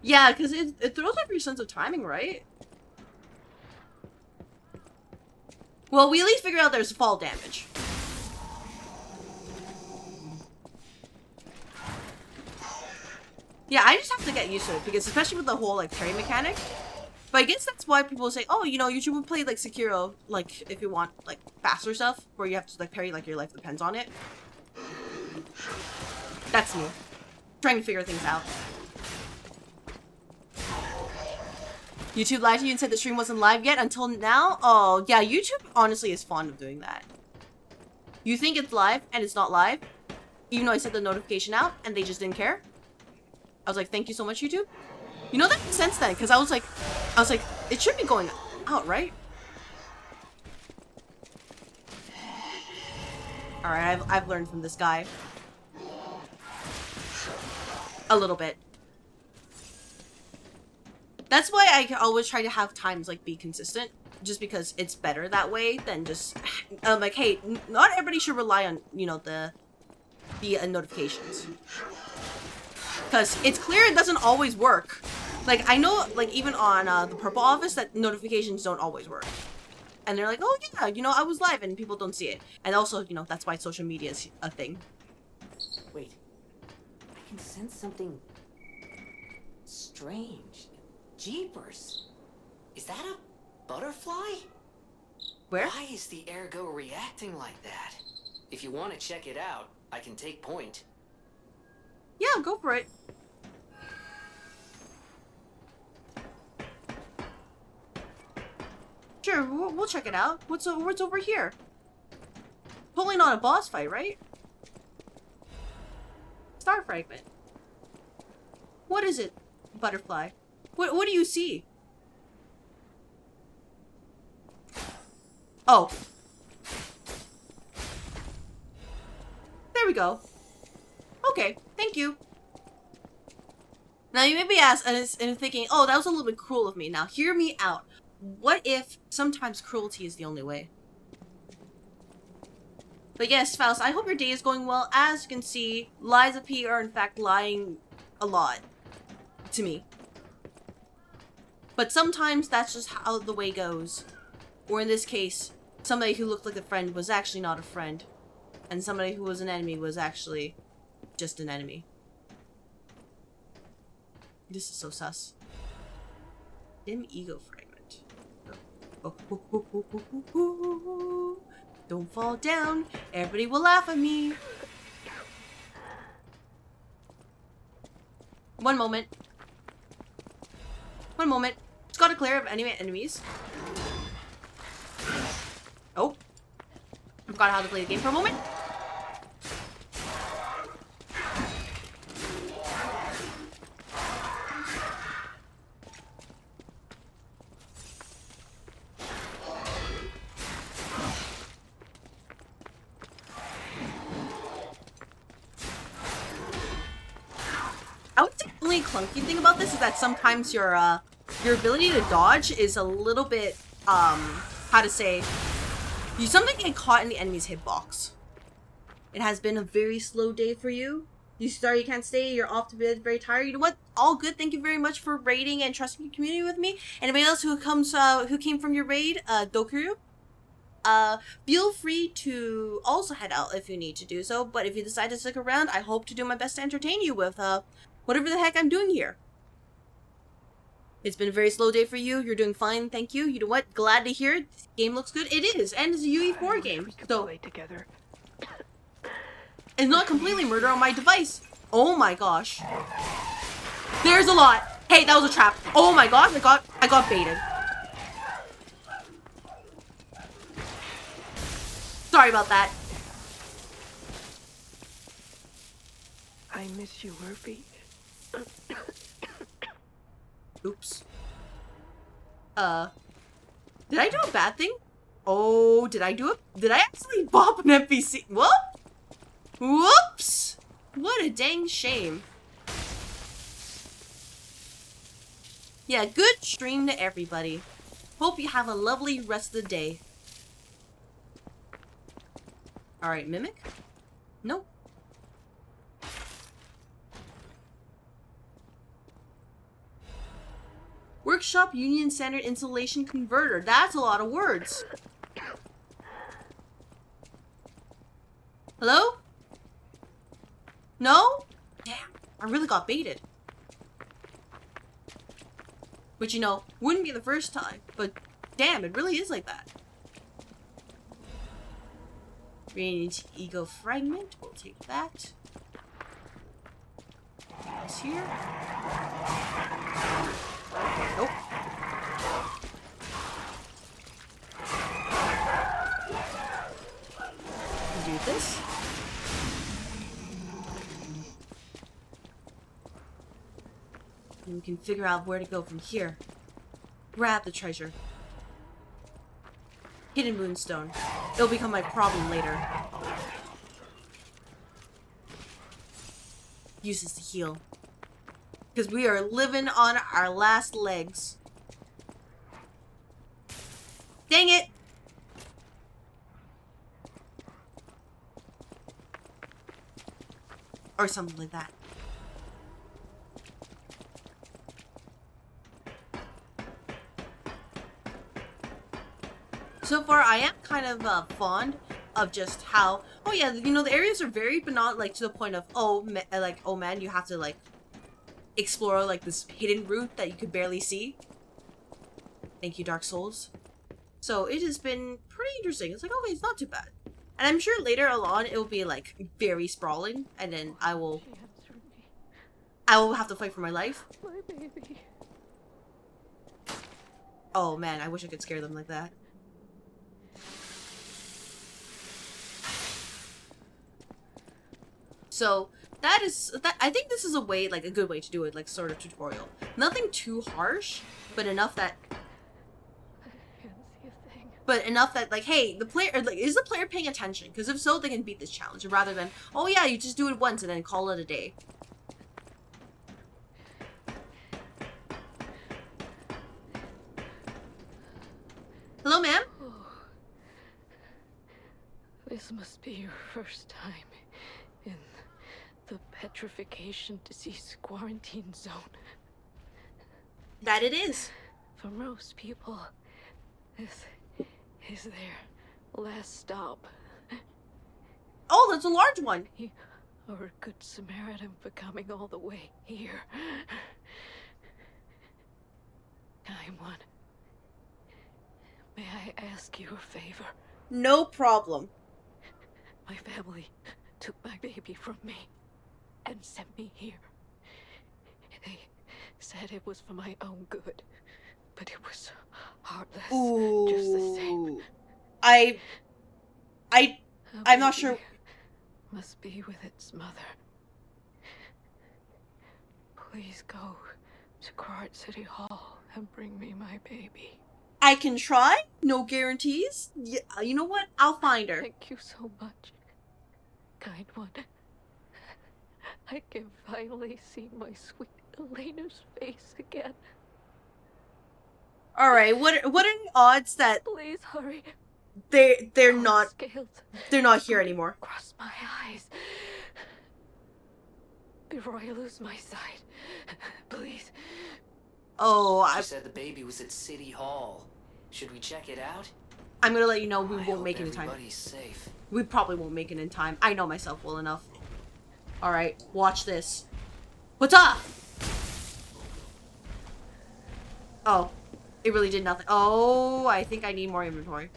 Yeah, because it throws off your sense of timing, right? Well, we at least figure out there's fall damage. Yeah, I just have to get used to it, because especially with the whole, like, parry mechanic. But I guess that's why people say, oh, you know, you should play, like, Sekiro, like, if you want, like, faster stuff, where you have to, like, parry, like, your life depends on it. That's me. Trying to figure things out. YouTube lied to you and said the stream wasn't live yet until now? Oh, yeah, YouTube honestly is fond of doing that. You think it's live, and it's not live, even though I set the notification out, and they just didn't care. I was like, thank you so much, YouTube. You know, that makes sense then, because I was like, it should be going out, right? Alright, I've learned from this guy. A little bit. That's why I always try to have times, like, be consistent. Just because it's better that way than just... like, hey, not everybody should rely on, you know, the notifications. Because it's clear it doesn't always work. Like, I know, like, even on the Purple Office, that notifications don't always work. And they're like, oh, yeah, you know, I was live, and people don't see it. And also, you know, that's why social media is a thing. Wait. I can sense something... strange. Jeepers. Is that a butterfly? Where? Why is the ergo reacting like that? If you want to check it out, I can take point. Yeah, go for it. Sure, we'll check it out. What's over here? Totally not a boss fight, right? Star fragment. What is it, butterfly? What do you see? Oh. There we go. Okay, thank you. Now you may be asked and thinking, oh, that was a little bit cruel of me. Now hear me out. What if sometimes cruelty is the only way? But yes, Faust, I hope your day is going well. As you can see, Liza P are in fact lying a lot to me. But sometimes that's just how the way goes. Or in this case, somebody who looked like a friend was actually not a friend. And somebody who was an enemy was actually just an enemy. This is so sus. Dim ego fragment. Don't fall down. Everybody will laugh at me. One moment. One moment. Just gotta clear of any enemies. Oh. I forgot how to play the game for a moment. I would say the only clunky thing about this is that sometimes your ability to dodge is a little bit, how to say, you sometimes get caught in the enemy's hitbox. It has been a very slow day for you. You sorry you can't stay, you're off to bed very tired. You know what? All good. Thank you very much for raiding and trusting your community with me. Anybody else who came from your raid, Dokuru, feel free to also head out if you need to do so. But if you decide to stick around, I hope to do my best to entertain you with, whatever the heck I'm doing here. It's been a very slow day for you. You're doing fine, thank you. You know what? Glad to hear it. This game looks good. It is, and it's a UE4 game. So together. It's not completely murder on my device. Oh my gosh. There's a lot. Hey, that was a trap. Oh my god, I got baited. Sorry about that. I miss you, Murphy. Oops. Did I do a bad thing? Oh, did I actually bop an NPC? Whoop! Whoops! What a dang shame. Yeah, good stream to everybody. Hope you have a lovely rest of the day. Alright, Mimic? Nope. Workshop Union Standard Insulation Converter. That's a lot of words. Hello? No? Damn, I really got baited. Which, you know, wouldn't be the first time, but damn, it really is like that. Range Ego Fragment, we'll take that. This here. Nope. Do this. And we can figure out where to go from here. Grab the treasure. Hidden moonstone. It'll become my problem later. Use this to heal. Because we are living on our last legs. Dang it! Or something like that. So far, I am kind of fond of just how, oh yeah, you know, the areas are varied, but not like to the point of, oh man, you have to like explore like this hidden route that you could barely see. Thank you, Dark Souls. So it has been pretty interesting. It's like, okay, it's not too bad. And I'm sure later on it will be like very sprawling, and then I will have to fight for my life. My baby. Oh man, I wish I could scare them like that. So that I think this is a way, like a good way to do it, like sort of tutorial. Nothing too harsh, but enough that like, hey, the player, like, is the player paying attention? Because if so, they can beat this challenge rather than, oh yeah, you just do it once and then call it a day. Hello, ma'am? Oh, this must be your first time in the petrification disease quarantine zone. That it is. For most people, this is their last stop. Oh, that's a large one. You are a good Samaritan for coming all the way here. Kind one. May I ask you a favor? No problem. My family took my baby from me and sent me here. They said it was for my own good, but it was heartless. Ooh. Just the same. I'm not sure. Must be with its mother. Please go to Krat City Hall and bring me my baby. I can try. No guarantees. Yeah, you know what? I'll find her. Thank you so much, kind one. I can finally see my sweet Elena's face again. All right. What are the odds that Please hurry. they're not here anymore? Cross my eyes before I lose my sight. Please. Oh, She said the baby was at City Hall. Should we check it out? I'm gonna let you know we I won't hope make it in time. everybody's safe. We probably won't make it in time. I know myself well enough. All right, watch this. What's up? Oh, it really did nothing. Oh, I think I need more inventory.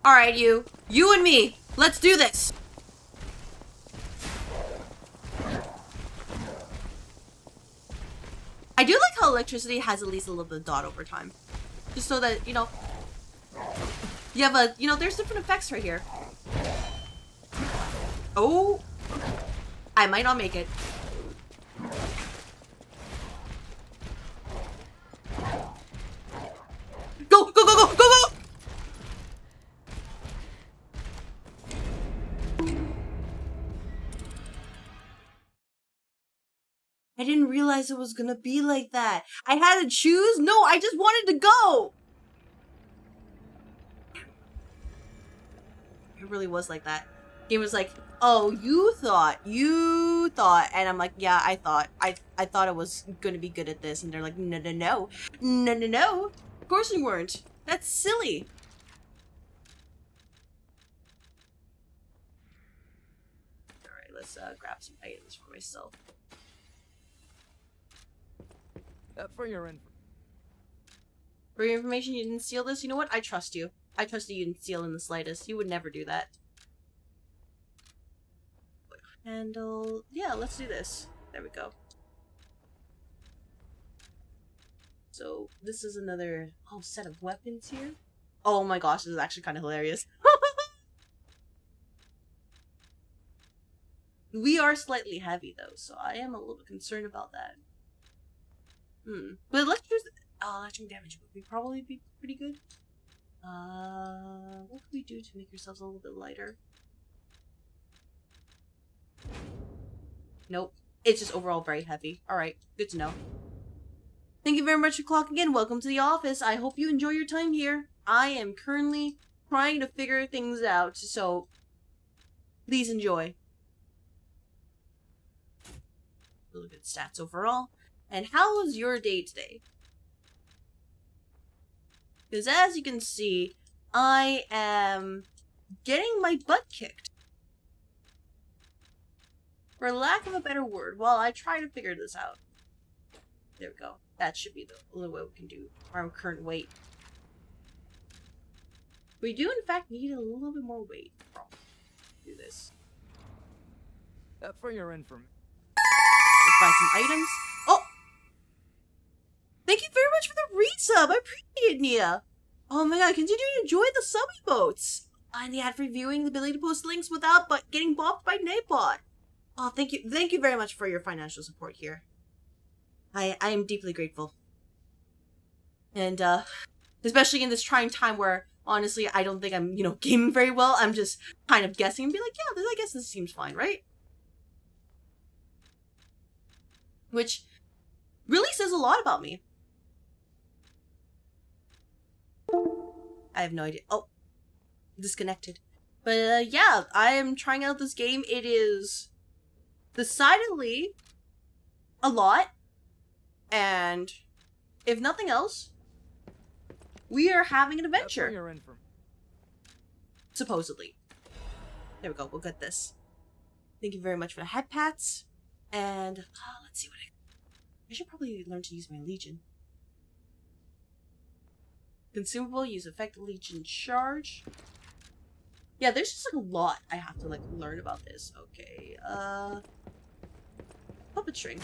All right, you and me. Let's do this. I do like how electricity has at least a little bit of dot over time. Just so that, you know, you have a, you know, there's different effects right here. Oh, I might not make it. Go, go, go, go, go, go! I didn't realize it was gonna be like that. I had to choose? No, I just wanted to go! It really was like that. Game was like, oh, you thought, and I'm like, yeah, I thought I was gonna be good at this, and they're like, no, no, no, no, no, no, of course you weren't. That's silly. All right, let's grab some items for myself. For your information, you didn't steal this. You know what? I trust you. I trust that you didn't steal in the slightest. You would never do that. Handle. Yeah, let's do this. There we go. So this is another set of weapons here. Oh my gosh, this is actually kind of hilarious. We are slightly heavy though, so I am a little bit concerned about that. But electric damage would probably be pretty good. What can we do to make ourselves a little bit lighter? Nope. It's just overall very heavy. Alright, good to know. Thank you very much for clocking in. Welcome to the office. I hope you enjoy your time here. I am currently trying to figure things out, so please enjoy. Really good stats overall. And how was your day today? Because as you can see, I am getting my butt kicked. For lack of a better word, while I try to figure this out. There we go. That should be the only way we can do our current weight. We do, in fact, need a little bit more weight. Do this. For your information. Let's buy some items. Oh! Thank you very much for the resub. I appreciate it, Nia. Oh my god, continue to enjoy the sub emotes. And the ad for viewing, the ability to post links without getting bopped by Napot. Oh, thank you. Thank you very much for your financial support here. I am deeply grateful. And, especially in this trying time where, honestly, I don't think I'm, gaming very well. I'm just kind of guessing and be like, yeah, I guess this seems fine, right? Which really says a lot about me. I have no idea. Oh, disconnected. But, yeah, I am trying out this game. It is decidedly a lot. And if nothing else, we are having an adventure. Supposedly. There we go. We'll get this. Thank you very much for the head pats. And let's see what I should probably learn to use my Legion. Consumable, use effective Legion charge. Yeah, there's just like a lot I have to learn about this. Okay, puppet string.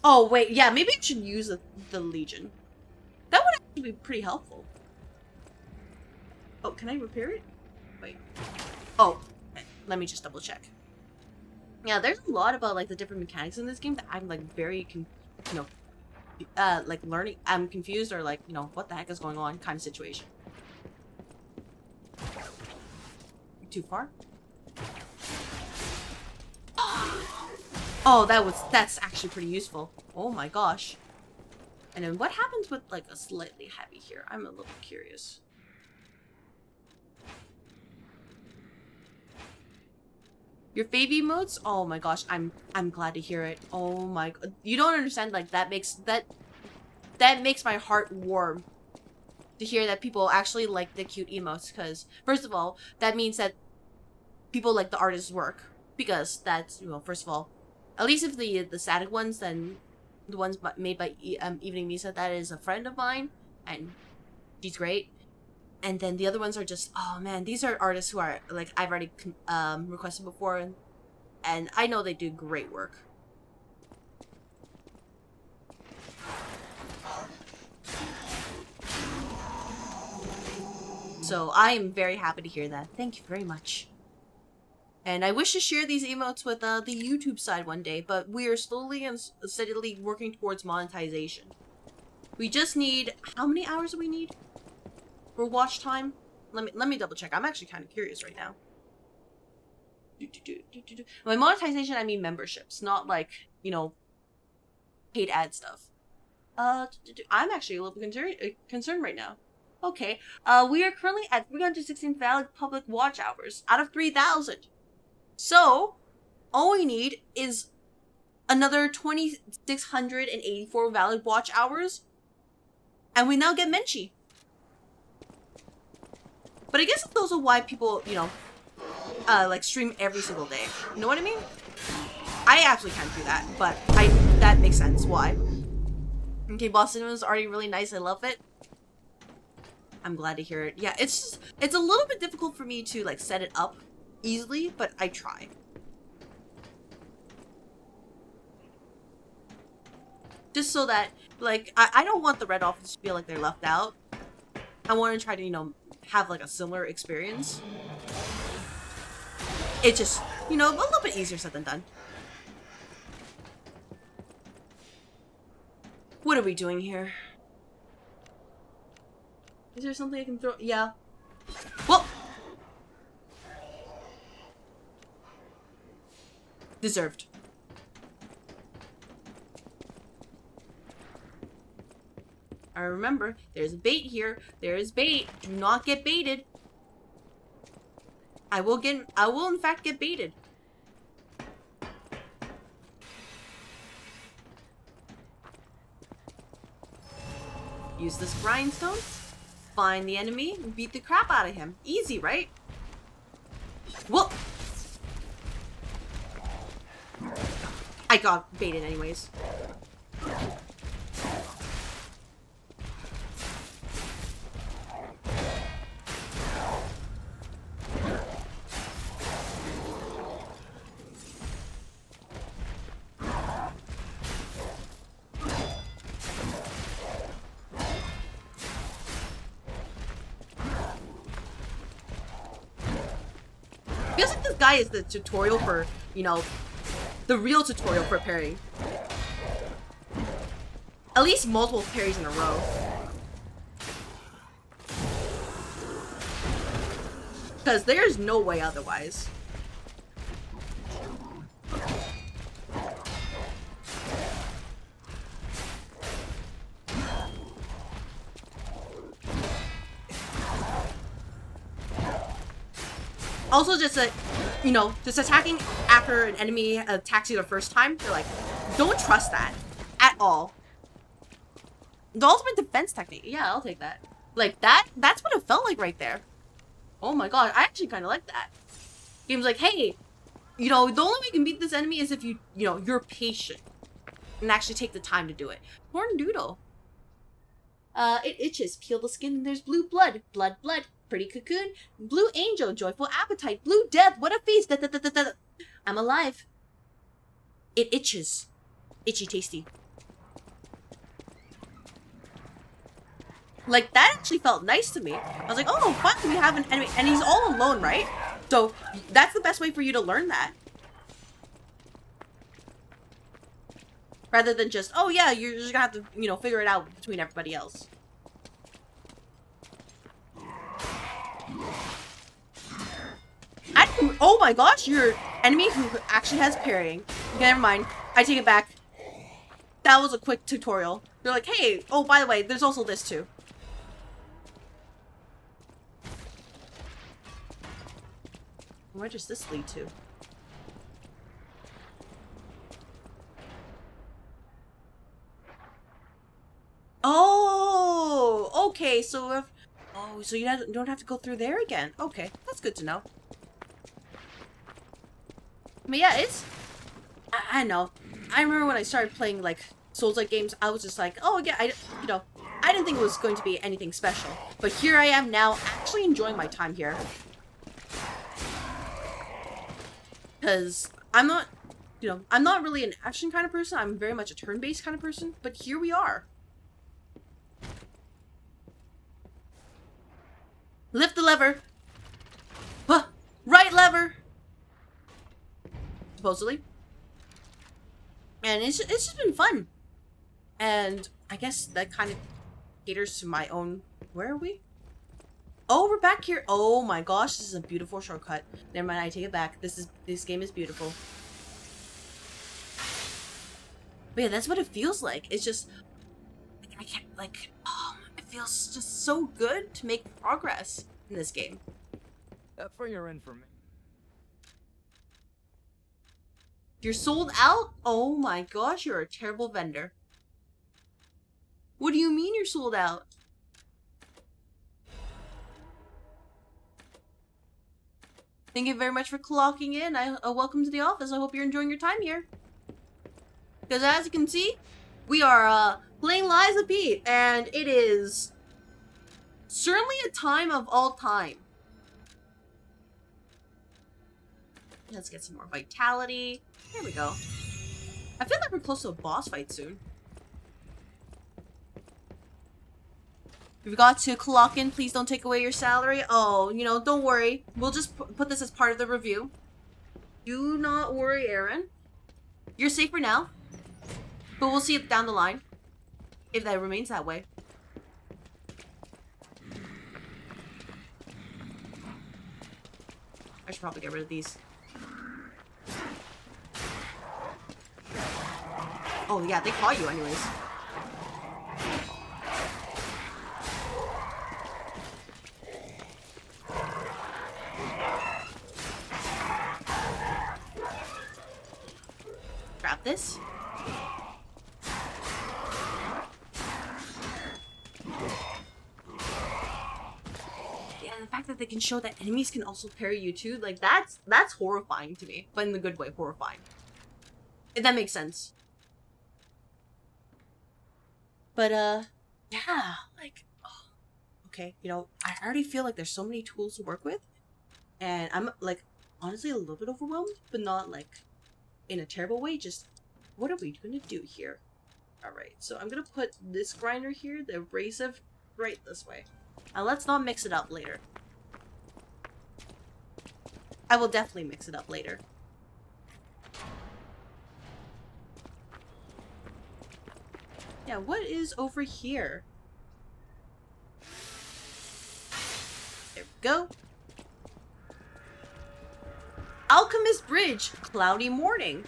Oh wait, yeah, maybe I should use the Legion. That would actually be pretty helpful. Oh, can I repair it? Wait. Oh, okay. Let me just double check. Yeah, there's a lot about the different mechanics in this game that I'm very learning. I'm confused or what the heck is going on kind of situation. Too far? Oh, that's actually pretty useful. Oh my gosh. And then what happens with a slightly heavy here? I'm a little curious. Your fave emotes? Oh my gosh, I'm glad to hear it. Oh my god. You don't understand, that makes my heart warm to hear that people actually like the cute emotes, because first of all, that means that people like the artist's work, because that's, first of all, at least if the static ones, then the ones made by Evening Misa, that is a friend of mine, and she's great. And then the other ones are just, oh man, these are artists who are, I've already requested before, and I know they do great work. So I am very happy to hear that. Thank you very much. And I wish to share these emotes with the YouTube side one day, but we are slowly and steadily working towards monetization. We just need, how many hours do we need for watch time? Let me double check. I'm actually kind of curious right now. By monetization, I mean memberships, not like, you know, paid ad stuff. I'm actually a little concerned right now. Okay, we are currently at 316 valid public watch hours out of 3,000. So, all we need is another 2,684 valid watch hours, and we now get Menchie. But I guess it's also why people, you know, like stream every single day. You know what I mean? I absolutely can't do that, but that makes sense. Why? Okay, Boston was already really nice. I love it. I'm glad to hear it. Yeah, it's a little bit difficult for me to like set it up easily, but I try. Just so that, like, I don't want the Red Office to feel like they're left out. I want to try to, you know, have like a similar experience. It's just, you know, a little bit easier said than done. What are we doing here? Is there something I can throw? Yeah. Well! Deserved. I remember, there's bait here. There is bait. Do not get baited. I will in fact get baited. Use this grindstone. Find the enemy and beat the crap out of him. Easy, right? Whoa! I got baited anyways. Feels like this guy is the tutorial for, you know, the real tutorial for parrying. At least multiple parries in a row. Because there's no way otherwise. Also, just you know, just attacking after an enemy attacks you the first time, they're like, don't trust that at all. The ultimate defense technique, yeah, I'll take that. Like that's what it felt like right there. Oh my god, I actually kind of like that. Game's like, hey, you know, the only way you can beat this enemy is if you know, you're patient and actually take the time to do it. Horn Doodle. It itches. Peel the skin and there's blue blood. Blood, blood. Pretty cocoon. Blue angel. Joyful appetite. Blue death. What a feast. Da, da, da, da, da. I'm alive. It itches. Itchy tasty. Like, that actually felt nice to me. I was like, oh, finally we have an enemy. And he's all alone, right? So, that's the best way for you to learn that. Rather than just, oh yeah, you're just gonna have to, you know, figure it out between everybody else. Oh my gosh, your enemy who actually has parrying. Okay, never mind. I take it back. That was a quick tutorial. They're like, hey, oh, by the way, there's also this too. Where does this lead to? Oh, okay, so if... Oh, so you don't have to go through there again. Okay, that's good to know. But yeah, it's... I know. I remember when I started playing, like, Souls-like games, I was just like, oh, yeah, you know, I didn't think it was going to be anything special. But here I am now, actually enjoying my time here. Because I'm not, you know, I'm not really an action kind of person. I'm very much a turn-based kind of person. But here we are. Lift the lever. Huh. Right lever. Supposedly. And it's just been fun. And I guess that kind of caters to my own... Where are we? Oh, we're back here. Oh my gosh, this is a beautiful shortcut. Never mind, I take it back. This game is beautiful. But yeah, that's what it feels like. It's just... I can't, like... Oh, it feels just so good to make progress in this game. For your information. You're sold out? Oh my gosh, you're a terrible vendor. What do you mean you're sold out? Thank you very much for clocking in. Welcome to the office. I hope you're enjoying your time here. Because as you can see, we are playing Lies of Pete, and it is certainly a time of all time. Let's get some more vitality. There we go. I feel like we're close to a boss fight soon. We've got to clock in. Please don't take away your salary. Oh, you know, don't worry. We'll just put this as part of the review. Do not worry, Aaron. You're safe for now. But we'll see it down the line. If that remains that way. I should probably get rid of these. Oh yeah, they call you anyways. Grab this. Yeah, the fact that they can show that enemies can also parry you too, like that's horrifying to me. But in the good way, horrifying. If that makes sense. But, yeah, like, oh, okay, you know, I already feel like there's so many tools to work with, and I'm, like, honestly a little bit overwhelmed, but not, like, in a terrible way, just, what are we gonna do here? Alright, so I'm gonna put this grinder here, the abrasive, right this way. Now, let's not mix it up later. I will definitely mix it up later. Yeah, what is over here? There we go. Alchemist Bridge, cloudy morning.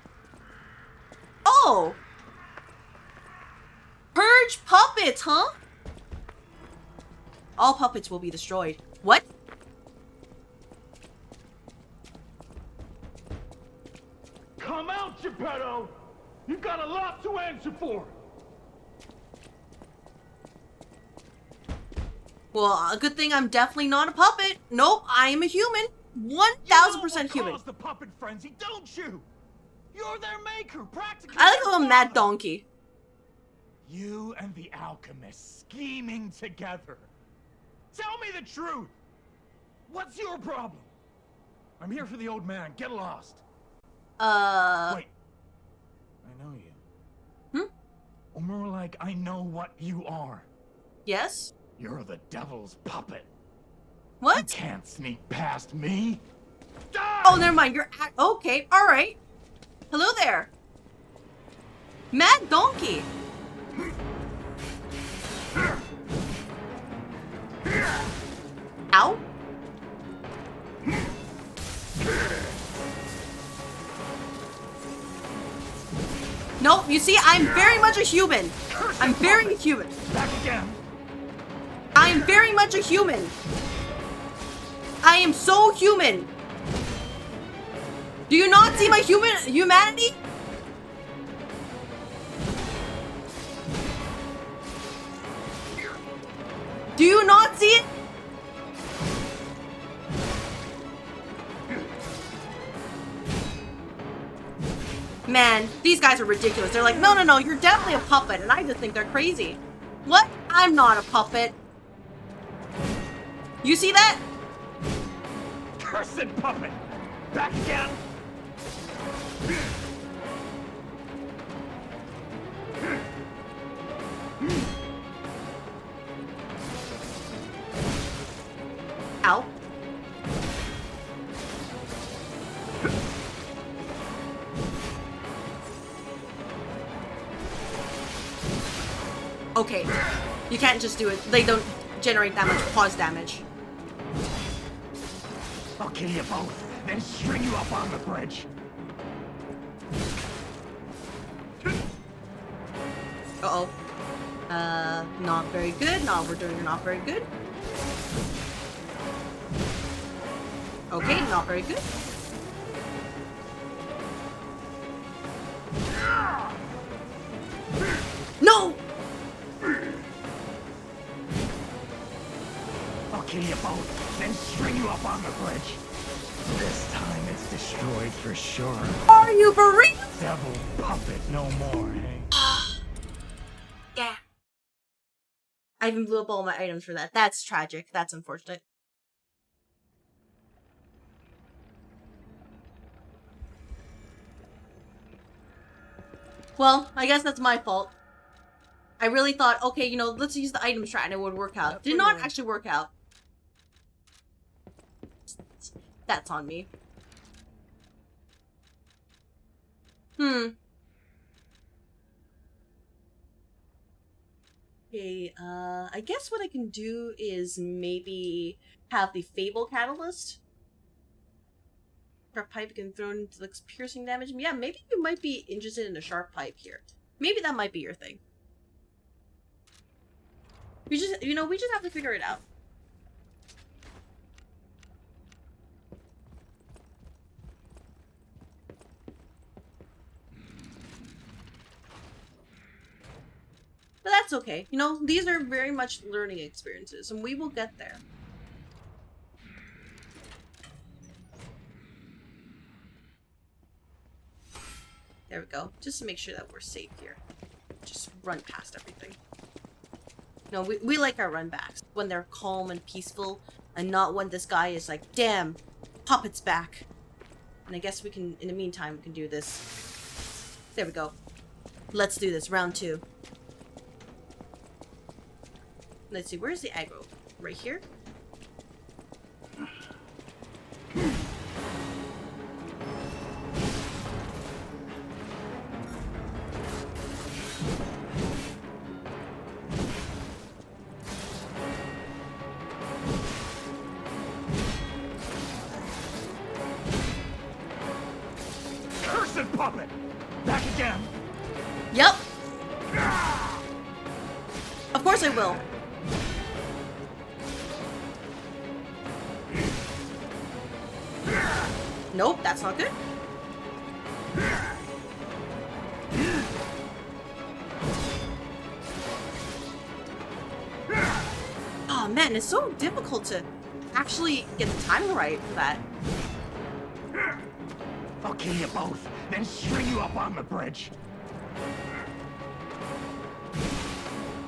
Oh! Purge puppets, huh? All puppets will be destroyed. What? Come out, Geppetto! You've got a lot to answer for! Well, a good thing I'm definitely not a puppet. Nope, I am a human. 1000% human. The puppet frenzy, don't you? You're their maker, practically. I like how I'm that donkey. You and the alchemist scheming together. Tell me the truth. What's your problem? I'm here for the old man. Get lost. Wait. I know you. Or more like, I know what you are. Yes? You're the devil's puppet. What? You can't sneak past me. Die! Oh, never mind. You're okay. All right. Hello there. Mad Donkey. Ow. Nope. You see, I'm very much a human. I'm very human. Back again. I am very much a human. I am so human. Do you not see my humanity? Do you not see it? Man, these guys are ridiculous. They're like, no, no, no, you're definitely a puppet. And I just think they're crazy. What? I'm not a puppet. You see that? Cursed puppet! Back again! Okay. You can't just do it. They don't generate that much pause damage. I'll kill you both, then string you up on the bridge. Uh-oh. Not very good. No, we're doing not very good. Okay, not very good. No! I'll kill you both, then string you up on the bridge. This time it's destroyed for sure. Are you for real? Devil puppet no more, hey? Yeah. I even blew up all my items for that. That's tragic. That's unfortunate. Well, I guess that's my fault. I really thought, okay, you know, let's use the item strat and it would work out. Did not actually work out. That's on me. Okay, I guess what I can do is maybe have the Fable Catalyst. Sharp pipe can throw into the piercing damage. Yeah, maybe you might be interested in a sharp pipe here. Maybe that might be your thing. We just, you know, we just have to figure it out. But that's okay. You know, these are very much learning experiences, and we will get there. There we go. Just to make sure that we're safe here. Just run past everything. No, we like our run backs. When they're calm and peaceful, and not when this guy is like, damn, Puppet's back. And I guess we can, in the meantime, we can do this. There we go. Let's do this. Round 2. Let's see, where's the aggro? Right here? Cursed puppet! Back again! Yep. Of course I will. Nope, that's not good. Oh man, it's so difficult to actually get the timing right for that. I'll kill you both, then string you up on the bridge.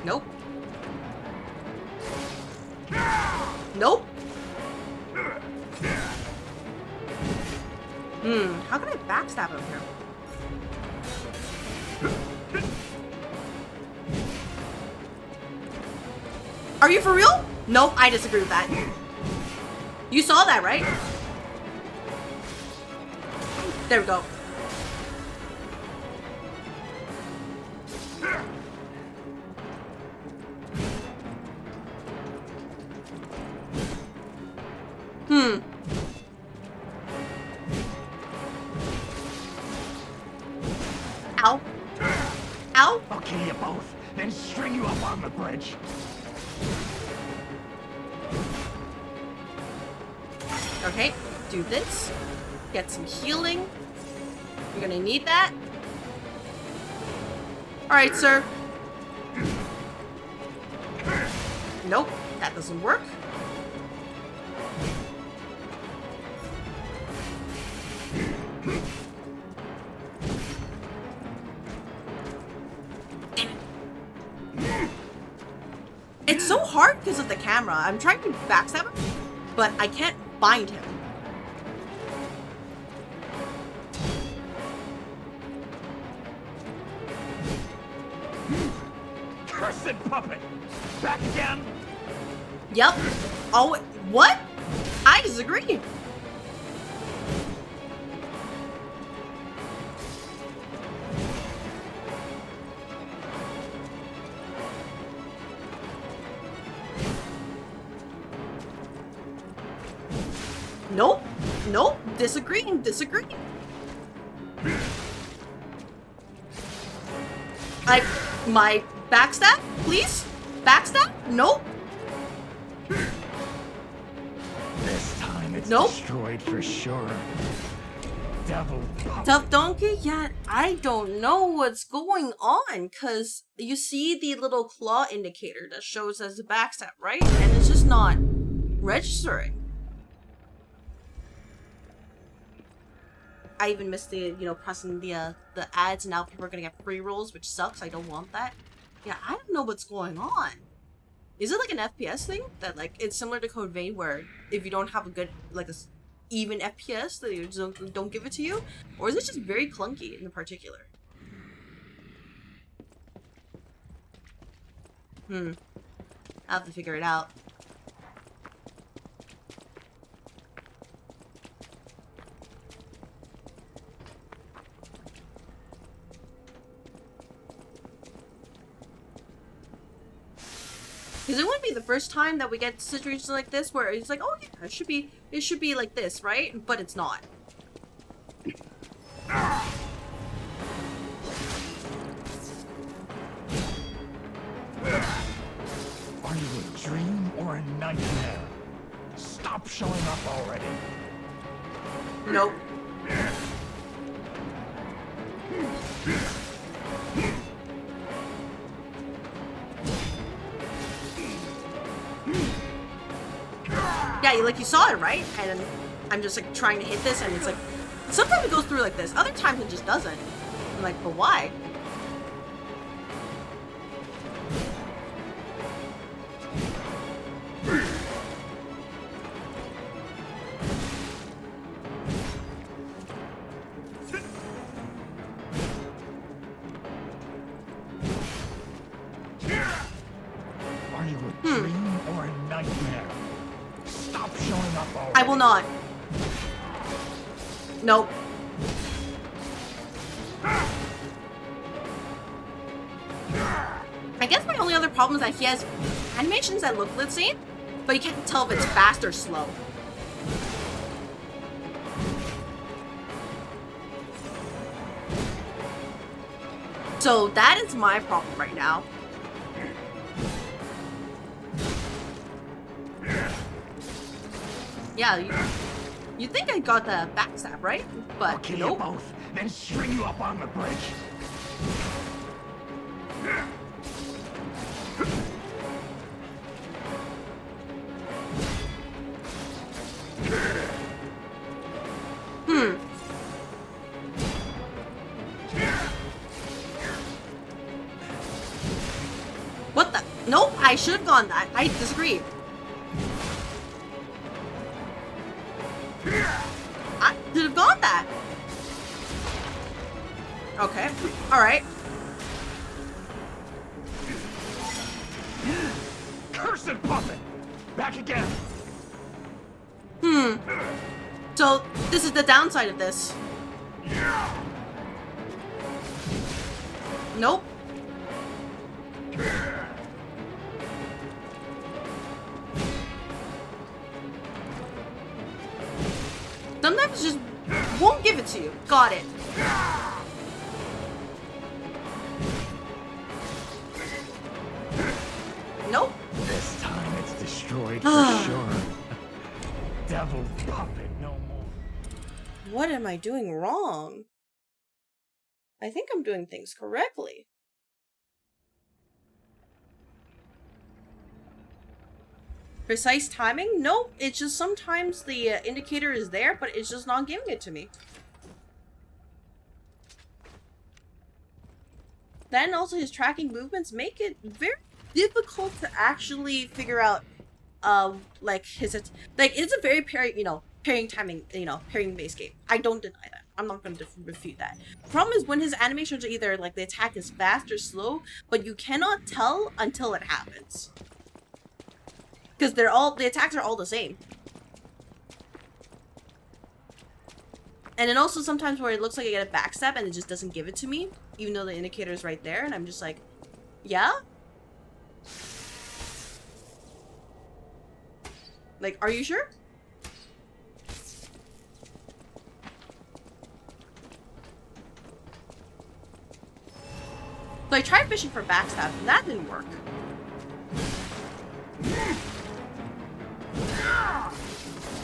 Nope. Nope. How can I backstab him here? Are you for real? Nope, I disagree with that. You saw that, right? There we go. Ow. Ow. I'll kill you both, then string you up on the bridge. Okay, do this. Get some healing. You're gonna need that. Alright, sir. Nope, that doesn't work. Damn it. It's so hard because of the camera. I'm trying to backstab him, but I can't find him. Cursed puppet! Back again? Yep. Oh, what? I disagree. Nope. Nope. Disagree. Like, my backstab, please? Backstab? Nope. This time it's Nope. destroyed for sure. Devil puppet. Tough donkey? Yeah, I don't know what's going on, because you see the little claw indicator that shows as a backstab, right? And it's just not registering. I even missed the, pressing the ads, and now people are gonna get free rolls, which sucks. I don't want that. Yeah, I don't know what's going on. Is it like an FPS thing? That, like, it's similar to Code Vein, where if you don't have a good, like, even FPS, that you just don't give it to you? Or is it just very clunky in particular? I'll have to figure it out. Because it wouldn't be the first time that we get situations like this where it's like, oh yeah, it should be like this, right? But it's not. Are you a dream or a nightmare? Stop showing up already. Nope. Yeah, like you saw it, right? And I'm just like trying to hit this, and it's like sometimes it goes through like this, other times it just doesn't. I'm like, but why? Are you a dream or a nightmare? Stop showing up already. I will not. Nope. I guess my only other problem is that he has animations that look the same, but you can't tell if it's fast or slow. So that is my problem right now. Yeah, you think I got the backstab, right? But I'll kill nope. you both, then string you up on the bridge. What the? Nope, I should have gone that. I disagree. I should have gone that. Okay, alright. Cursed puppet! Back again! So, this is the downside of this. Nope. Sometimes it just won't give it to you. Got it. Nope. This time it's destroyed for sure. Devil puppet no more. What am I doing wrong? I think I'm doing things correctly. Precise timing? Nope. It's just sometimes the indicator is there, but it's just not giving it to me. Then also his tracking movements make it very difficult to actually figure out, like his, like it's a very pairing timing, pairing based game. I don't deny that. I'm not going to refute that. Problem is when his animations are either like the attack is fast or slow, but you cannot tell until it happens. Because the attacks are all the same. And then also sometimes where it looks like I get a backstab and it just doesn't give it to me, even though the indicator is right there, and I'm just like, yeah? Like, are you sure? So I tried fishing for backstab, and that didn't work.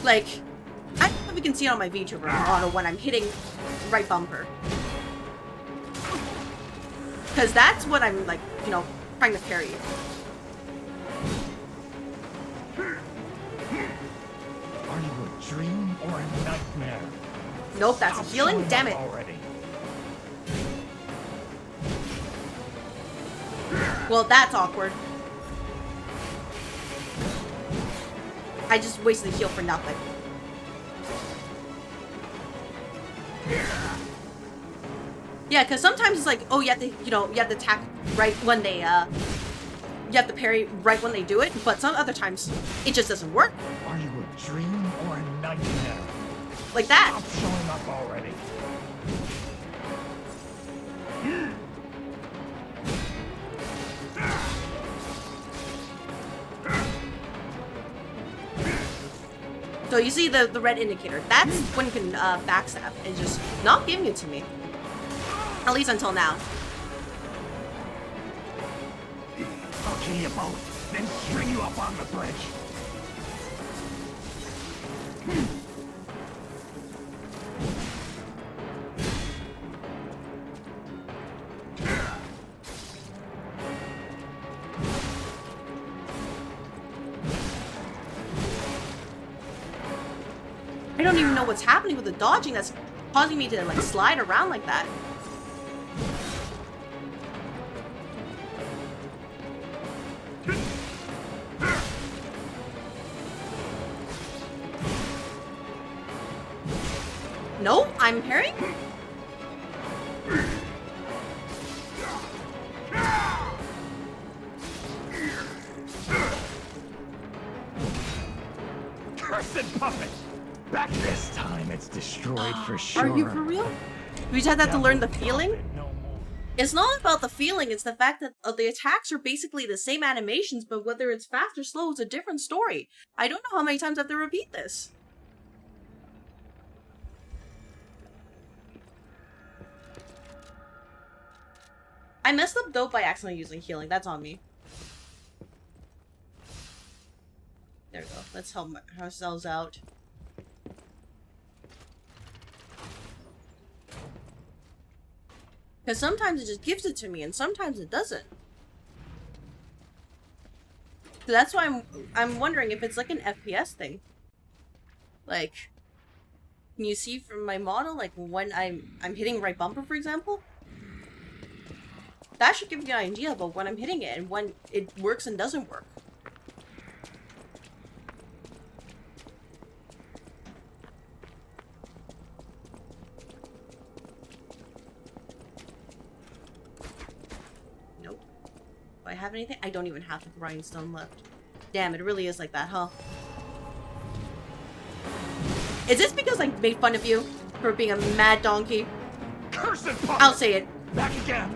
Like, I don't know if you can see it on my VTuber model when I'm hitting right bumper. Because that's what I'm, like, you know, trying to parry. Are you a dream or a nightmare? Nope, that's a healing, damn it. Already. Well, that's awkward. I just wasted a heal for nothing. Yeah, because sometimes it's like, oh, you have to, you know, you have to attack right when they, you have to parry right when they do it, but some other times, it just doesn't work. Are you a dream or a nightmare? Like that. Stop showing up already. So you see the red indicator. That's when you can backstab and just not giving it to me. At least until now. I'll kill you both, then string you up on the bridge. I don't even know what's happening with the dodging that's causing me to like slide around like that. No, I'm parrying? Cursed puppet! Back this time, it's destroyed for sure. Are you for real? We just had to learn the feeling? It's not about the feeling, it's the fact that the attacks are basically the same animations, but whether it's fast or slow is a different story. I don't know how many times I have to repeat this. I messed up though by accidentally using healing. That's on me. There we go. Let's help ourselves out. Because sometimes it just gives it to me, and sometimes it doesn't. So that's why I'm wondering if it's like an FPS thing. Like, can you see from my model, like when I'm hitting right bumper, for example? That should give you an idea about when I'm hitting it and when it works and doesn't work. Nope. Do I have anything? I don't even have the grindstone left. Damn, it really is like that, huh? Is this because I made fun of you for being a mad donkey? Cursed puppet! I'll say it. Back again.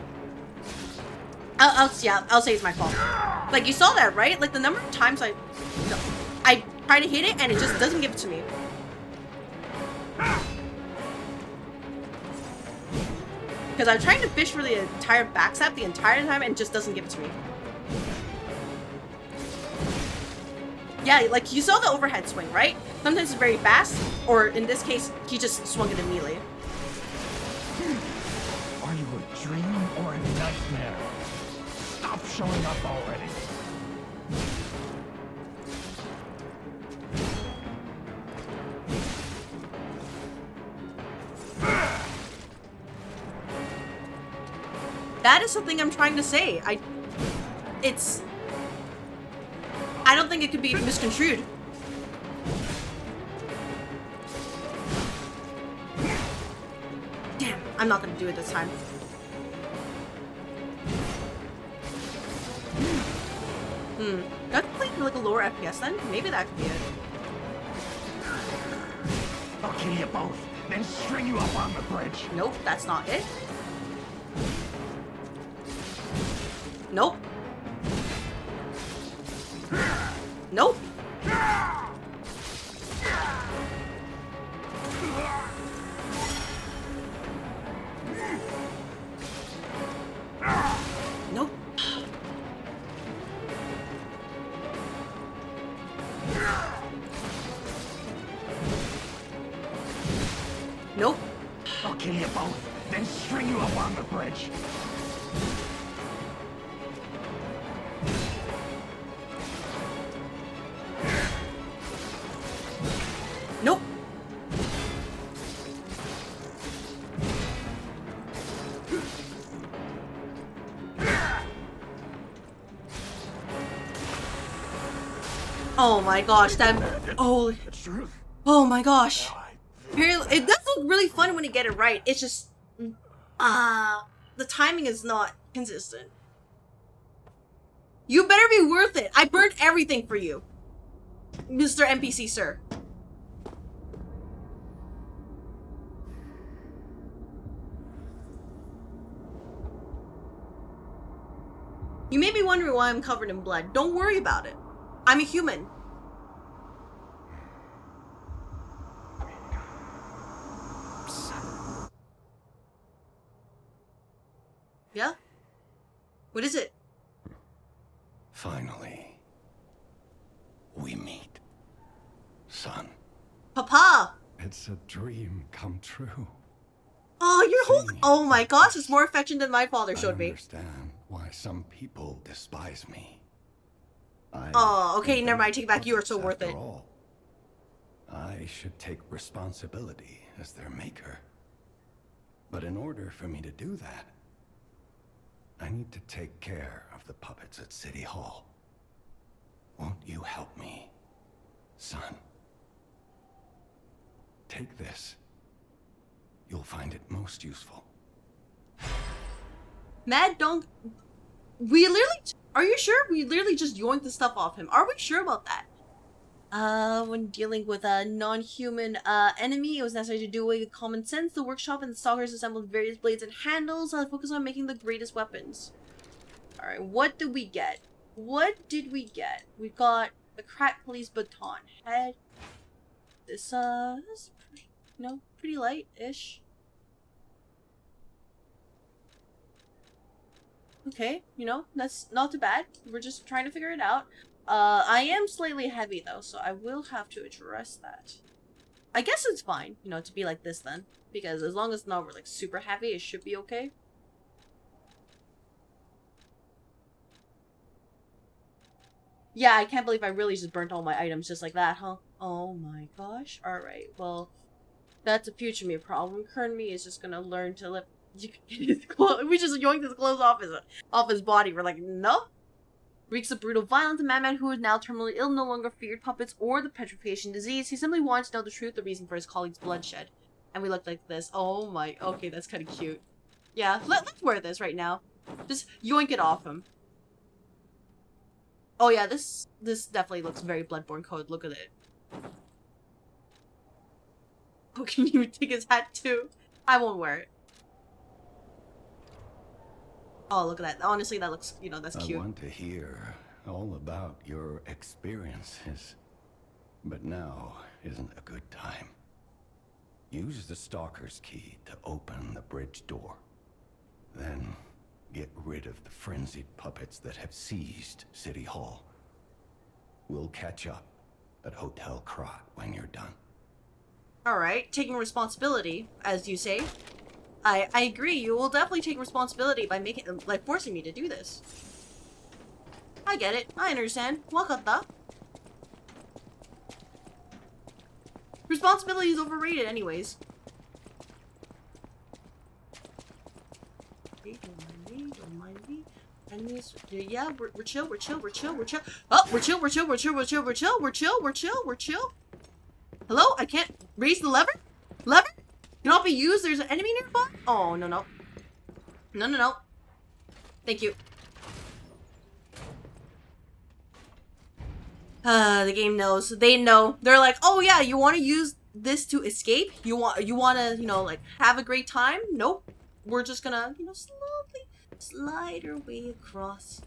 I'll say it's my fault. Like, you saw that, right? Like, the number of times I try to hit it and it just doesn't give it to me. Because I'm trying to fish for the entire backstab the entire time and it just doesn't give it to me. Yeah, like, you saw the overhead swing, right? Sometimes it's very fast, or in this case, he just swung it immediately. Are you a dream or a nightmare? Stop showing up already. That is something I'm trying to say. I don't think it could be misconstrued. Damn, I'm not gonna do it this time. Do I have to play like a lower FPS then? Maybe that could be it. I'll kill you both, then string you up on the bridge. Nope, that's not it. Nope. Nope. bitch! Nope. Oh my gosh, that oh my gosh. It does look really fun when you get it right. It's just the timing is not consistent. You better be worth it. I burned everything for you, Mr. NPC sir. You may be wondering why I'm covered in blood. Don't worry about it. I'm a human. Yeah? What is it? Finally, we meet. Son. Papa! It's a dream come true. Oh, you're holding. Oh my gosh, it's more affection than my father showed me. I understand why some people despise me. Oh, okay, never mind. Take it back. You are so worth it. After all, I should take responsibility as their maker. But in order for me to do that, I need to take care of the puppets at City Hall. Won't you help me, son? Take this. You'll find it most useful. Mad Dunk. We literally. Are you sure? We literally just yoinked the stuff off him. Are we sure about that? When dealing with a non-human enemy, it was necessary to do away with common sense. The workshop and the stalkers assembled various blades and handles. Focus on making the greatest weapons. Alright, what did we get? What did we get? We got the Krat police baton head. This, is pretty, you know, pretty light-ish. Okay, you know, that's not too bad. We're just trying to figure it out. I am slightly heavy though, so I will have to address that. I guess it's fine, you know, to be like this then. Because as long as it's not like super heavy, it should be okay. Yeah, I can't believe I really just burnt all my items just like that, huh? Oh my gosh. Alright, well, that's a future me problem. Current me is just gonna learn to live. We just yoinked his clothes off his body. We're like, no. Reeks of brutal violence, a madman who is now terminally ill no longer feared puppets or the petrification disease. He simply wanted to know the truth, the reason for his colleague's bloodshed. And we looked like this. Oh my, okay, that's kind of cute. Yeah, let's wear this right now. Just yoink it off him. Oh yeah, this definitely looks very Bloodborne code. Look at it. Oh, can you take his hat too? I won't wear it. Oh, look at that. Honestly, that looks, you know, that's cute. I want to hear all about your experiences, but now isn't a good time. Use the Stalker's key to open the bridge door. Then get rid of the frenzied puppets that have seized City Hall. We'll catch up at Hotel Krat when you're done. Alright, taking responsibility, as you say. I agree, you will definitely take responsibility by making, like, forcing me to do this. I get it, I understand. Wakata. Responsibility is overrated anyways. Don't mind me. Enemies, yeah, we're chill. Oh, we're chill. Hello? I can't raise the lever? Lever? Cannot be used. There's an enemy nearby? Oh, no. No. Thank you. The game knows. They know. They're like, oh yeah, you want to use this to escape? You want to, you know, like, have a great time? Nope. We're just gonna, you know, slowly slide our way across.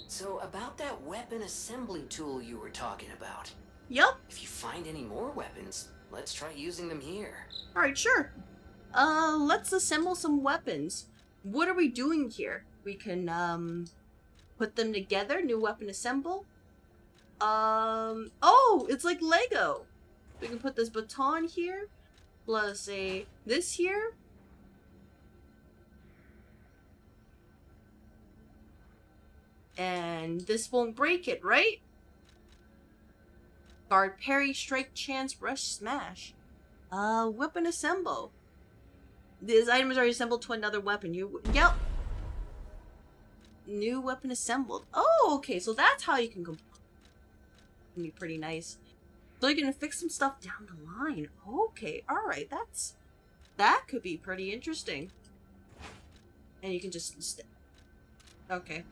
So, about that weapon assembly tool you were talking about. Yup. If you find any more weapons, let's try using them here. Alright, sure. Let's assemble some weapons. What are we doing here? We can, put them together, new weapon assemble. Oh, it's like Lego. We can put this baton here, plus this here. And this won't break it, right? Guard, parry, strike, chance, rush, smash. Weapon assemble. These items are assembled to another weapon. Yep. New weapon assembled. Oh, okay, so that's how you can complete. Can be pretty nice. So you're gonna fix some stuff down the line. Okay, alright, that could be pretty interesting. And you can just okay.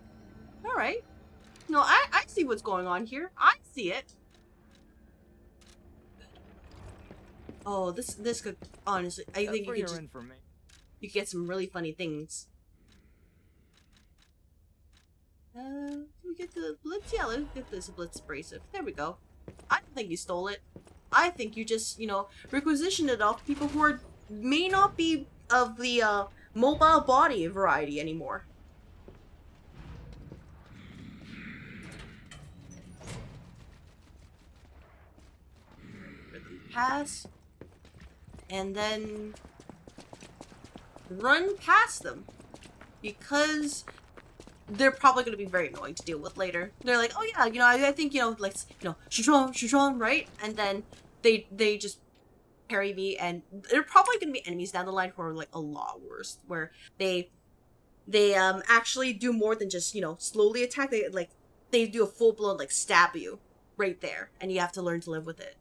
Alright. No, I see what's going on here. I see it. Oh, this could honestly, I think you could get some really funny things. We get the blitz. Yeah, let's get this blitz abrasive. There we go. I don't think you stole it. I think you just, you know, requisitioned it off people who may not be of the mobile body variety anymore. Pass. And then run past them. Because they're probably going to be very annoying to deal with later. They're like, oh yeah, you know, I think, you know, like, you know, Shushan, right? And then they just parry me, and they're probably going to be enemies down the line who are like a lot worse, where they actually do more than just, you know, slowly attack. They do a full-blown, like, stab you right there, and you have to learn to live with it.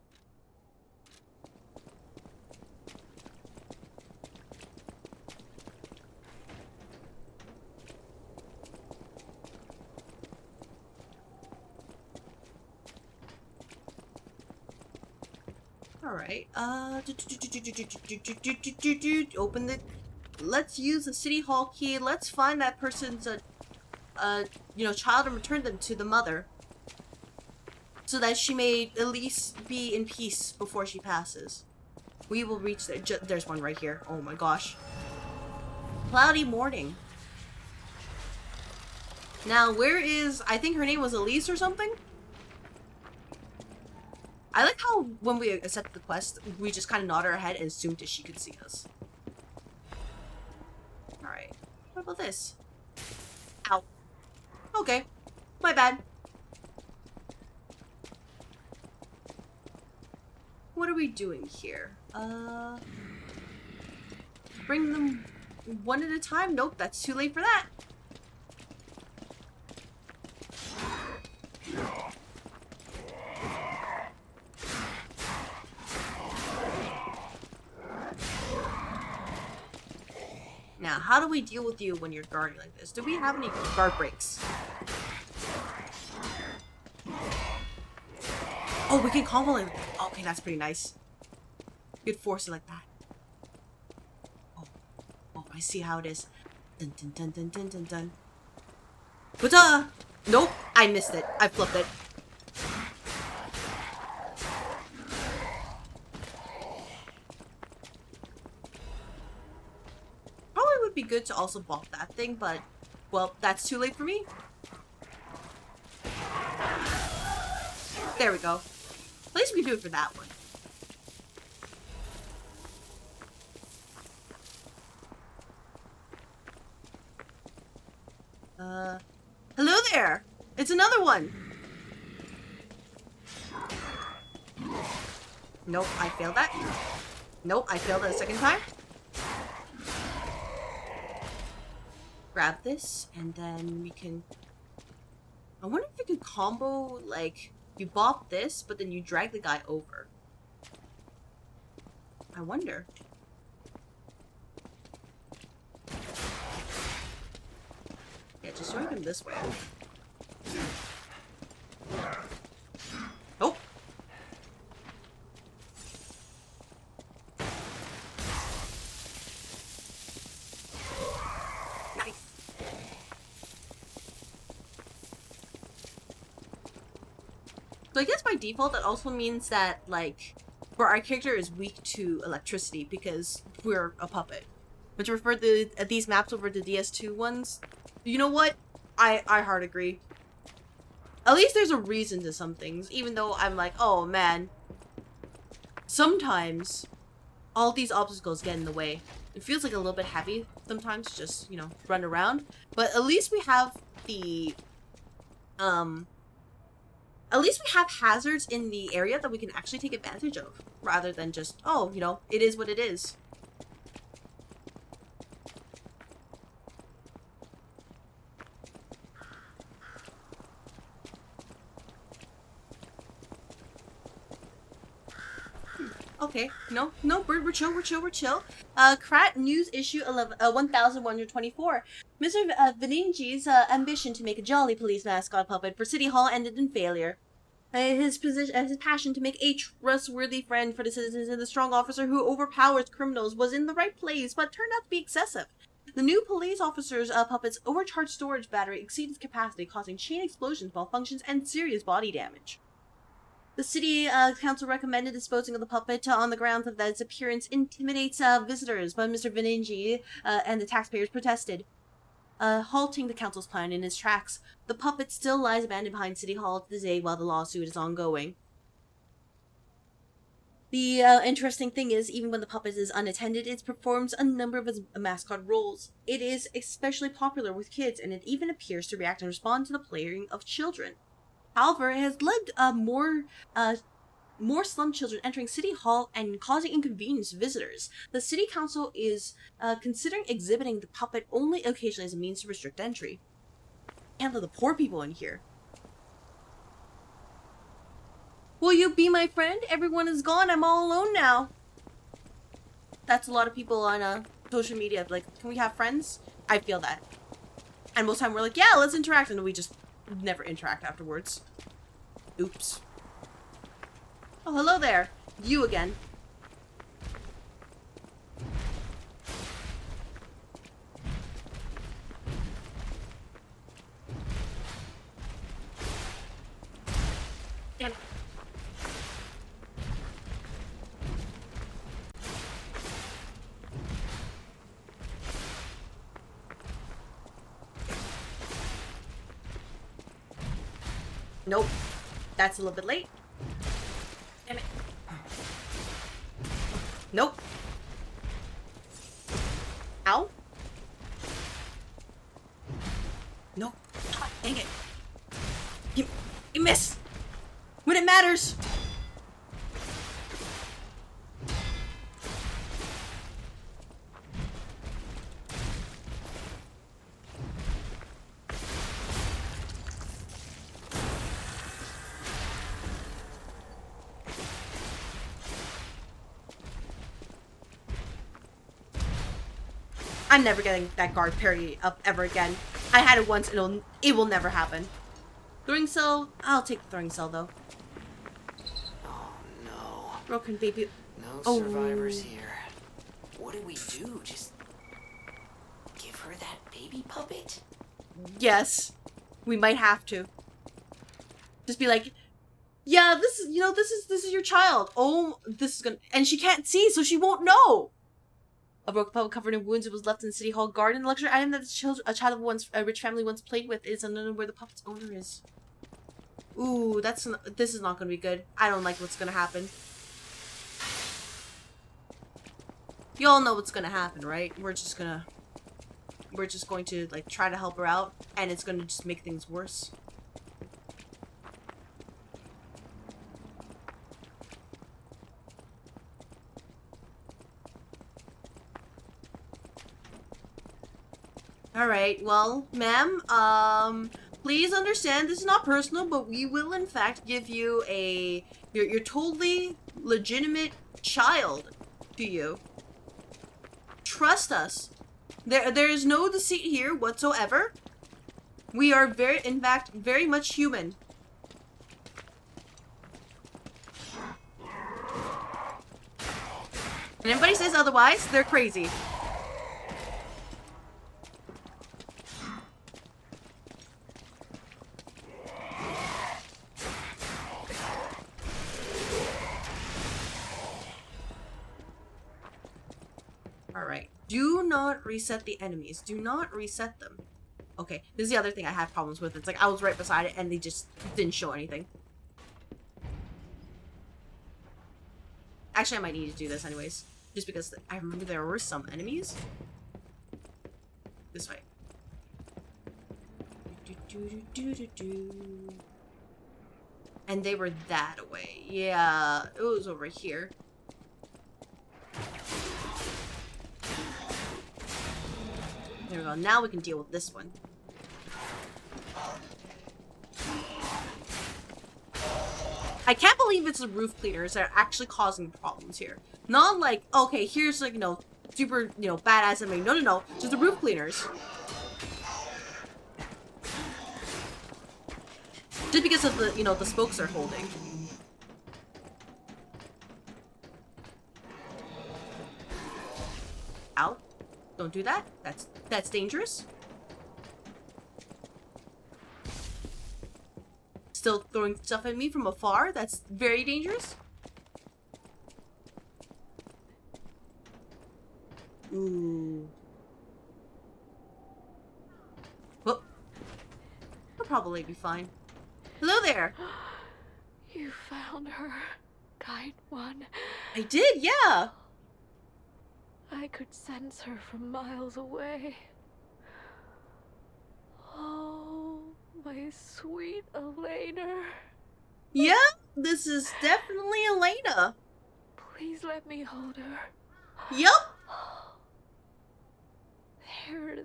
Alright, open the, let's use the city hall key, let's find that person's, you know, child and return them to the mother. So that she may at least be in peace before she passes. We will reach there, there's one right here, oh my gosh. Cloudy morning. Now, where is, I think her name was Elise or something? I like how when we accepted the quest, we just kind of nodded our head and assumed that she could see us. Alright. What about this? Ow. Okay. My bad. What are we doing here? Bring them one at a time? Nope, that's too late for that. Now, how do we deal with you when you're guarding like this? Do we have any guard breaks? Oh, we can combo it. Okay, that's pretty nice. You could force it like that. Oh, I see how it is. Dun dun dun dun dun dun dun. But nope, I missed it. I flipped it. Be good to also bop that thing, but well, that's too late for me. There we go. At least we can do it for that one. Hello there. It's another one. Nope, I failed that. Nope, I failed it a second time. Grab this, and then we can... I wonder if we could combo, like, you bop this, but then you drag the guy over. I wonder. Yeah, just swing him this way. Oh! So I guess by default that also means that, like, for our character is weak to electricity because we're a puppet. But to refer to these maps over the DS2 ones, you know what? I hard agree. At least there's a reason to some things, even though I'm like, oh man. Sometimes, all these obstacles get in the way. It feels like a little bit heavy sometimes to just, you know, run around. But at least we have the, at least we have hazards in the area that we can actually take advantage of. Rather than just, oh, you know, it is what it is. Okay, no, we're chill. Krat News Issue 1124. Mr. Veninji's ambition to make a jolly police mascot puppet for City Hall ended in failure. His passion to make a trustworthy friend for the citizens and the strong officer who overpowers criminals was in the right place, but turned out to be excessive. The new police officer's puppet's overcharged storage battery exceeded capacity, causing chain explosions, malfunctions, and serious body damage. The city council recommended disposing of the puppet on the grounds that its appearance intimidates visitors, but Mr. Veninji and the taxpayers protested, halting the council's plan in its tracks. The puppet still lies abandoned behind City Hall to this day while the lawsuit is ongoing. The interesting thing is, even when the puppet is unattended, it performs a number of its mascot roles. It is especially popular with kids, and it even appears to react and respond to the playing of children. However, it has led more slum children entering City Hall and causing inconvenience to visitors. The City Council is considering exhibiting the puppet only occasionally as a means to restrict entry. Handle the poor people in here. Will you be my friend? Everyone is gone. I'm all alone now. That's a lot of people on social media. Like, can we have friends? I feel that. And most of the time we're like, yeah, let's interact. And we just never interact afterwards. Oops. Oh, hello there. You again. Damn it. Nope. That's a little bit late. Damn it. Nope. Ow. Nope. God, dang it. You miss. When it matters. I'm never getting that guard parry up ever again. I had it once, it will never happen. Throwing cell, I'll take the throwing cell though. Oh no. Broken baby. No survivors here. What do we do? Just give her that baby puppet? Yes. We might have to. Just be like, yeah, this is your child. Oh, this is gonna, and she can't see, so she won't know. A broken puppet covered in wounds. It was left in the City Hall garden. The luxury item that a child of a rich family once played with is unknown where the puppet's owner is. Ooh, this is not gonna be good. I don't like what's gonna happen. You all know what's gonna happen, right? We're just going to like try to help her out, and it's gonna just make things worse. Alright, well, ma'am, please understand this is not personal, but we will in fact give you your totally legitimate child to you. Trust us. There is no deceit here whatsoever. We are in fact, very much human. And anybody says otherwise, they're crazy. Alright. Do not reset the enemies. Do not reset them. Okay, this is the other thing I had problems with. It's like I was right beside it and they just didn't show anything. Actually, I might need to do this anyways. Just because I remember there were some enemies. This way. And they were that way. Yeah, it was over here. There we go. Now we can deal with this one. I can't believe it's the roof cleaners that are actually causing problems here. Not like, okay, here's like, you know, super, you know, badass enemy. No, no, no. Just the roof cleaners. Just because of the, you know, the spokes they're holding. Ow. Don't do that. That's dangerous. Still throwing stuff at me from afar. That's very dangerous. Ooh. Well, I'll probably be fine. Hello there. You found her, kind one. I did, yeah. I could sense her from miles away. Oh, my sweet Elena. Yeah, this is definitely Elena. Please let me hold her. Yup.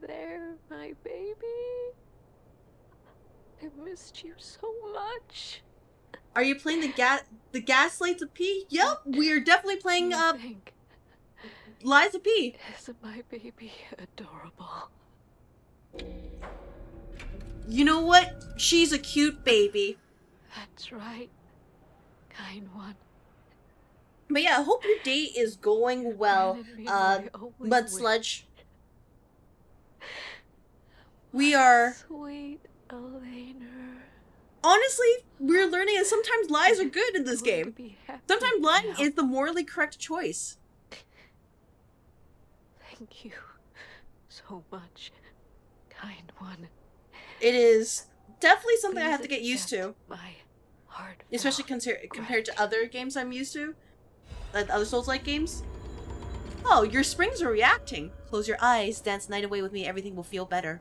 There, my baby. I missed you so much. Are you playing the Gaslights of P? Yup, we are definitely playing Lies of P. Isn't my baby adorable? You know what? She's a cute baby. That's right, kind one. But yeah, I hope your day is going well, Mud Sludge. We are... Sweet Elena. Honestly, we're learning that sometimes lies are good in this game. Sometimes lying is the morally correct choice. Thank you so much, kind one. It is definitely something I Please have to get used to. My heart, especially compared to other games I'm used to. Like other Souls-like games. Oh, your springs are reacting. Close your eyes, dance the night away with me, everything will feel better.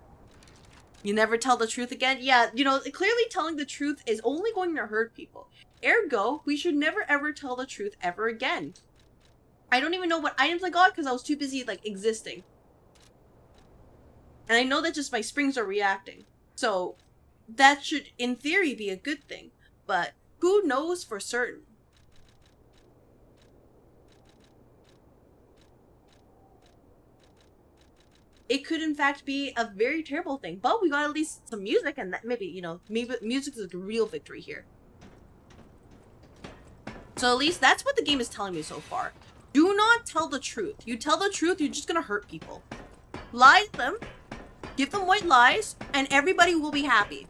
You never tell the truth again? Yeah, you know, clearly telling the truth is only going to hurt people. Ergo, we should never ever tell the truth ever again. I don't even know what items I got because I was too busy, like, existing. And I know that just my springs are reacting. So, that should, in theory, be a good thing. But, who knows for certain? It could, in fact, be a very terrible thing. But we got at least some music, and that maybe, you know, maybe music is a real victory here. So at least that's what the game is telling me so far. Do not tell the truth. You tell the truth, you're just gonna hurt people. Lie to them, give them white lies, and everybody will be happy.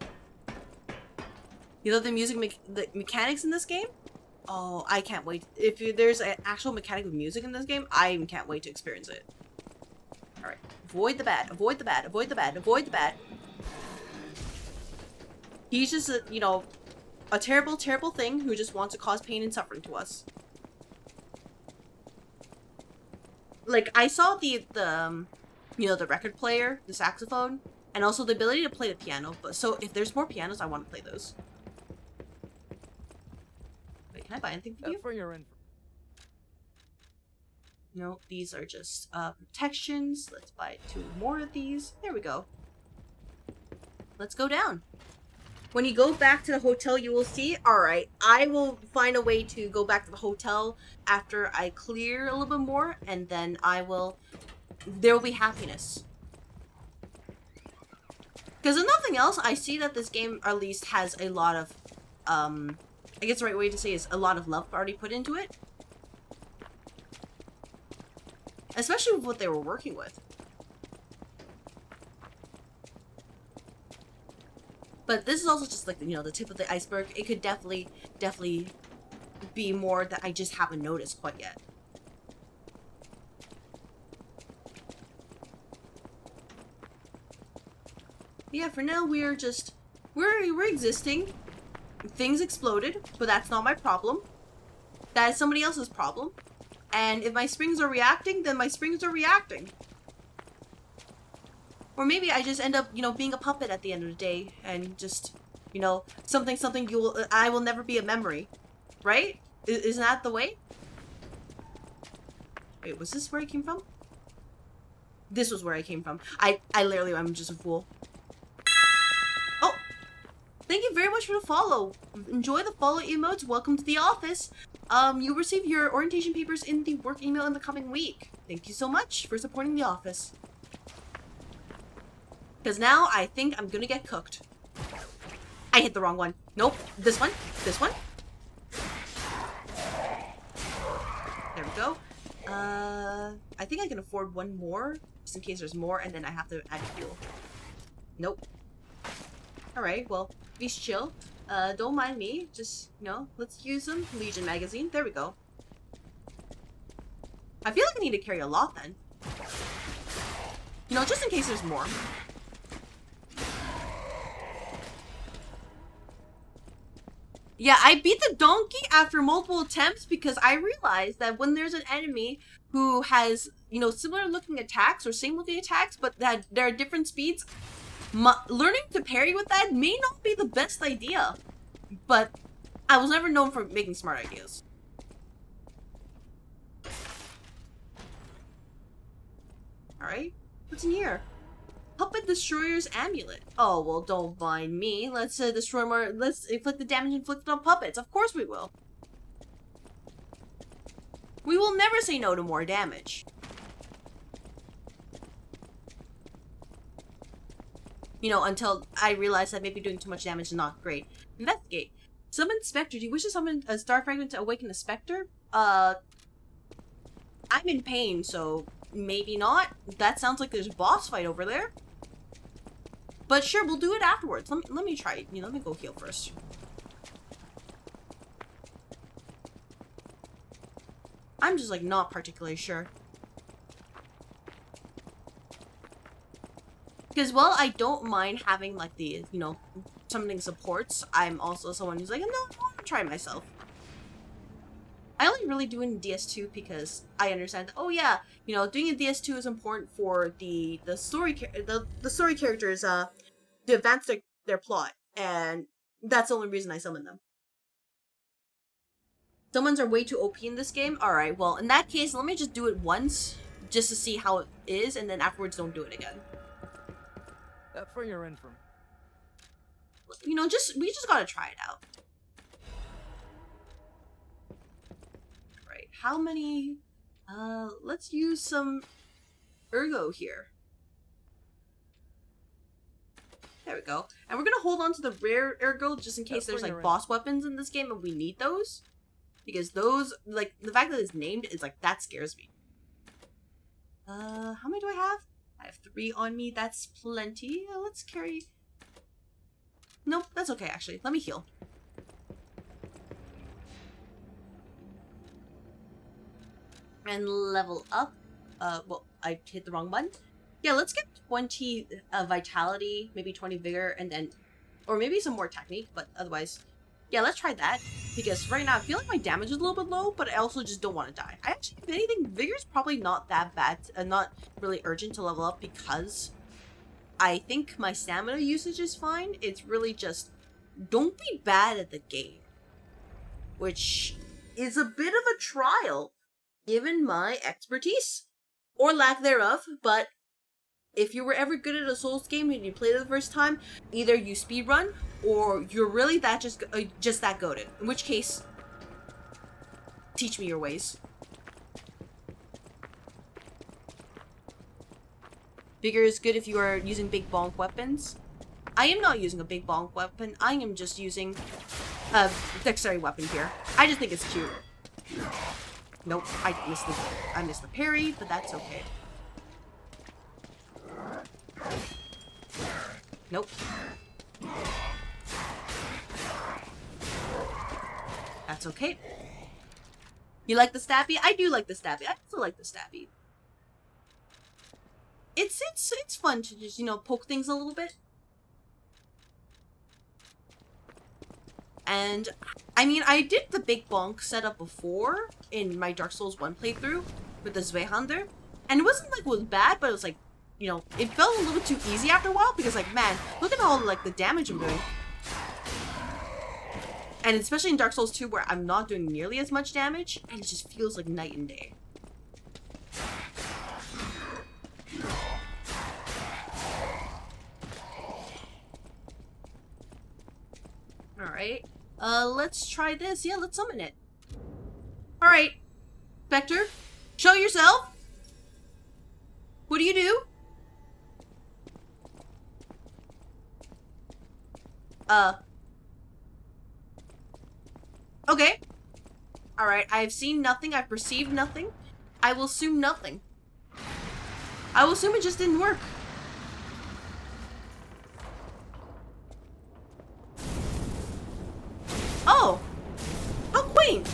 You know the music, the mechanics in this game? Oh, I can't wait. If there's an actual mechanic with music in this game, I can't wait to experience it. Alright. Avoid the bad, avoid the bad, avoid the bad, avoid the bad. He's just a, you know, a terrible, terrible thing who just wants to cause pain and suffering to us. Like, I saw the you know, the record player, the saxophone, and also the ability to play the piano. But so if there's more pianos, I want to play those. Wait, can I buy anything for you? For your info. No, these are just protections. Let's buy 2 more of these. There we go. Let's go down. When you go back to the hotel, you will see. Alright, I will find a way to go back to the hotel after I clear a little bit more, and then I will... There will be happiness. Because if nothing else, I see that this game at least has a lot of... I guess the right way to say is a lot of love already put into it. Especially with what they were working with. But this is also just like, you know, the tip of the iceberg. It could definitely be more that I just haven't noticed quite yet. Yeah, for now we're existing. Things exploded, but that's not my problem. That is somebody else's problem. And if my springs are reacting, then my springs are reacting. Or maybe I just end up, you know, being a puppet at the end of the day and just, you know, something I will never be a memory. Right? Isn't that the way? Wait, was this where I came from? This was where I came from. I literally, I'm just a fool. Oh! Thank you very much for the follow. Enjoy the follow emotes. Welcome to the office. You'll receive your orientation papers in the work email in the coming week. Thank you so much for supporting the office. Because now I think I'm gonna get cooked. I hit the wrong one. Nope. This one. This one. There we go. I think I can afford one more, just in case there's more, and then I have to add fuel. Nope. Alright, well, please chill. Don't mind me. Just, you know, let's use them. Legion magazine. There we go. I feel like I need to carry a lot then. You know, just in case there's more. Yeah, I beat the donkey after multiple attempts because I realized that when there's an enemy who has, you know, similar looking attacks or same looking attacks, but that there are different speeds, learning to parry with that may not be the best idea. But I was never known for making smart ideas. Alright, what's in here? Puppet Destroyer's Amulet. Oh, well, don't mind me. Let's destroy more. Let's inflict the damage inflicted on puppets. Of course we will. We will never say no to more damage. You know, until I realize that maybe doing too much damage is not great. Investigate. Summon Spectre. Do you wish to summon a Star Fragment to awaken a Spectre? I'm in pain, so maybe not. That sounds like there's a boss fight over there. But sure, we'll do it afterwards. Let me try it. You know, let me go heal first. I'm just like not particularly sure. Because while I don't mind having like the, you know, summoning supports, I'm also someone who's like, no, I want to try it myself. I only really do it in DS2 because I understand that, oh yeah, you know, doing in DS2 is important for the story characters to advance their plot, and that's the only reason I summon them. Summons are way too OP in this game? Alright, well, in that case, let me just do it once, just to see how it is, and then afterwards don't do it again. For your info. You know, we just gotta try it out. Right, how many... let's use some Ergo here. There we go. And we're gonna hold on to the rare Ergo just in case there's like boss weapons in this game and we need those. Because those, like, the fact that it's named is like, that scares me. How many do I have? I have 3 on me. That's plenty. Let's carry... Nope, that's okay actually. Let me heal. And level up. Well, I hit the wrong button. Yeah, let's get 20 vitality, maybe 20 vigor, and then... Or maybe some more technique, but otherwise... Yeah, let's try that. Because right now, I feel like my damage is a little bit low, but I also just don't want to die. I actually, if anything, vigor's probably not that bad, not really urgent to level up because I think my stamina usage is fine. It's really just, don't be bad at the game. Which is a bit of a trial, given my expertise. Or lack thereof, but if you were ever good at a Souls game and you played it the first time, either you speedrun, or you're really that just that goated. In which case, teach me your ways. Vigor is good if you are using big bonk weapons. I am not using a big bonk weapon. I am just using a dexterity weapon here. I just think it's cute. Nope, I missed the parry, but that's okay. Nope. That's okay. You like the stabby? I do like the stabby. I also like the stabby. It's fun to just, you know, poke things a little bit. And I mean, I did the big bonk setup before in my Dark Souls 1 playthrough with the Zweihander, and it wasn't like it was bad, but it was like, you know, it felt a little bit too easy after a while because like, man, look at all like the damage I'm doing. And especially in Dark Souls 2 where I'm not doing nearly as much damage, and it just feels like night and day. Alright. Let's try this. Yeah, let's summon it. Alright. Spectre, show yourself. What do you do? Okay. Alright, I've seen nothing. I've perceived nothing. I will assume nothing. I will assume it just didn't work. Oh! How quaint!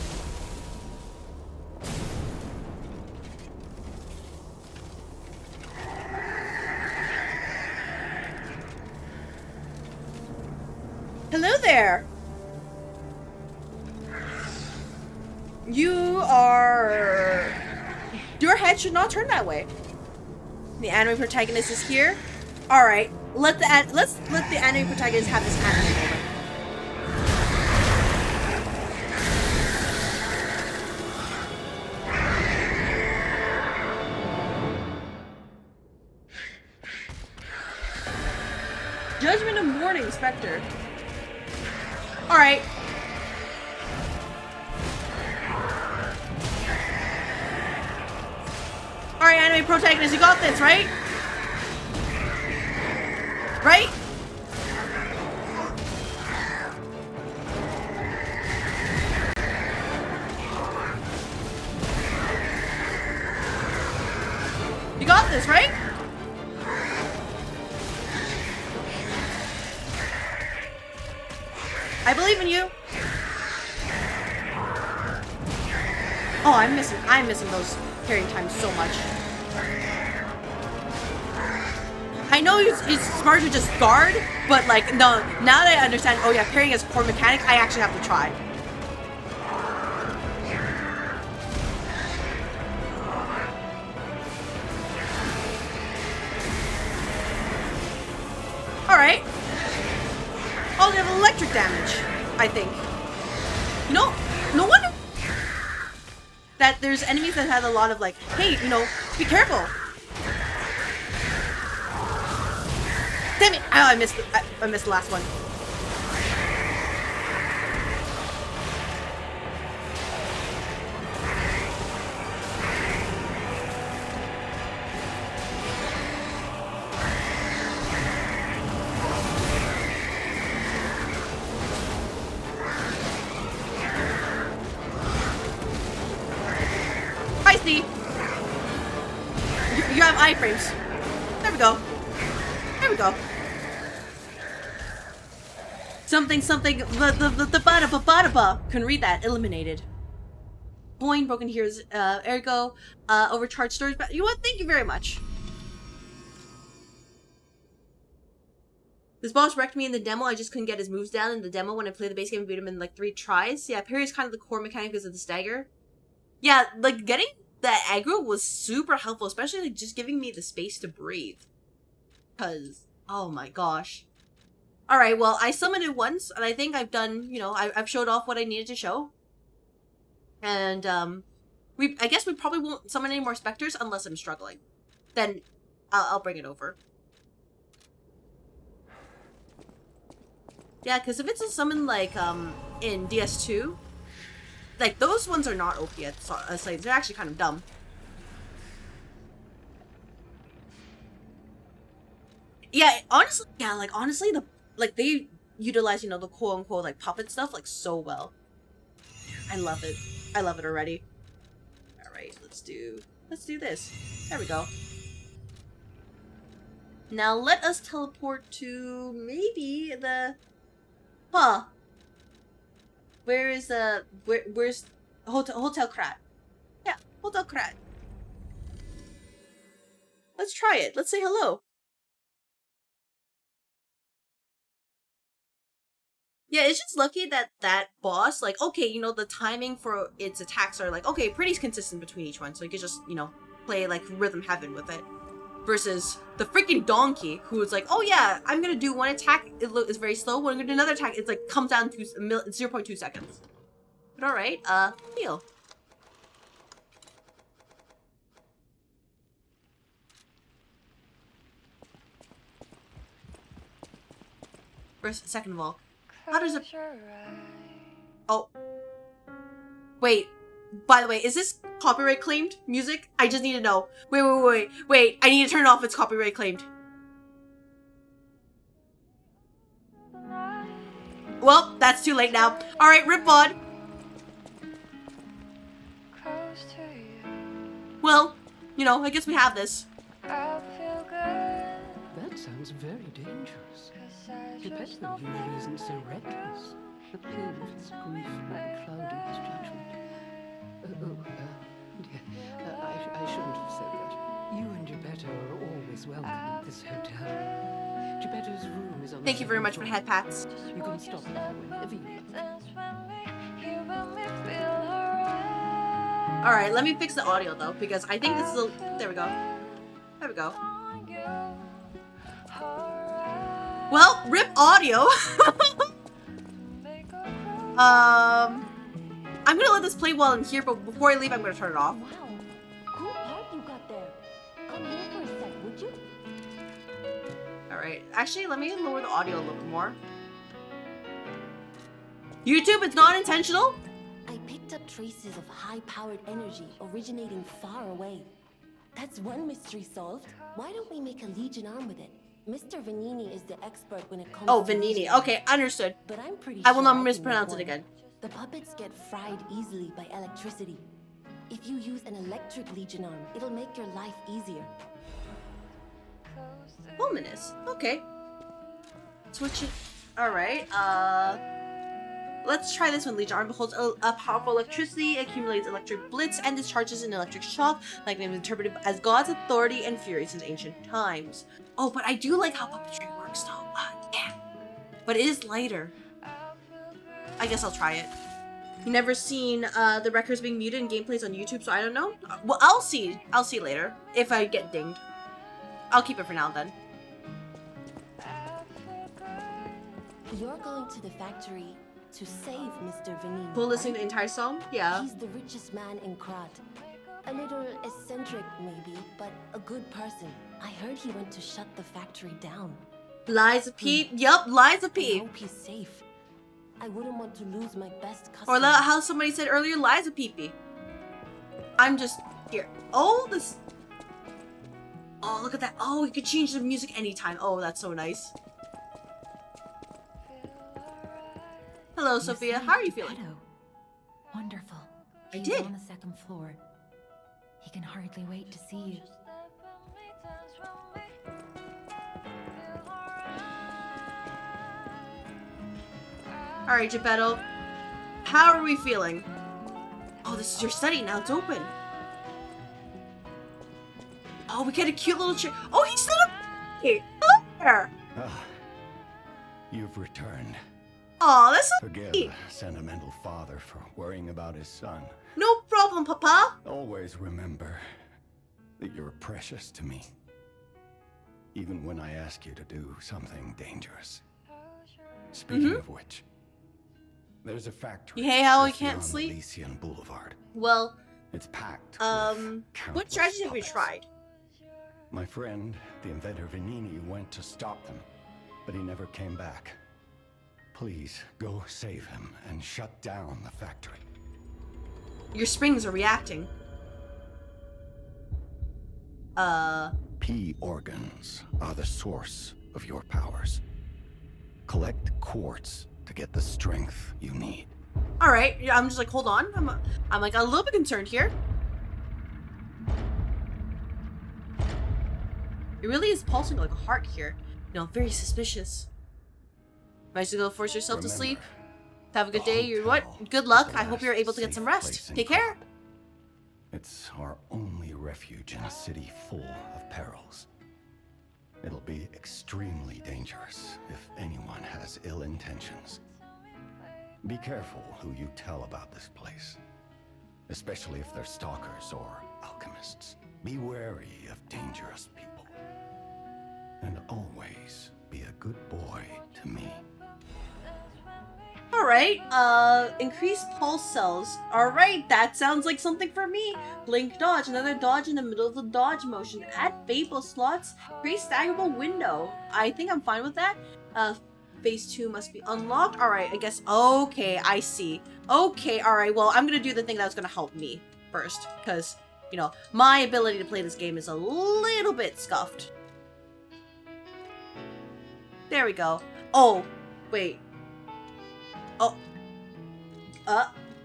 Hello there! You are... Your head should not turn that way. The anime protagonist is here. Alright, let's let the anime protagonist have this anime moment. Judgment of Morning, Spectre. Alright. Alright, anime protagonist, you got this, right? Right? You got this, right? I believe in you. Oh, I'm missing those parrying times so much. I know it's smart to just guard, but like, no, now that I understand, oh yeah, parrying is core mechanic, I actually have to try. Alright. Oh, they have electric damage, I think. You know, no wonder that there's enemies that have a lot of like, hey, you know, be careful. Damn it! Oh, I missed the last one. I see. You have iframes. There we go. There we go. Something, the ba-da-ba. Couldn't read that. Eliminated. Coin, broken here's, ergo, overcharged storage. You know what? Thank you very much. This boss wrecked me in the demo. I just couldn't get his moves down in the demo when I played the base game and beat him in like 3 tries. Yeah, parry is kind of the core mechanic because of the stagger. Yeah, like getting that aggro was super helpful, especially like just giving me the space to breathe. Cause, oh my gosh. Alright, well, I summoned it once, and I think I've done, you know, I've showed off what I needed to show. And, I guess we probably won't summon any more specters unless I'm struggling. Then, I'll bring it over. Yeah, because if it's a summon, like, in DS2, like, those ones are not OP at sites. They're actually kind of dumb. Yeah, honestly, they utilize, you know, the quote-unquote, like, puppet stuff, like, so well. I love it. I love it already. Alright, let's do this. There we go. Now, let us teleport to, maybe, the... Huh. Where's Hotel Krat? Yeah, Hotel Krat. Let's try it. Let's say hello. Yeah, it's just lucky that that boss, like, okay, you know, the timing for its attacks are like, okay, pretty consistent between each one, so you could just, you know, play like rhythm heaven with it. Versus the freaking donkey, who's like, oh yeah, I'm gonna do one attack, it's very slow, when I'm gonna do another attack, it's like, comes down to 0.2 seconds. But alright, heal. First, second of all, how does it... Oh. Wait. By the way, is this copyright claimed music? I just need to know. Wait. I need to turn it off. It's copyright claimed. Well, that's too late now. Alright, rip bod. Well, you know, I guess we have this. That sounds very dangerous. Geppetto usually isn't so reckless. The pain of his grief might cloud his judgment. I shouldn't have said that. You and Geppetto are always welcome at this hotel. Geppetto's room is on the Thank you very much for the head pats. You can stop there whenever you like. Alright, let me fix the audio though, because I think this is a... There we go. There we go. Well, rip audio. I'm gonna let this play while I'm here, but before I leave, I'm gonna turn it off. Wow, cool part you got there. Come here for a sec, would you? Alright, actually, let me lower the audio a little bit more. YouTube, it's not intentional. I picked up traces of high-powered energy originating far away. That's one mystery solved. Why don't we make a Legion arm with it? Mr. Vanini is the expert when it comes Oh, to Vanini. Legion. Okay, understood. But I'm pretty I will sure not can mispronounce make it one. again. The puppets get fried easily by electricity. If you use an electric Legion arm, it'll make your life easier. Luminous. Okay. Switch it. Alright, let's try this one. Legion arm holds a powerful electricity, accumulates electric blitz, and discharges an electric shock, like they've interpreted as God's authority and fury since ancient times. Oh, but I do like how puppetry works though. Yeah. But it is lighter. I guess I'll try it. You've never seen the records being muted in gameplays on YouTube, so I don't know. Well, I'll see. I'll see later if I get dinged. I'll keep it for now then. You're going to the factory to save Mr. Vanini. Cool listening to the entire song? Yeah. He's the richest man in Krat. A little eccentric, maybe, but a good person. I heard he went to shut the factory down. Liza Peep. Yup, Liza I Peep. hope he's safe. I wouldn't want to lose my best customer. Or how somebody said earlier, Liza Peepee. I'm just here. Oh, this. Oh, look at that. Oh, you could change the music anytime. Oh, that's so nice. Hello, Sophia. How are you feeling? Geppetto. Wonderful. I He's did. on the second floor. He can hardly wait to see you. Alright, Geppetto. How are we feeling? Oh, this is your study. Now it's open. Oh, we get a cute little chair. Oh, he's still up. Hey, hello there. Ah, you've returned. Oh, that's so Forgive sweet. a sentimental father for worrying about his son. No problem, Papa. Always remember that you're precious to me. Even when I ask you to do something dangerous. Speaking of which, there's a factory. Hey, how I just can't beyond sleep? Elysian Boulevard. Well, It's packed. what countless strategy have we puppets. tried? My friend, the inventor Vanini, went to stop them, but he never came back. Please, go save him and shut down the factory. Your springs are reacting. P organs are the source of your powers. Collect quartz to get the strength you need. All right. Yeah, I'm just like, hold on. I'm like a little bit concerned here. It really is pulsing like a heart here. You know, very suspicious. Might as well force yourself to Remember, sleep. Have a good day. You're hotel what? Good luck. is the I hope you're last able to get some safe rest. place in Take care. Krat. It's our only refuge in a city full of perils. It'll be extremely dangerous if anyone has ill intentions. Be careful who you tell about this place, especially if they're stalkers or alchemists. Be wary of dangerous people. And always be a good boy to me. Alright, increase pulse cells. Alright, that sounds like something for me. Blink dodge, another dodge in the middle of the dodge motion. Add fable slots, create staggerable window. I think I'm fine with that. Phase 2 must be unlocked. Alright, I guess, okay, I see. Okay, alright, well, I'm gonna do the thing that's gonna help me first. Because, you know, my ability to play this game is a little bit scuffed. There we go. Oh, wait. Oh.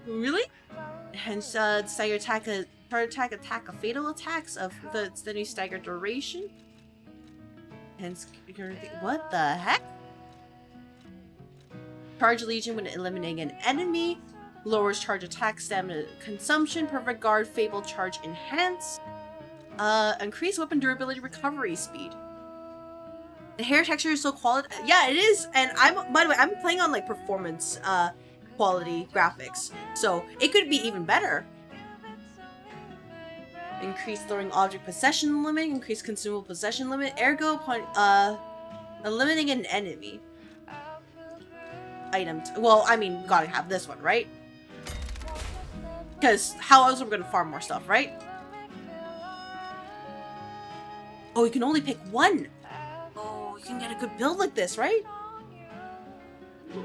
Really? Hence, stagger attack, a charge attack, a fatal attacks of the new stagger duration. Hence, what the heck? Charge Legion when eliminating an enemy. Lowers charge attack stamina consumption. Perfect guard, fable charge enhance. Increase weapon durability recovery speed. The hair texture is so quality. Yeah, it is. And by the way, I'm playing on like performance quality graphics, so it could be even better. Increase throwing object possession limit. Increase consumable possession limit. Ergo upon eliminating an enemy. Item. Well, I mean, gotta have this one, right? Because how else are we gonna farm more stuff, right? Oh, you can only pick one. Oh, you can get a good build like this, right?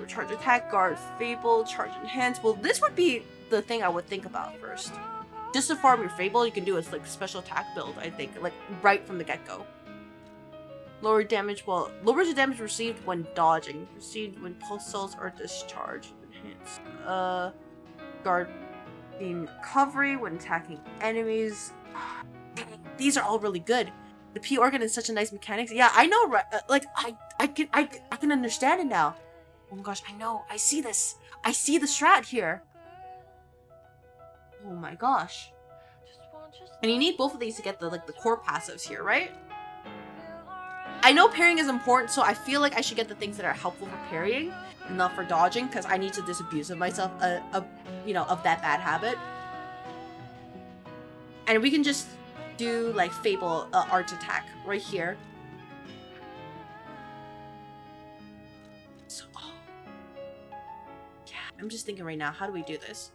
Charge attack, guard, fable, charge enhance. Well, this would be the thing I would think about first. Just to farm your fable, you can do a like special attack build, I think, like right from the get-go. Lower damage, well, lowers the damage received when dodging. Received when pulse cells are discharged. Enhance. Guard beam recovery when attacking enemies. These are all really good. The P organ is such a nice mechanics. Yeah, I know, right? Like I can understand it now. Oh my gosh, I know. I see this. I see the strat here. Oh my gosh. And you need both of these to get the like the core passives here, right? I know parrying is important, so I feel like I should get the things that are helpful for parrying and not for dodging, because I need to disabuse of myself, you know, of that bad habit. And we can just do like Fable Arch Attack right here. So, yeah, I'm just thinking right now, how do we do this?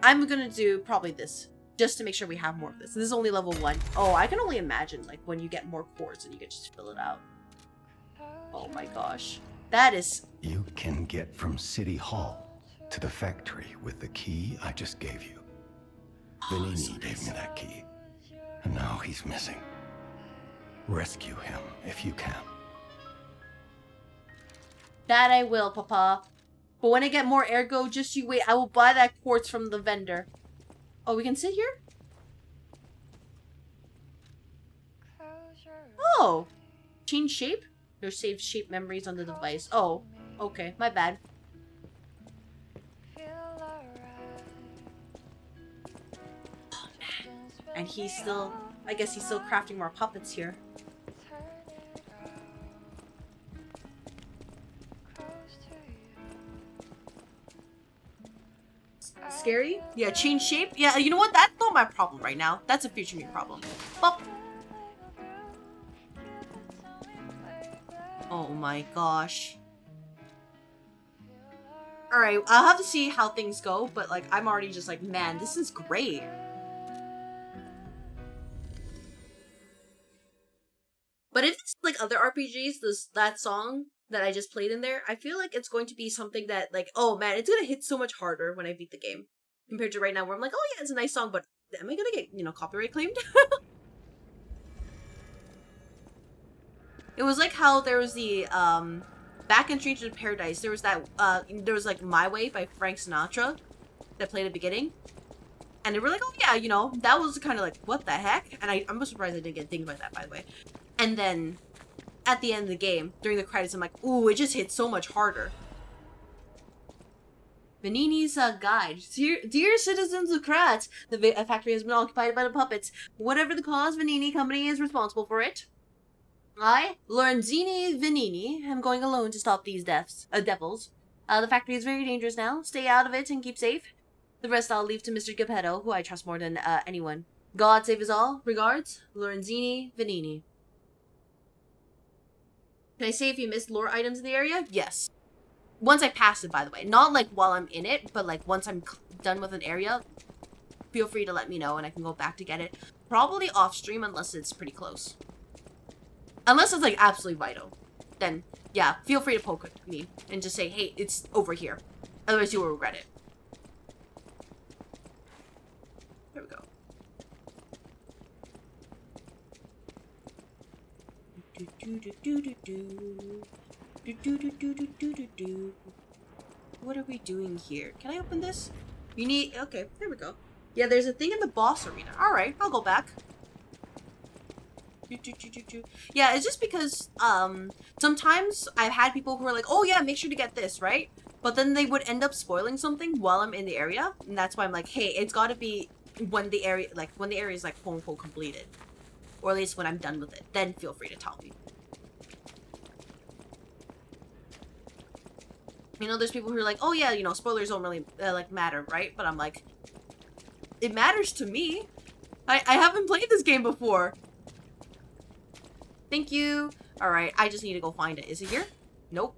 I'm gonna do probably this, just to make sure we have more of this. This is only level 1. Oh, I can only imagine, like, when you get more cores and you can just fill it out. Oh my gosh. That is... You can get from City Hall to the factory with the key I just gave you. Venini gave me that key, and now he's missing. Rescue him if you can. That I will, Papa. But when I get more ergo, just you wait. I will buy that quartz from the vendor. Oh, we can sit here? Oh! Change shape? Your saved shape memories on the device. Oh, okay. My bad. Oh, man. And he's still... I guess he's still crafting more puppets here. Scary? Yeah, change shape? Yeah, you know what? That's not my problem right now. That's a future me problem. Bop. Oh my gosh. Alright, I'll have to see how things go, but like, I'm already just like, man, this is great. But if it's like other RPGs, that song that I just played in there, I feel like it's going to be something that like, oh man, it's gonna hit so much harder when I beat the game. Compared to right now where I'm like, oh yeah, it's a nice song, but am I gonna get, you know, copyright claimed? It was like how there was the, back in Stranger in Paradise, there was that, there was like My Way by Frank Sinatra that played at the beginning. And they were like, oh yeah, you know, that was kind of like, what the heck? And I'm surprised I didn't get dinged by that, by the way. And then, at the end of the game, during the credits, I'm like, ooh, it just hit so much harder. Venini's guide. Dear citizens of Krat, the factory has been occupied by the puppets. Whatever the cause, Venini Company is responsible for it. I, Lorenzini Venini, am going alone to stop these devils. The factory is very dangerous now. Stay out of it and keep safe. The rest I'll leave to Mr. Geppetto, who I trust more than anyone. God save us all. Regards, Lorenzini Vanini. Can I say if you missed lore items in the area? Yes. Once I pass it, by the way. Not like while I'm in it, but like once I'm done with an area, feel free to let me know and I can go back to get it. Probably off stream unless it's pretty close. Unless it's like absolutely vital. Then, yeah, feel free to poke me and just say, hey, it's over here. Otherwise you will regret it. There we go. What are we doing here? Can I open this? You need... Okay, there we go. Yeah, there's a thing in the boss arena. Alright, I'll go back. Yeah, it's just because, sometimes I've had people who are like, oh yeah, make sure to get this, right? But then they would end up spoiling something while I'm in the area. And that's why I'm like, hey, it's gotta be when the area, is like quote unquote completed. Or at least when I'm done with it. Then feel free to tell me. You know, there's people who are like, oh yeah, you know, spoilers don't really, like, matter, right? But I'm like, it matters to me. I haven't played this game before. Thank you. Alright, I just need to go find it. Is it here? Nope.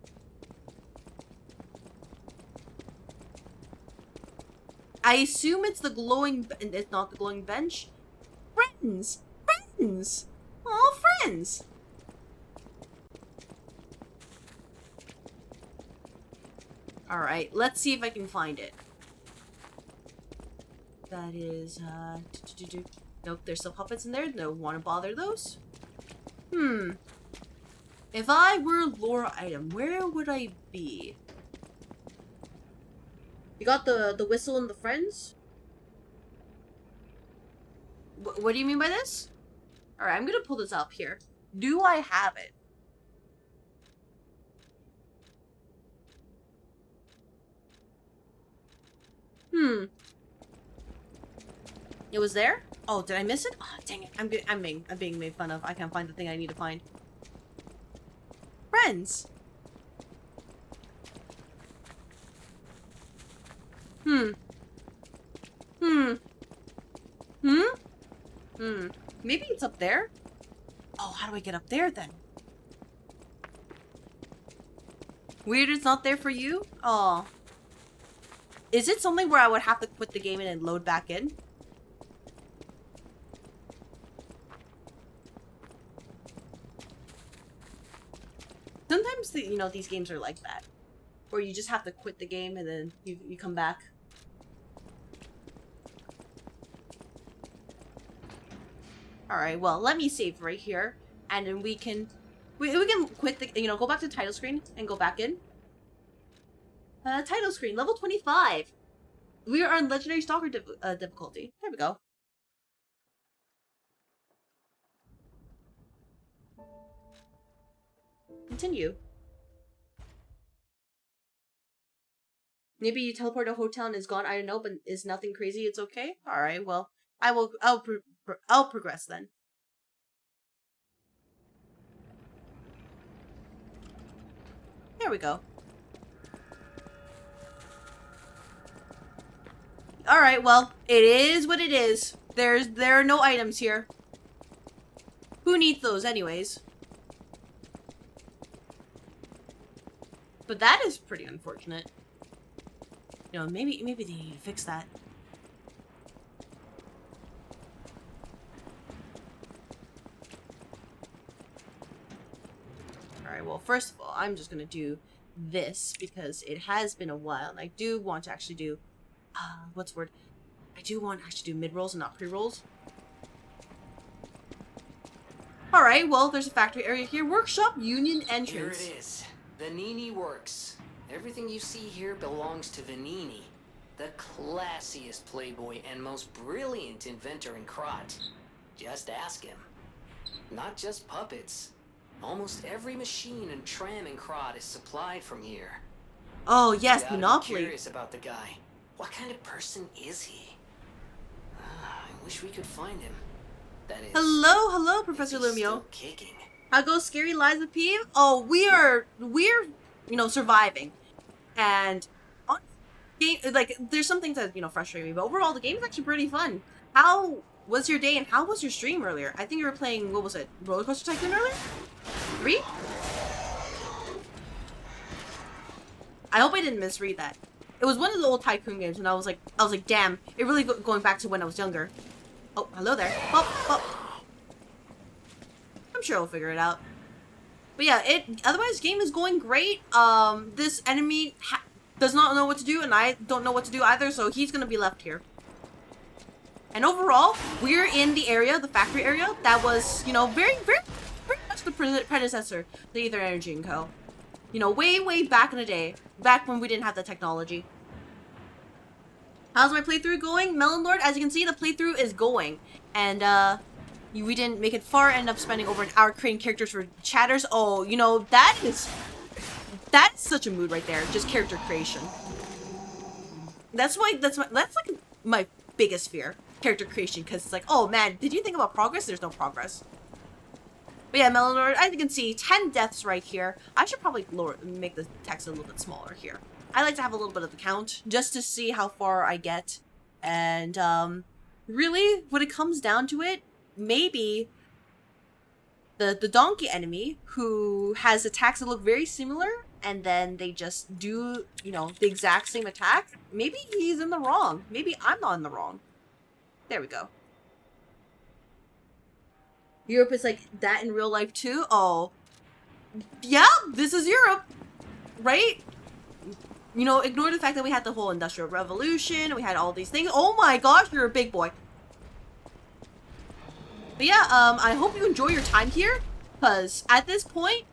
I assume it's the glowing... It's not the glowing bench. Friends! Friends! Aw, friends! Alright, let's see if I can find it. That is, Nope, there's still puppets in there. Don't want to bother those. If I were a lore item, where would I be? You got the whistle and the friends? What do you mean by this? Alright, I'm gonna pull this up here. Do I have it? It was there? Oh, did I miss it? Oh, dang it. I'm being made fun of. I can't find the thing I need to find. Friends. Maybe it's up there? Oh, how do I get up there then? Weird it's not there for you? Oh. Is it something where I would have to quit the game and then load back in? Sometimes, these games are like that. Where you just have to quit the game and then you come back. Alright, well, let me save right here. And then we can quit the, go back to the title screen and go back in. Title screen, level 25. We are on Legendary Stalker difficulty. There we go. Continue. Maybe you teleport to a hotel and is gone. I don't know, but is nothing crazy. It's okay. All right. Well, I'll progress then. There we go. All right. Well, it is what it is. There are no items here. Who needs those, anyways? But that is pretty unfortunate. Maybe they need to fix that. Alright, well, first of all, I'm just gonna do this because it has been a while, and I do want to actually do... what's the word? I do want to actually do mid-rolls and not pre-rolls. Alright, well, there's a factory area here. Workshop, Union entrance. Here it is. Vanini Works. Everything you see here belongs to Vanini, the classiest playboy and most brilliant inventor in Krat. Just ask him. Not just puppets. Almost every machine and tram in Krat is supplied from here. Oh yes, Monopoly. I'm curious about the guy. What kind of person is he? I wish we could find him. That is. Hello, Professor Lumio. Still kicking. How goes Scary Lies of Peeve? Oh, we're surviving. And game, like, there's some things that, you know, frustrate me, but overall the game is actually pretty fun. How was your day and how was your stream earlier? I think you were playing, what was it, Roller Coaster Tycoon earlier? 3? I hope I didn't misread that. It was one of the old Tycoon games, and I was like, damn, it really going back to when I was younger. Oh, hello there. Oh. I'm sure I'll figure it out. But yeah, otherwise, game is going great. This enemy does not know what to do, and I don't know what to do either, so he's gonna be left here. And overall, we're in the area, the factory area, that was, you know, very much the predecessor to the Aether Energy & Co. You know, way back in the day, back when we didn't have the technology. How's my playthrough going? Melon Lord, as you can see, the playthrough is going. And, we didn't make it far, ended up spending over an hour creating characters for chatters. Oh, you know, that's such a mood right there. Just character creation. That's like my biggest fear. Character creation, because it's like, oh man, did you think about progress? There's no progress. But yeah, Melon Lord, as you can see, 10 deaths right here. I should probably make the text a little bit smaller here. I like to have a little bit of the count, just to see how far I get. And, really, when it comes down to it, maybe the donkey enemy, who has attacks that look very similar, and then they just do, you know, the exact same attack, maybe he's in the wrong. Maybe I'm not in the wrong. There we go. Europe is like that in real life too? Oh. Yeah, this is Europe. Right? You know, ignore the fact that we had the whole Industrial Revolution, we had all these things. Oh my gosh, you're a big boy. But yeah, I hope you enjoy your time here, because at this point,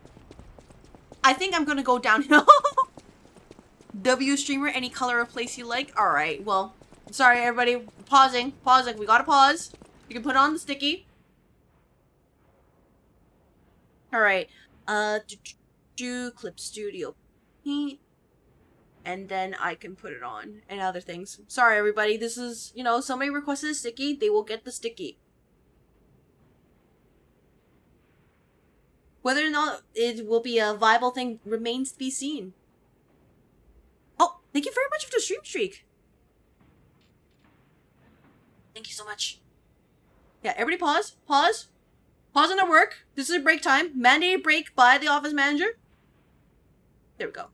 I think I'm gonna go downhill. W streamer, any color or place you like? Alright, well, sorry everybody, pausing, we gotta pause. You can put on the sticky. Alright, do Clip Studio Paint, and then I can put it on, and other things. Sorry everybody, this is, you know, somebody requested a sticky, they will get the sticky. Whether or not it will be a viable thing remains to be seen. Oh, thank you very much for the stream streak. Thank you so much. Yeah, everybody pause. Pause. Pause on their work. This is a break time. Mandated break by the office manager. There we go.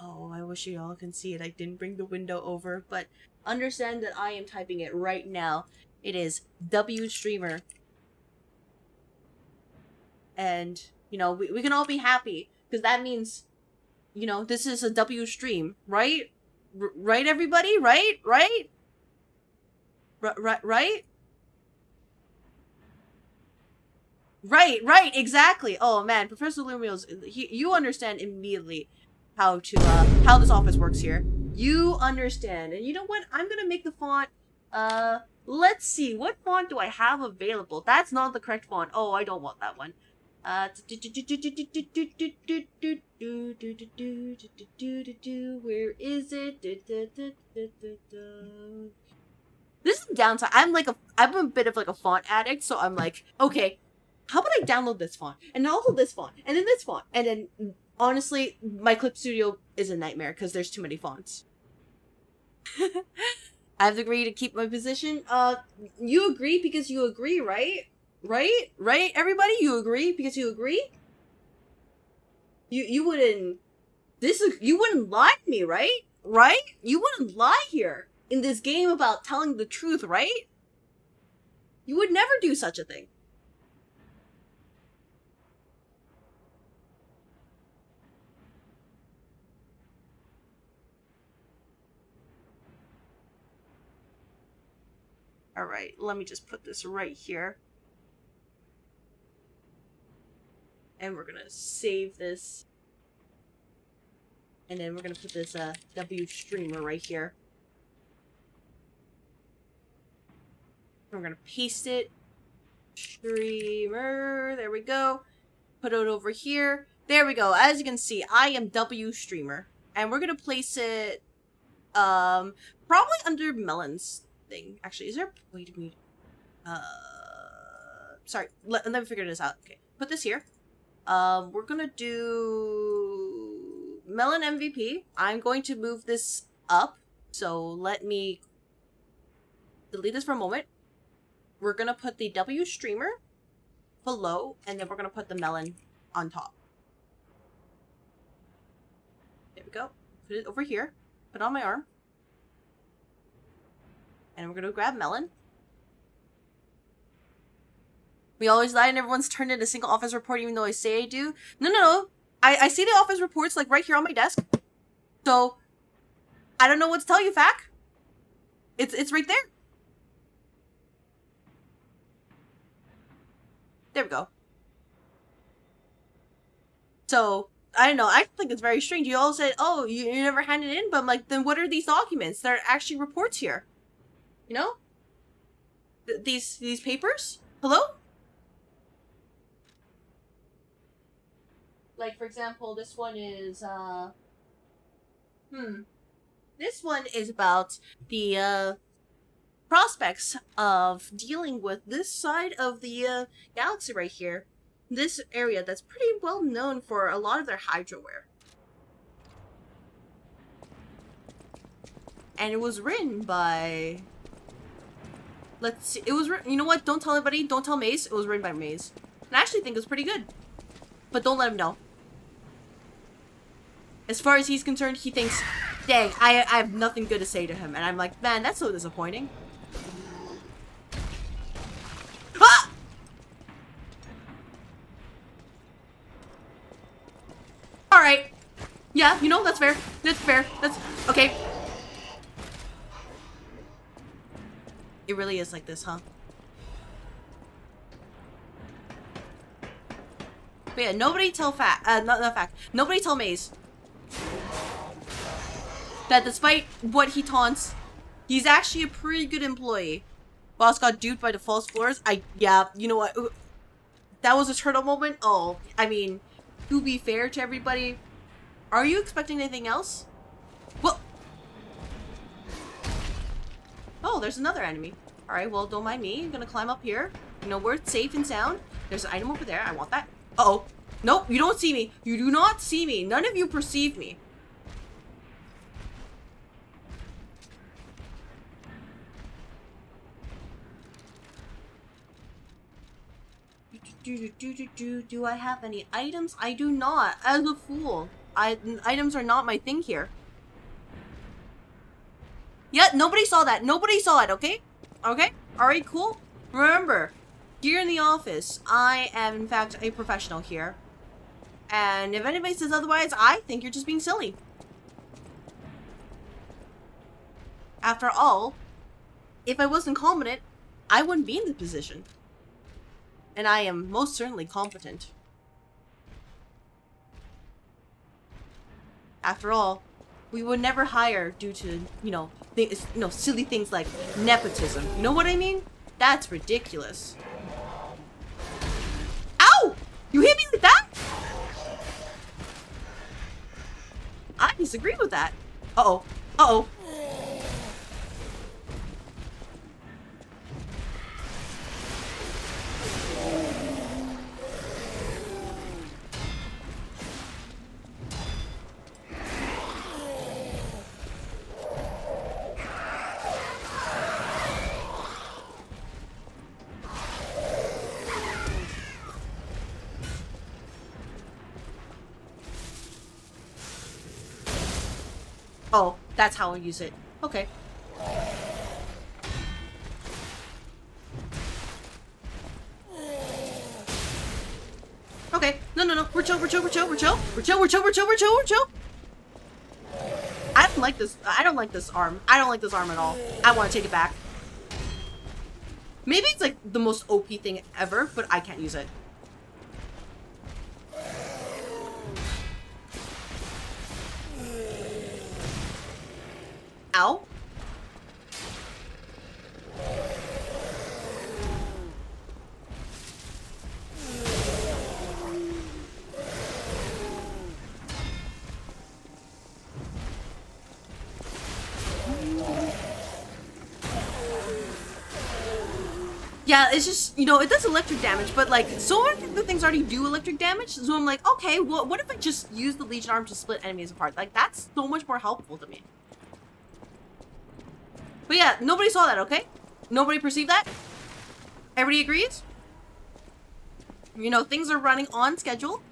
Oh, I wish you all can see it. I didn't bring the window over, but understand that I am typing it right now. It is W streamer. And, you know, we can all be happy, because that means, you know, this is a W stream, right? Right, everybody? Right? Right? Right? Right, exactly. Oh man, Professor Lumio's, you understand immediately how this office works here. You understand. And you know what? I'm gonna make the font, let's see, what font do I have available? That's not the correct font. Oh, I don't want that one. Where is it? This is the downside. I'm a bit of like a font addict, so I'm like, okay, how about I download this font, and also this font, and then this font, and then honestly, my Clip Studio is a nightmare because there's too many fonts. I have to agree to keep my position. You agree because you agree, right? Right? Everybody, you agree because you agree? You wouldn't... You wouldn't lie to me, right? Right? You wouldn't lie here in this game about telling the truth, right? You would never do such a thing. Alright, let me just put this right here. And we're gonna save this. And then we're gonna put this W streamer right here. We're gonna paste it. Streamer, there we go. Put it over here. There we go. As you can see, I am W streamer. And we're gonna place it probably under Melon's thing. Actually, is there a way to move? Sorry, let me figure this out. Okay, put this here. We're gonna do Melon MVP. I'm going to move this up. So let me delete this for a moment. We're going to put the W streamer below, and then we're going to put the melon on top. There we go. Put it over here. Put it on my arm. And we're going to grab melon. We always lie and everyone's turned in a single office report even though I say I do. No. I see the office reports like right here on my desk. So, I don't know what to tell you, Fac. It's right there. There we go. So, I don't know. I think it's very strange. You all said, oh, you never handed it in, but I'm like, then what are these documents? There are actually reports here. You know? These papers? Hello? Like, for example, this one is, This one is about the, prospects of dealing with this side of the, galaxy right here. This area that's pretty well known for a lot of their hydroware. And it was written by... Let's see. It was written... You know what? Don't tell anybody. Don't tell Maze. It was written by Maze. And I actually think it's pretty good. But don't let him know. As far as he's concerned, he thinks, dang, I have nothing good to say to him. And I'm like, man, that's so disappointing. Ah! Alright. Yeah, you know, that's fair. That's fair. That's... Okay. It really is like this, huh? But yeah, nobody tell nobody tell Maze that despite what he taunts, he's actually a pretty good employee. Boss got duped by the false floors. Yeah, you know what? That was a turtle moment. Oh, I mean, to be fair to everybody, are you expecting anything else? Well, oh, there's another enemy. Alright, well, don't mind me. I'm gonna climb up here. You know, we're safe and sound. There's an item over there. I want that. Uh-oh. Nope, you don't see me. You do not see me. None of you perceive me. Do I have any items? I do not. As a fool. Items are not my thing here. Yeah, nobody saw that. Nobody saw it, okay? Okay? Alright, cool. Remember, here in the office, I am, in fact, a professional here. And if anybody says otherwise, I think you're just being silly. After all, if I wasn't competent, I wouldn't be in the position. And I am most certainly competent. After all, we would never hire due to, silly things like nepotism. You know what I mean? That's ridiculous. Ow! You hit me like that? I disagree with that. Uh-oh. Uh-oh. Oh, that's how I use it. Okay. Okay. No. We're chill. I don't like this. I don't like this arm. I don't like this arm at all. I want to take it back. Maybe it's like the most OP thing ever, but I can't use it. Ow. Yeah, it's just, you know, it does electric damage, but like, so many of the things already do electric damage, so I'm like, okay, well, what if I just use the Legion Arm to split enemies apart? Like, that's so much more helpful to me. But yeah, nobody saw that, okay? Nobody perceived that? Everybody agrees? You know, things are running on schedule.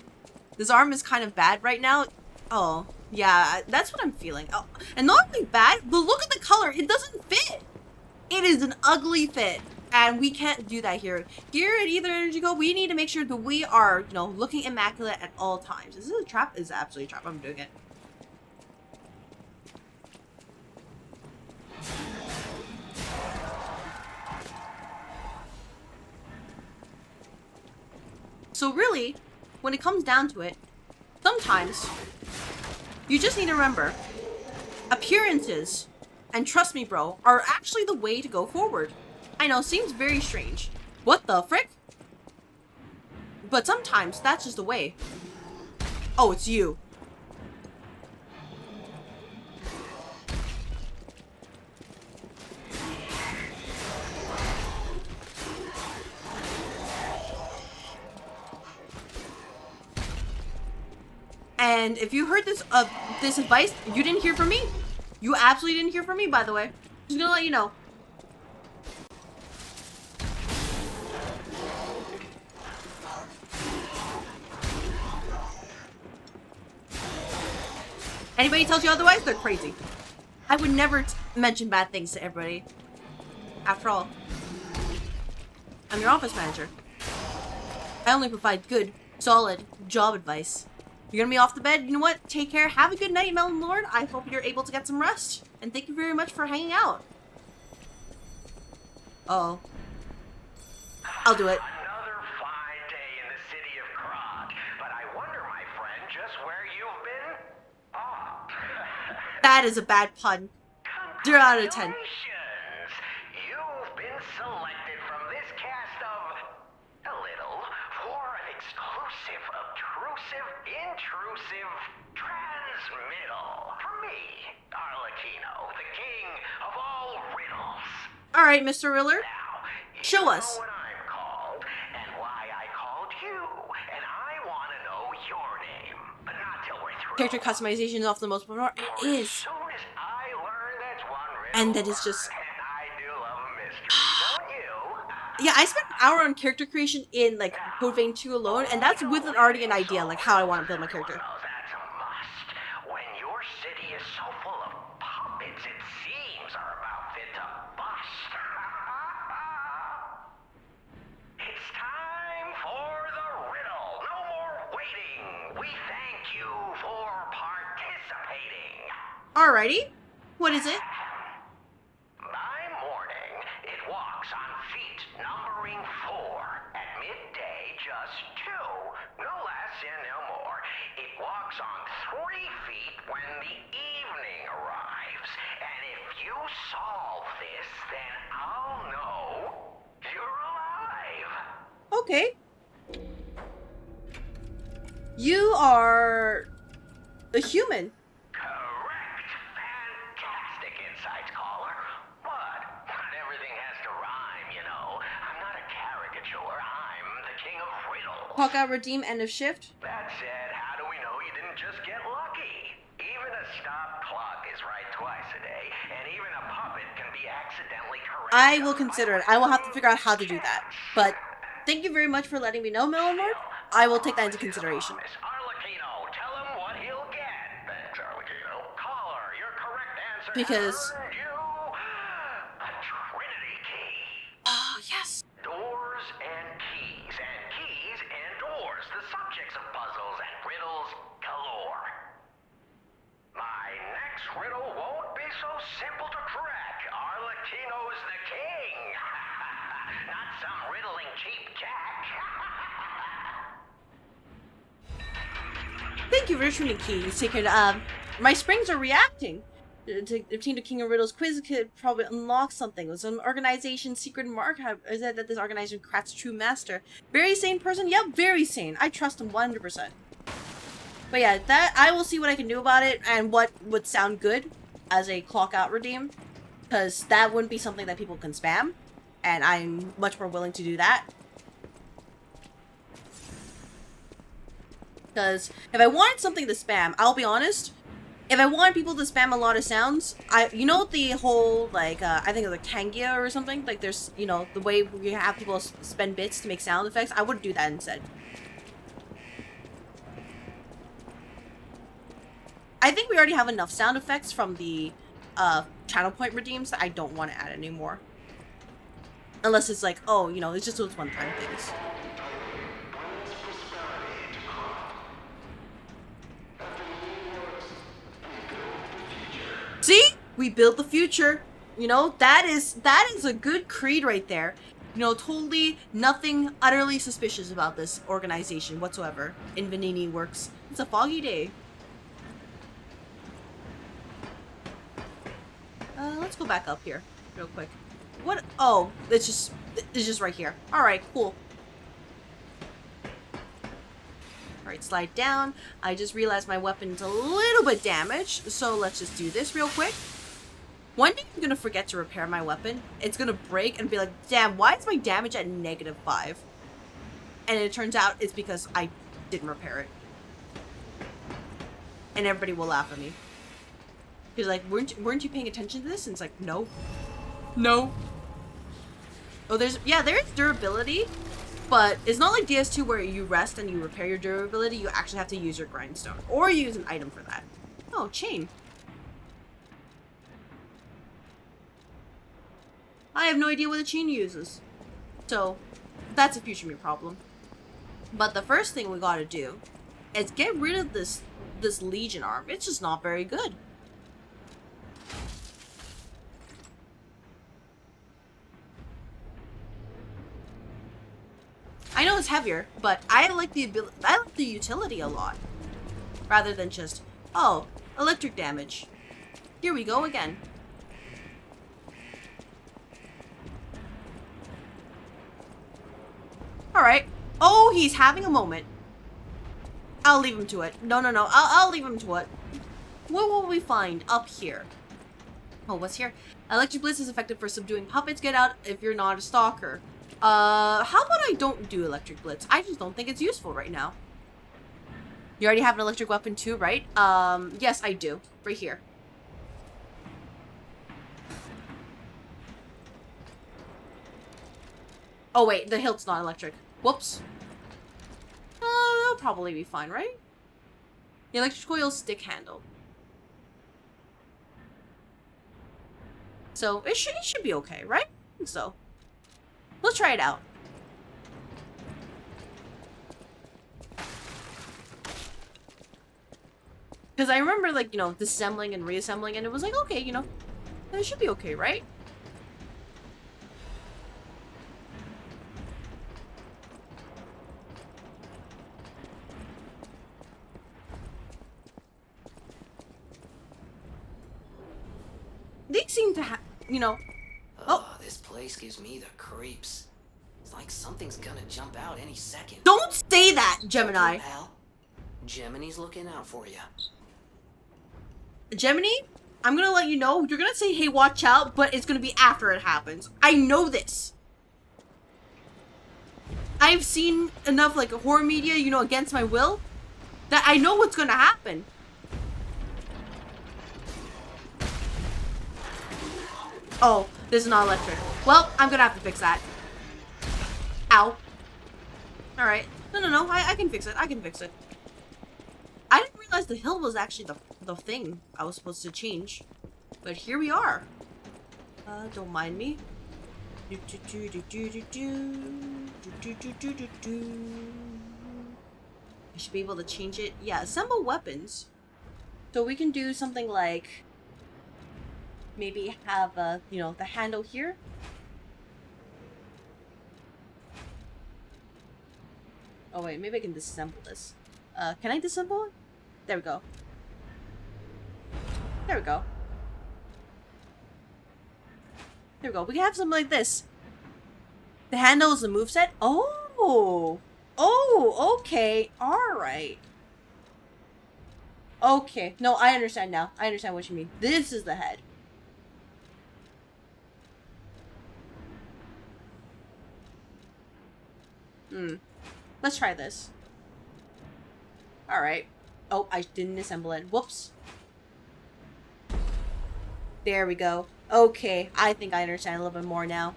This arm is kind of bad right now. Oh, yeah, that's what I'm feeling. Oh, and not only bad, but look at the color. It doesn't fit. It is an ugly fit. And we can't do that here. Here at Ether Energy Co, we need to make sure that we are, you know, looking immaculate at all times. Is this a trap? It's absolutely a trap. I'm doing it. So really, when it comes down to it, sometimes you just need to remember, appearances, and trust me bro, are actually the way to go forward. I know, seems very strange. What the frick? But sometimes that's just the way. Oh, it's you. And if you heard this this advice, you didn't hear from me. You absolutely didn't hear from me, by the way. Just gonna let you know. Anybody tells you otherwise, they're crazy. I would never mention bad things to everybody. After all, I'm your office manager. I only provide good, solid job advice. You're gonna be off the bed, you know what? Take care, have a good night, Melon Lord. I hope you're able to get some rest. And thank you very much for hanging out. Uh-oh. I'll do it. Another fine day in the city of Krat, but I wonder, my friend, just where you've been? Oh. That is a bad pun. 0 out of 10. You've been selected from this cast of a little for an exclusive, obtrusive, intrusive transmittal from me, Arlecchino, the king of all riddles. Alright, Mr. Riller. Show us. What I'm called and why I called you, and I want to know your name, but not till we're through. Character customization is often the most important. It is. As soon as I learn that's one riddle, And that is just... and I do love a mystery, don't you? Yeah, I spent an hour on character creation in, like, Code Vein 2 alone, and that's with already an idea, like, how I want to build my character. Well, that's a must. When your city is so full of puppets, it seems are about fit to bust. It's time for the riddle. No more waiting. We thank you for participating. Alrighty. What is it? By morning, it walks on feet numbering 4. At midday, just 2. No less and no more. It walks on 3 feet when the evening arrives. And if you solve this, then I'll know you're alive. Okay. You are... a human. Correct. Fantastic insights, caller. But not everything has to rhyme, you know. I'm not a caricature. I'm the king of riddles. Hawkeye redeem end of shift. That said, how do we know you didn't just get lucky? Even a stopped clock is right twice a day, and even a puppet can be accidentally correct. I will consider it. I will have to figure out how to do that. But thank you very much for letting me know, Melon Lord. I will take that into consideration. Arlecchino, tell him what he'll get. Thanks, Arlecchino. Caller, your correct answer Because... earned you a Trinity key. Oh, yes. Doors and keys and doors, the subjects of puzzles and riddles galore. My next riddle won't be so simple to crack. Arlecchino's the king. Not some riddling cheap jack. Thank you for returning keys. Take care. My springs are reacting. To obtain the King of Riddles quiz could probably unlock something. Was an organization's secret mark? Is it that this organization Krat's true master? Very sane person? Yep, very sane. I trust him 100%. But yeah, that I will see what I can do about it and what would sound good as a clock out redeem. Because that wouldn't be something that people can spam. and I'm much more willing to do that. Because if I wanted something to spam, I'll be honest, if I want people to spam a lot of sounds, you know the whole, like, I think it's like Tangia or something? Like, there's, you know, the way we have people spend bits to make sound effects, I would do that instead. I think we already have enough sound effects from the, channel point redeems that I don't want to add anymore. Unless it's like, oh, you know, it's just those one-time things. See? We build the future. You know, that is a good creed right there. You know, totally nothing utterly suspicious about this organization whatsoever. In Venini works. It's a foggy day. Let's go back up here real quick. What? Oh, it's just right here. All right, cool. All right, slide down. I just realized my weapon's a little bit damaged, so let's just do this real quick. One day I'm gonna forget to repair my weapon. It's gonna break and be like, damn, why is my damage at -5? And it turns out it's because I didn't repair it. And everybody will laugh at me. He's like, weren't you paying attention to this? And it's like, no. No. Oh, there's durability, but it's not like DS2 where you rest and you repair your durability. You actually have to use your grindstone or use an item for that. Oh, chain. I have no idea what the chain uses. So, that's a future me problem. But the first thing we gotta do is get rid of this Legion arm. It's just not very good. I know it's heavier, but I like the utility a lot. Rather than just, oh, electric damage. Here we go again. Alright. Oh, he's having a moment. I'll leave him to it. No. I'll leave him to it. What will we find up here? Oh, what's here? Electric Blitz is effective for subduing puppets. Get out if you're not a stalker. How about I don't do Electric Blitz? I just don't think it's useful right now. You already have an electric weapon too, right? Yes, I do. Right here. Oh wait, the hilt's not electric. Whoops. That'll probably be fine, right? The electric coil stick handle. So, it should be okay, right? I think so. Let's try it out. Because I remember, like, you know, disassembling and reassembling, and it was like, okay, you know, it should be okay, right? They seem to have, you know... Oh, this place gives me the creeps. It's like something's gonna jump out any second. Don't say that, Gemini! Okay, pal. Gemini's looking out for you. Gemini, I'm gonna let you know, you're gonna say, hey, watch out, but it's gonna be after it happens. I know this. I've seen enough, like, horror media, you know, against my will, that I know what's gonna happen. Oh, this is not electric. Well, I'm gonna have to fix that. Ow. Alright. No, I can fix it. I can fix it. I didn't realize the hill was actually the thing I was supposed to change. But here we are. Don't mind me. I should be able to change it. Yeah, assemble weapons. So we can do something like... maybe have, you know, the handle here. Oh wait, maybe I can disassemble this. Can I disassemble it? There we go. There we go. There we go. We can have something like this. The handle is the moveset. Oh! Oh, okay. Alright. Okay. No, I understand now. I understand what you mean. This is the head. Let's try this. Alright. Oh, I didn't assemble it. Whoops. There we go. Okay, I think I understand a little bit more now.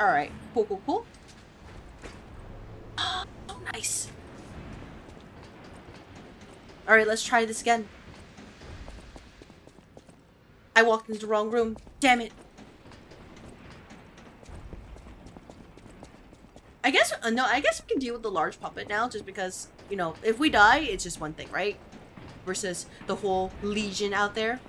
Alright. Cool, cool, cool. Oh, nice. Alright, let's try this again. I walked into the wrong room. Damn it. I guess, no, I guess we can deal with the large puppet now, just because, you know, if we die, it's just one thing, right? Versus the whole legion out there.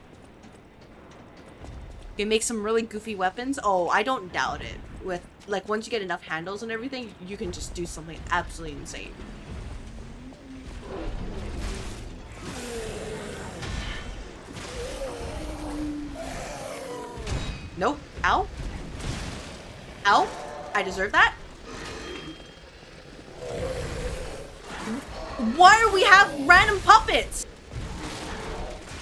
You can make some really goofy weapons. Oh, I don't doubt it. With, like, once you get enough handles and everything, you can just do something absolutely insane. Nope. Ow. Ow. I deserve that. Why do we have random puppets?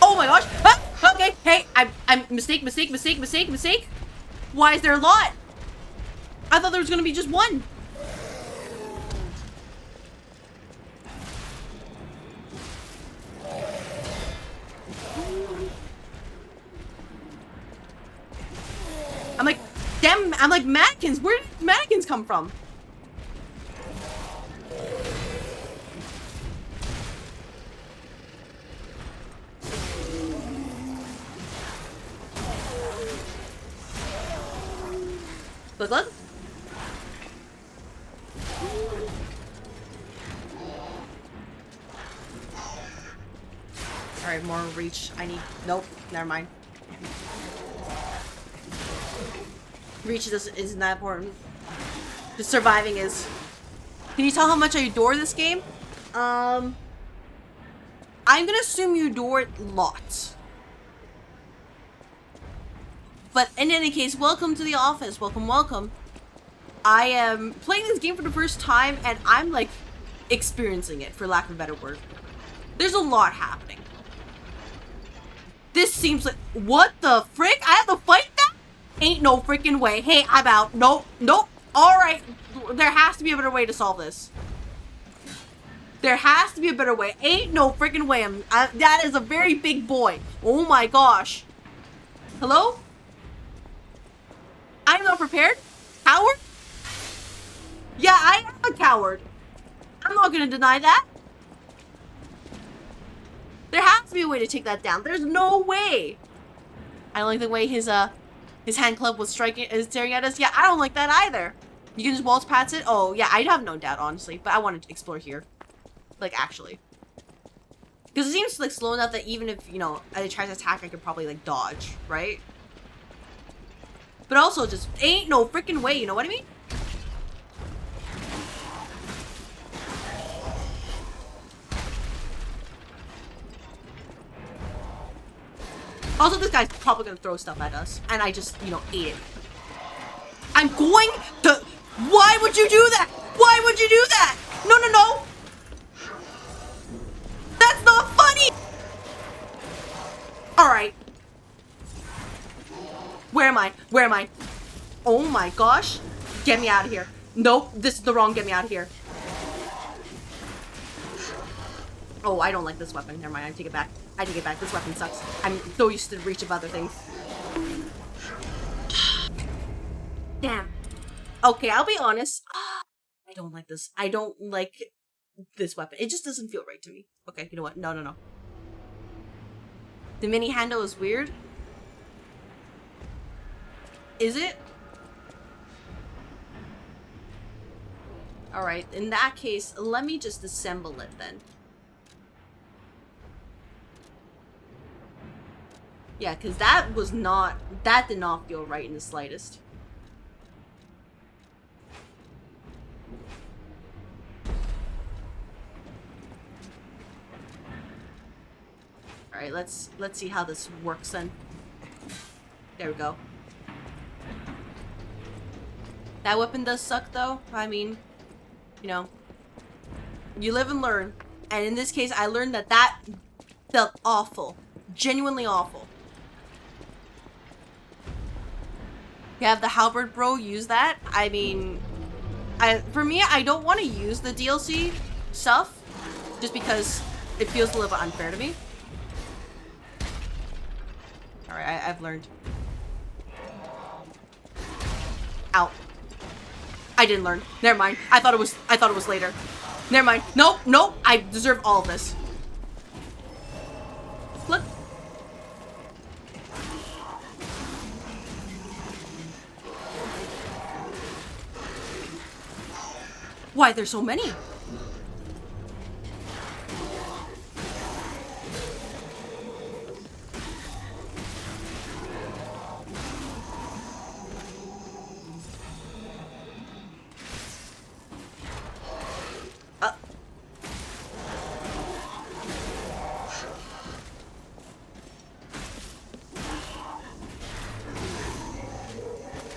Oh my gosh. Ah, okay. Hey, I'm mistake. Why is there a lot? I thought there was gonna be just one. I'm like, damn, I'm like, mannequins. Where did mannequins come from? Look, look. Alright, more reach. I need... Nope, never mind. Reach isn't that important. Just surviving is... Can you tell how much I adore this game? I'm gonna assume you adore it lots. But in any case, welcome to the office. Welcome, welcome. I am playing this game for the first time, and I'm like experiencing it, for lack of a better word. There's a lot happening. This seems like... What the frick? I have to fight that? Ain't no freaking way. Hey, I'm out. Nope, nope. Alright. There has to be a better way to solve this. There has to be a better way. Ain't no freaking way. That is a very big boy. Oh my gosh. Hello? I'm not prepared? Coward? Yeah, I am a coward. I'm not gonna deny that. There has to be a way to take that down. There's no way. I don't like the way his hand club was staring at us. Yeah, I don't like that either. You can just waltz past it. Oh, yeah, I'd have no doubt, honestly. But I wanted to explore here. Like, actually. Because it seems, like, slow enough that even if, you know, it tries to attack, I could probably, like, dodge, right? But also, just ain't no freaking way, you know what I mean? Also, this guy's probably gonna throw stuff at us. And I just, you know, ate it. I'm going to... Why would you do that? Why would you do that? No, no, no. That's not funny. Alright. Where am I? Where am I? Oh my gosh. Get me out of here. Nope, this is the wrong get me out of here. Oh, I don't like this weapon. Never mind, I take it back. I take it back. This weapon sucks. I'm so used to the reach of other things. Damn. Okay, I'll be honest. I don't like this. I don't like this weapon. It just doesn't feel right to me. Okay, you know what? No, no, no. The mini handle is weird. Is it? Alright, in that case, let me just assemble it then. Yeah, because that did not feel right in the slightest. Alright, let's see how this works then. There we go. That weapon does suck though. I mean, you know, you live and learn. And in this case, I learned that felt awful. Genuinely awful. You have the halberd bro use that. I mean, for me, I don't want to use the DLC stuff just because it feels a little bit unfair to me. Alright, I've learned. Ow. I didn't learn. Never mind. I thought it was later. Never mind. Nope, nope. I deserve all of this. Look. Why there's so many?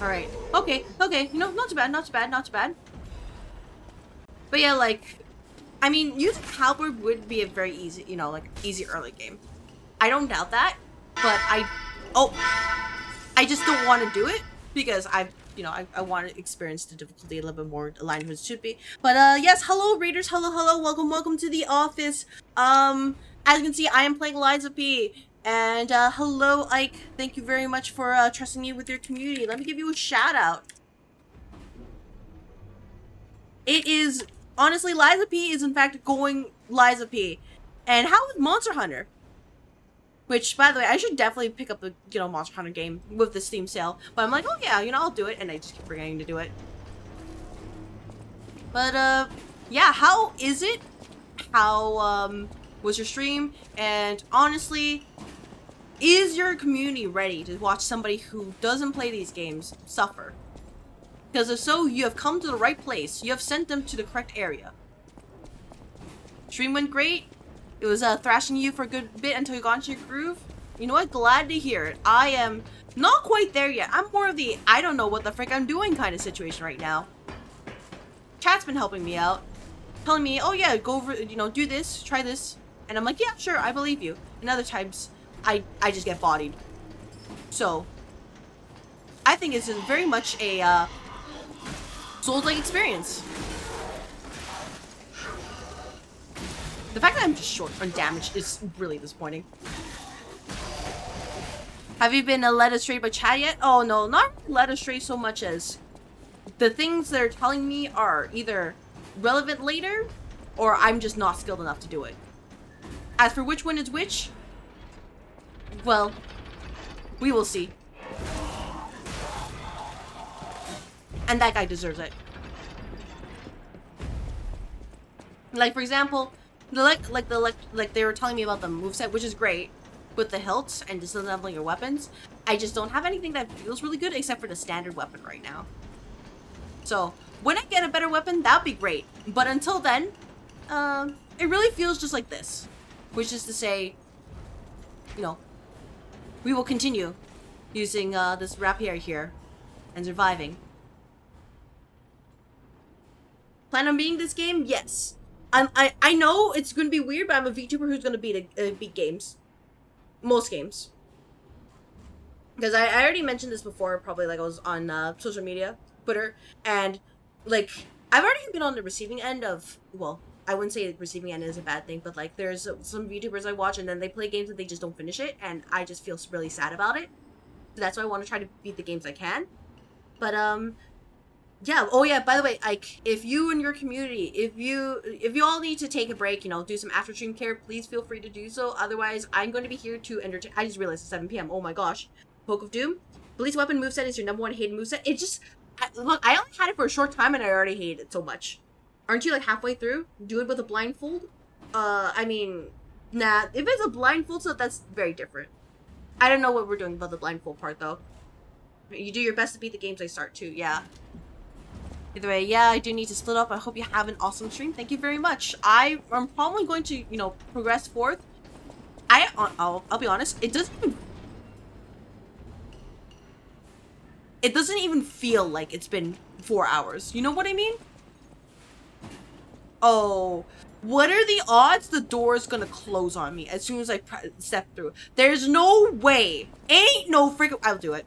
Alright. Okay, okay. You know, not too bad, not too bad, not too bad. But yeah, like, I mean, using halberd would be a very easy, you know, like, easy early game. I don't doubt that, but I just don't want to do it because I want to experience the difficulty a little bit more aligned with it should be. But yes, hello Raiders, hello, welcome to the office. As you can see, I am playing Liza P. And hello Ike, thank you very much for trusting me with your community. Let me give you a shout out. It is, honestly, Liza P is in fact going Liza P. And how is Monster Hunter? Which, by the way, I should definitely pick up the, you know, Monster Hunter game with the Steam sale. But I'm like, oh yeah, you know, I'll do it. And I just keep forgetting to do it. But, yeah, how is it? How, was your stream? And honestly, is your community ready to watch somebody who doesn't play these games suffer? Because if so, you have come to the right place. You have sent them to the correct area. Stream went great. It was thrashing you for a good bit until you got into your groove. You know what? Glad to hear it. I am not quite there yet. I'm more of the I don't know what the frick I'm doing kind of situation right now. Chat's been helping me out. Telling me, oh yeah, go over, you know, do this, try this. And I'm like, yeah, sure, I believe you. And other times, I just get bodied. So, I think it's very much a Souls-like experience. The fact that I'm just short on damage is really disappointing. Have you been led astray by chat yet? Oh no, not led astray so much as the things they're telling me are either relevant later, or I'm just not skilled enough to do it. As for which one is which, well, we will see. And that guy deserves it. Like, for example, like they were telling me about the moveset, which is great, with the hilts and disleveling your weapons. I just don't have anything that feels really good except for the standard weapon right now. So, when I get a better weapon, that'd be great. But until then, it really feels just like this. Which is to say, you know, we will continue using this rapier here and surviving. Plan on beating this game? Yes. I know it's going to be weird, but I'm a VTuber who's going to beat games. Most games. Because I already mentioned this before, probably like I was on social media, Twitter, and like I've already been on the receiving end of, well, I wouldn't say receiving end is a bad thing, but like there's some VTubers I watch and then they play games and they just don't finish it, and I just feel really sad about it. So that's why I want to try to beat the games I can. But yeah. Oh yeah. By the way, like if you and your community, if you all need to take a break, you know, do some after stream care, please feel free to do so. Otherwise, I'm going to be here to entertain. I just realized it's 7 p.m. Oh my gosh. Poke of Doom. Police weapon moveset is your #1 hated moveset. It just look. I only had it for a short time and I already hate it so much. Aren't you like halfway through? Do it with a blindfold? I mean, nah. If it's a blindfold, so that's very different. I don't know what we're doing about the blindfold part though. You do your best to beat the games I start too. Yeah. Either way, yeah, I do need to split up. I hope you have an awesome stream. Thank you very much. I'm probably going to, you know, progress forth. I'll be honest. It doesn't even feel like it's been 4 hours. You know what I mean? Oh, what are the odds the door is gonna close on me as soon as I step through? There's no way. Ain't no freaking. I'll do it.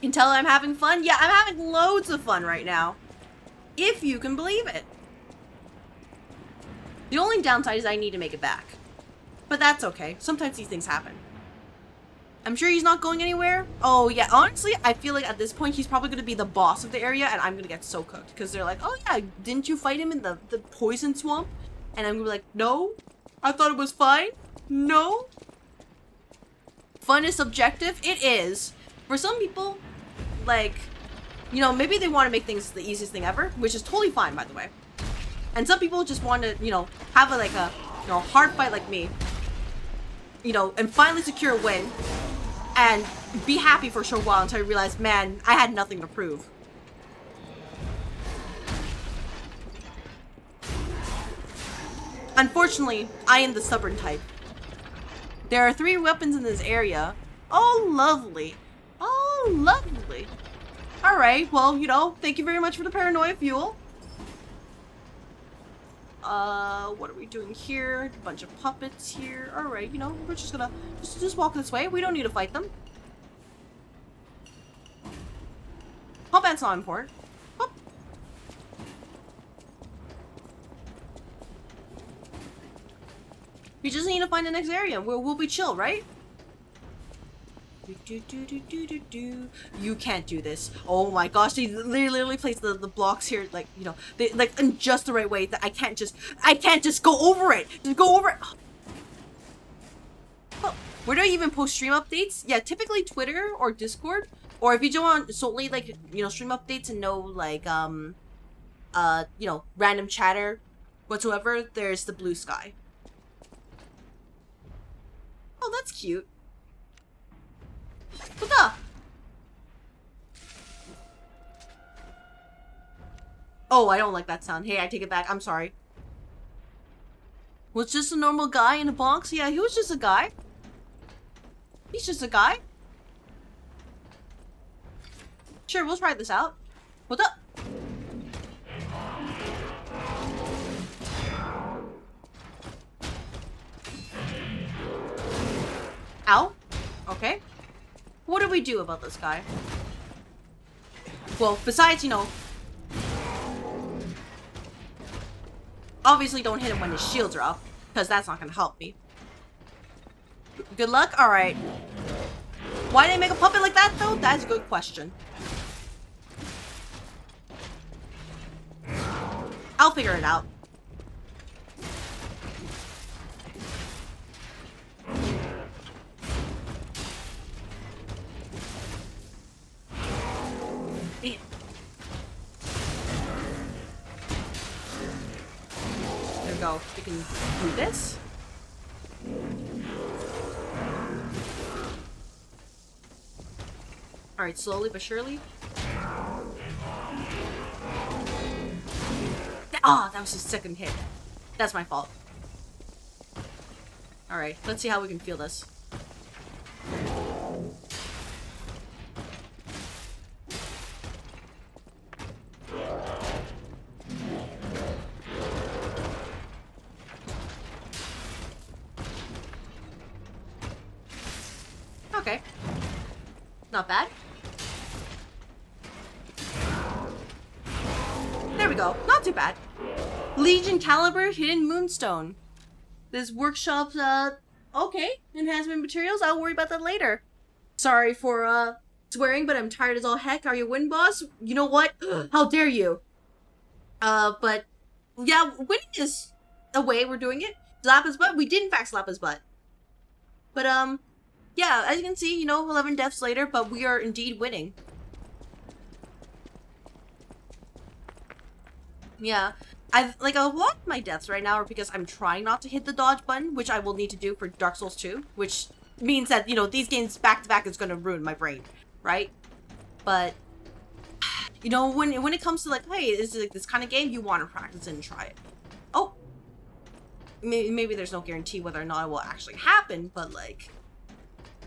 Can tell I'm having fun? Yeah, I'm having loads of fun right now. If you can believe it. The only downside is I need to make it back. But that's okay. Sometimes these things happen. I'm sure he's not going anywhere. Oh, yeah. Honestly, I feel like at this point, he's probably going to be the boss of the area, and I'm going to get so cooked. Because they're like, oh, yeah, didn't you fight him in the poison swamp? And I'm going to be like, no. I thought it was fine. No. Fun is subjective. It is. For some people, like, you know, maybe they want to make things the easiest thing ever, which is totally fine, by the way. And some people just want to, you know, have a hard fight like me, you know, and finally secure a win and be happy for a short while until I realize, man, I had nothing to prove. Unfortunately, I am the stubborn type. There are 3 weapons in this area. Oh, lovely. Oh, lovely. Alright, well, you know, thank you very much for the paranoia fuel. What are we doing here? A bunch of puppets here. Alright, you know, we're just gonna just walk this way. We don't need to fight them. Combat's not important. Oh. We just need to find the next area. We'll be chill, right? You can't do this. Oh my gosh, they literally place the blocks here, like, you know, they like in just the right way that I can't just go over it. Just go over it. Oh, where do I even post stream updates? Yeah, typically Twitter or Discord, or if you don't want solely like, you know, stream updates and no like you know, random chatter whatsoever, there's the Blue Sky. Oh, that's cute. What the? Oh, I don't like that sound. Hey, I take it back. I'm sorry. Was just a normal guy in a box? Yeah, he was just a guy. He's just a guy. Sure, we'll try this out. What the? Ow. Okay. What do we do about this guy? Well, besides, you know, obviously don't hit him when his shields are up, because that's not gonna help me. Good luck? Alright. Why did they make a puppet like that, though? That's a good question. I'll figure it out. Damn. There we go. We can do this. Alright, slowly but surely. Ah, that was his second hit. That's my fault. Alright, let's see how we can feel this. Okay. Not bad. There we go. Not too bad. Legion Caliber Hidden Moonstone. This workshop's, okay. Enhancement materials. I'll worry about that later. Sorry for, swearing, but I'm tired as all heck. Are you a win, boss? You know what? How dare you? But, yeah, winning is a way we're doing it. Slap his butt. We did, in fact, slap his butt. But, yeah, as you can see, you know, 11 deaths later, but we are indeed winning. Yeah. A lot of my deaths right now are because I'm trying not to hit the dodge button, which I will need to do for Dark Souls 2, which means that, you know, these games back-to-back is going to ruin my brain, right? But, you know, when it comes to, like, hey, is it like this kind of game, you want to practice it and try it. Oh. Maybe there's no guarantee whether or not it will actually happen, but, like...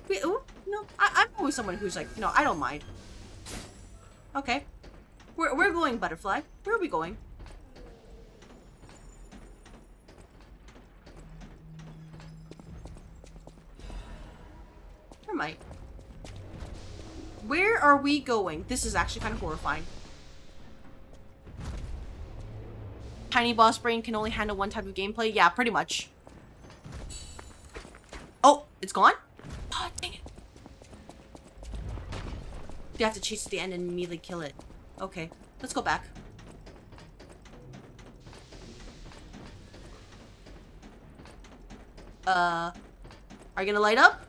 No, I'm always someone who's like, no, I don't mind. Okay. We're going, Butterfly. Where are we going? Termite. Where are we going? This is actually kind of horrifying. Tiny boss brain can only handle one type of gameplay? Yeah, pretty much. Oh, it's gone? Oh, dang it. You have to chase to the end and immediately kill it. Okay, let's go back. Are you gonna light up?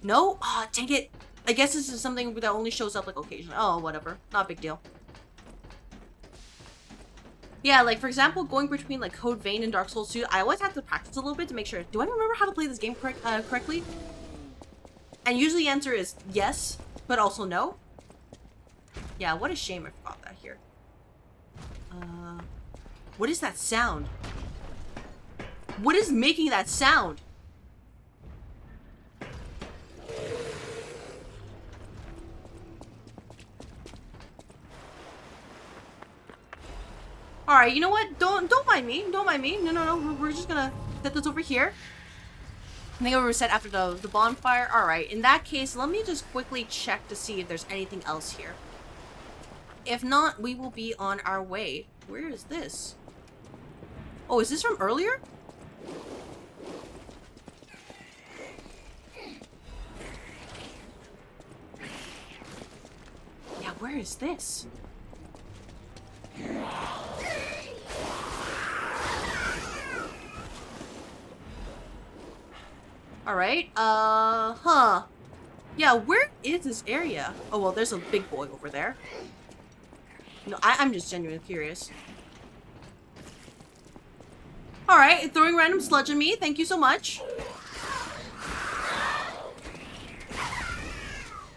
No? Ah, dang it. I guess this is something that only shows up like occasionally. Oh, whatever. Not a big deal. Yeah, like for example, going between like Code Vein and Dark Souls 2, I always have to practice a little bit to make sure. Do I remember how to play this game correctly? And usually the answer is yes, but also no. Yeah, what a shame I forgot that here. What is that sound? What is making that sound? Alright, you know what? Don't mind me. Don't mind me. No. We're just gonna set this over here. I think we were set after the bonfire. Alright, in that case, let me just quickly check to see if there's anything else here. If not, we will be on our way. Where is this? Oh, is this from earlier? Yeah, where is this? Alright, huh. Yeah, where is this area? Oh, well, there's a big boy over there. No, I'm just genuinely curious. Alright, throwing random sludge at me. Thank you so much.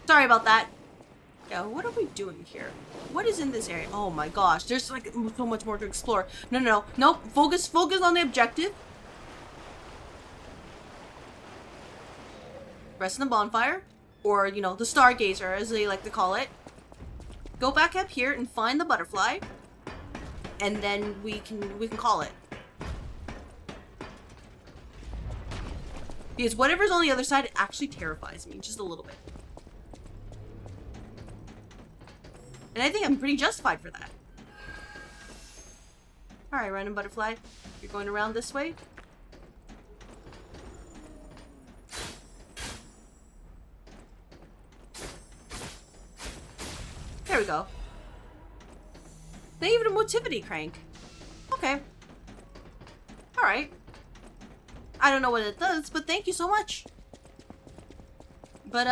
Sorry about that. Yeah, what are we doing here? What is in this area? Oh my gosh, there's like so much more to explore. No. Focus on the objective. Rest in the bonfire. Or, you know, the stargazer, as they like to call it. Go back up here and find the butterfly. And then we can call it. Because whatever's on the other side actually terrifies me just a little bit. And I think I'm pretty justified for that. Alright, random butterfly. You're going around this way. There we go. They even a motivity crank. Okay. Alright. I don't know what it does, but thank you so much. But,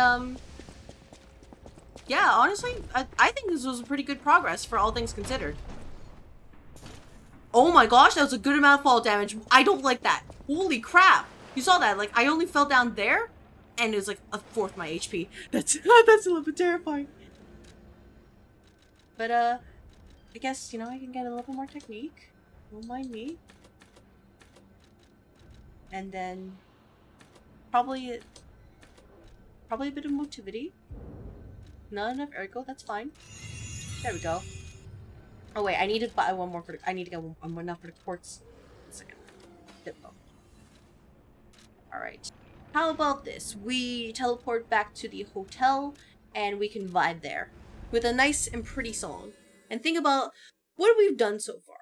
yeah, honestly, I think this was a pretty good progress for all things considered. Oh my gosh, that was a good amount of fall damage. I don't like that. Holy crap. You saw that, like, I only fell down there, and it was like a fourth my HP. That's a little bit terrifying. But, I guess, you know, I can get a little more technique. Don't mind me. And then, probably a bit of motivity. Not enough ergo, that's fine. There we go. Oh wait, I need to buy one more for the, I need to get one enough for the quartz. 1 second. Dippo. Alright. How about this? We teleport back to the hotel and we can vibe there. With a nice and pretty song. And think about what we've done so far.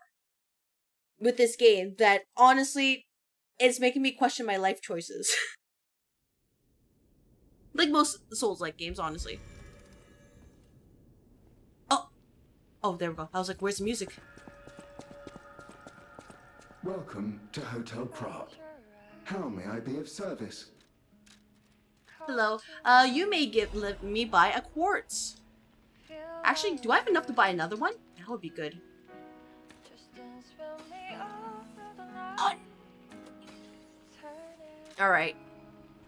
With this game that, honestly, it's making me question my life choices. Like most Souls-like games, honestly. Oh, there we go. I was like, where's the music? Welcome to Hotel Krat. How may I be of service? Hello. You may let me buy a quartz. Actually, do I have enough to buy another one? That would be good. Oh. Alright.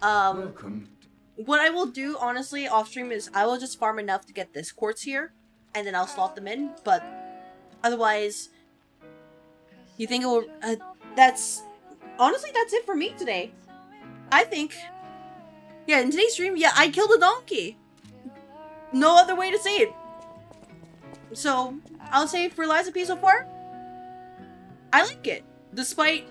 Welcome. What I will do, honestly, off stream is I will just farm enough to get this quartz here. And then I'll slot them in, but otherwise, you think it will, honestly, that's it for me today. I think, yeah, in today's stream, yeah, I killed a donkey. No other way to say it. So, I'll say for Lies of P so far, I like it. Despite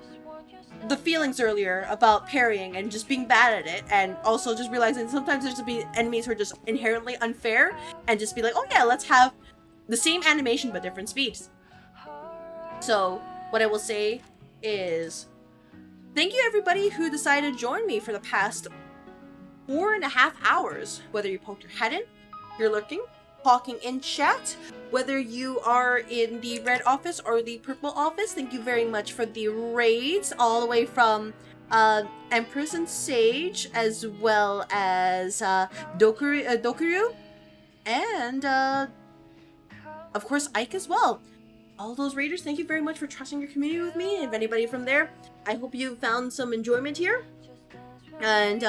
the feelings earlier about parrying and just being bad at it, and also just realizing sometimes there's to be enemies who are just inherently unfair, and just be like, oh yeah, let's have the same animation but different speeds. So what I will say is thank you everybody who decided to join me for the past 4.5 hours, whether you poked your head in, you're lurking, talking in chat, whether you are in the red office or the purple office. Thank you very much for the raids, all the way from Empress and Sage, as well as Dokuru, and of course Ike as well. All those raiders, thank you very much for trusting your community with me. If anybody from there, I hope you found some enjoyment here. And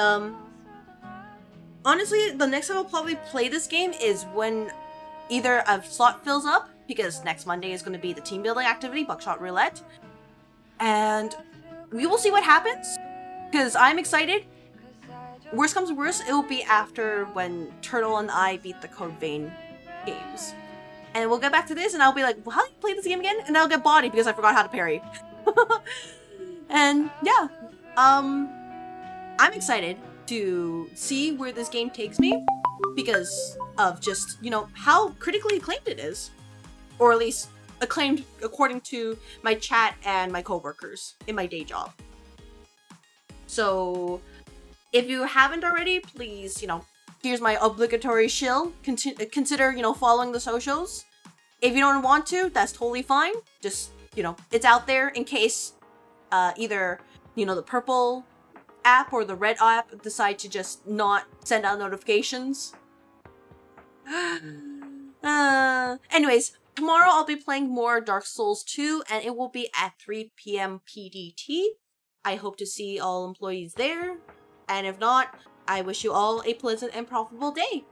honestly, the next time I'll probably play this game is when either a slot fills up, because next Monday is going to be the team building activity, Buckshot Roulette, and we will see what happens, because I'm excited. Worst comes to worst, it will be after when Turtle and I beat the Code Vein games. And we'll get back to this, and I'll be like, well, how do you play this game again? And I'll get bodied because I forgot how to parry. And yeah, I'm excited to see where this game takes me because of just, you know, how critically acclaimed it is. Or at least acclaimed according to my chat and my coworkers in my day job. So if you haven't already, please, you know, here's my obligatory shill. Consider, you know, following the socials. If you don't want to, that's totally fine. Just, you know, it's out there in case either, you know, the purple app or the red app decide to just not send out notifications. Anyways, tomorrow I'll be playing more Dark Souls 2, and it will be at 3 p.m. PDT. I hope to see all employees there, and if not, I wish you all a pleasant and profitable day.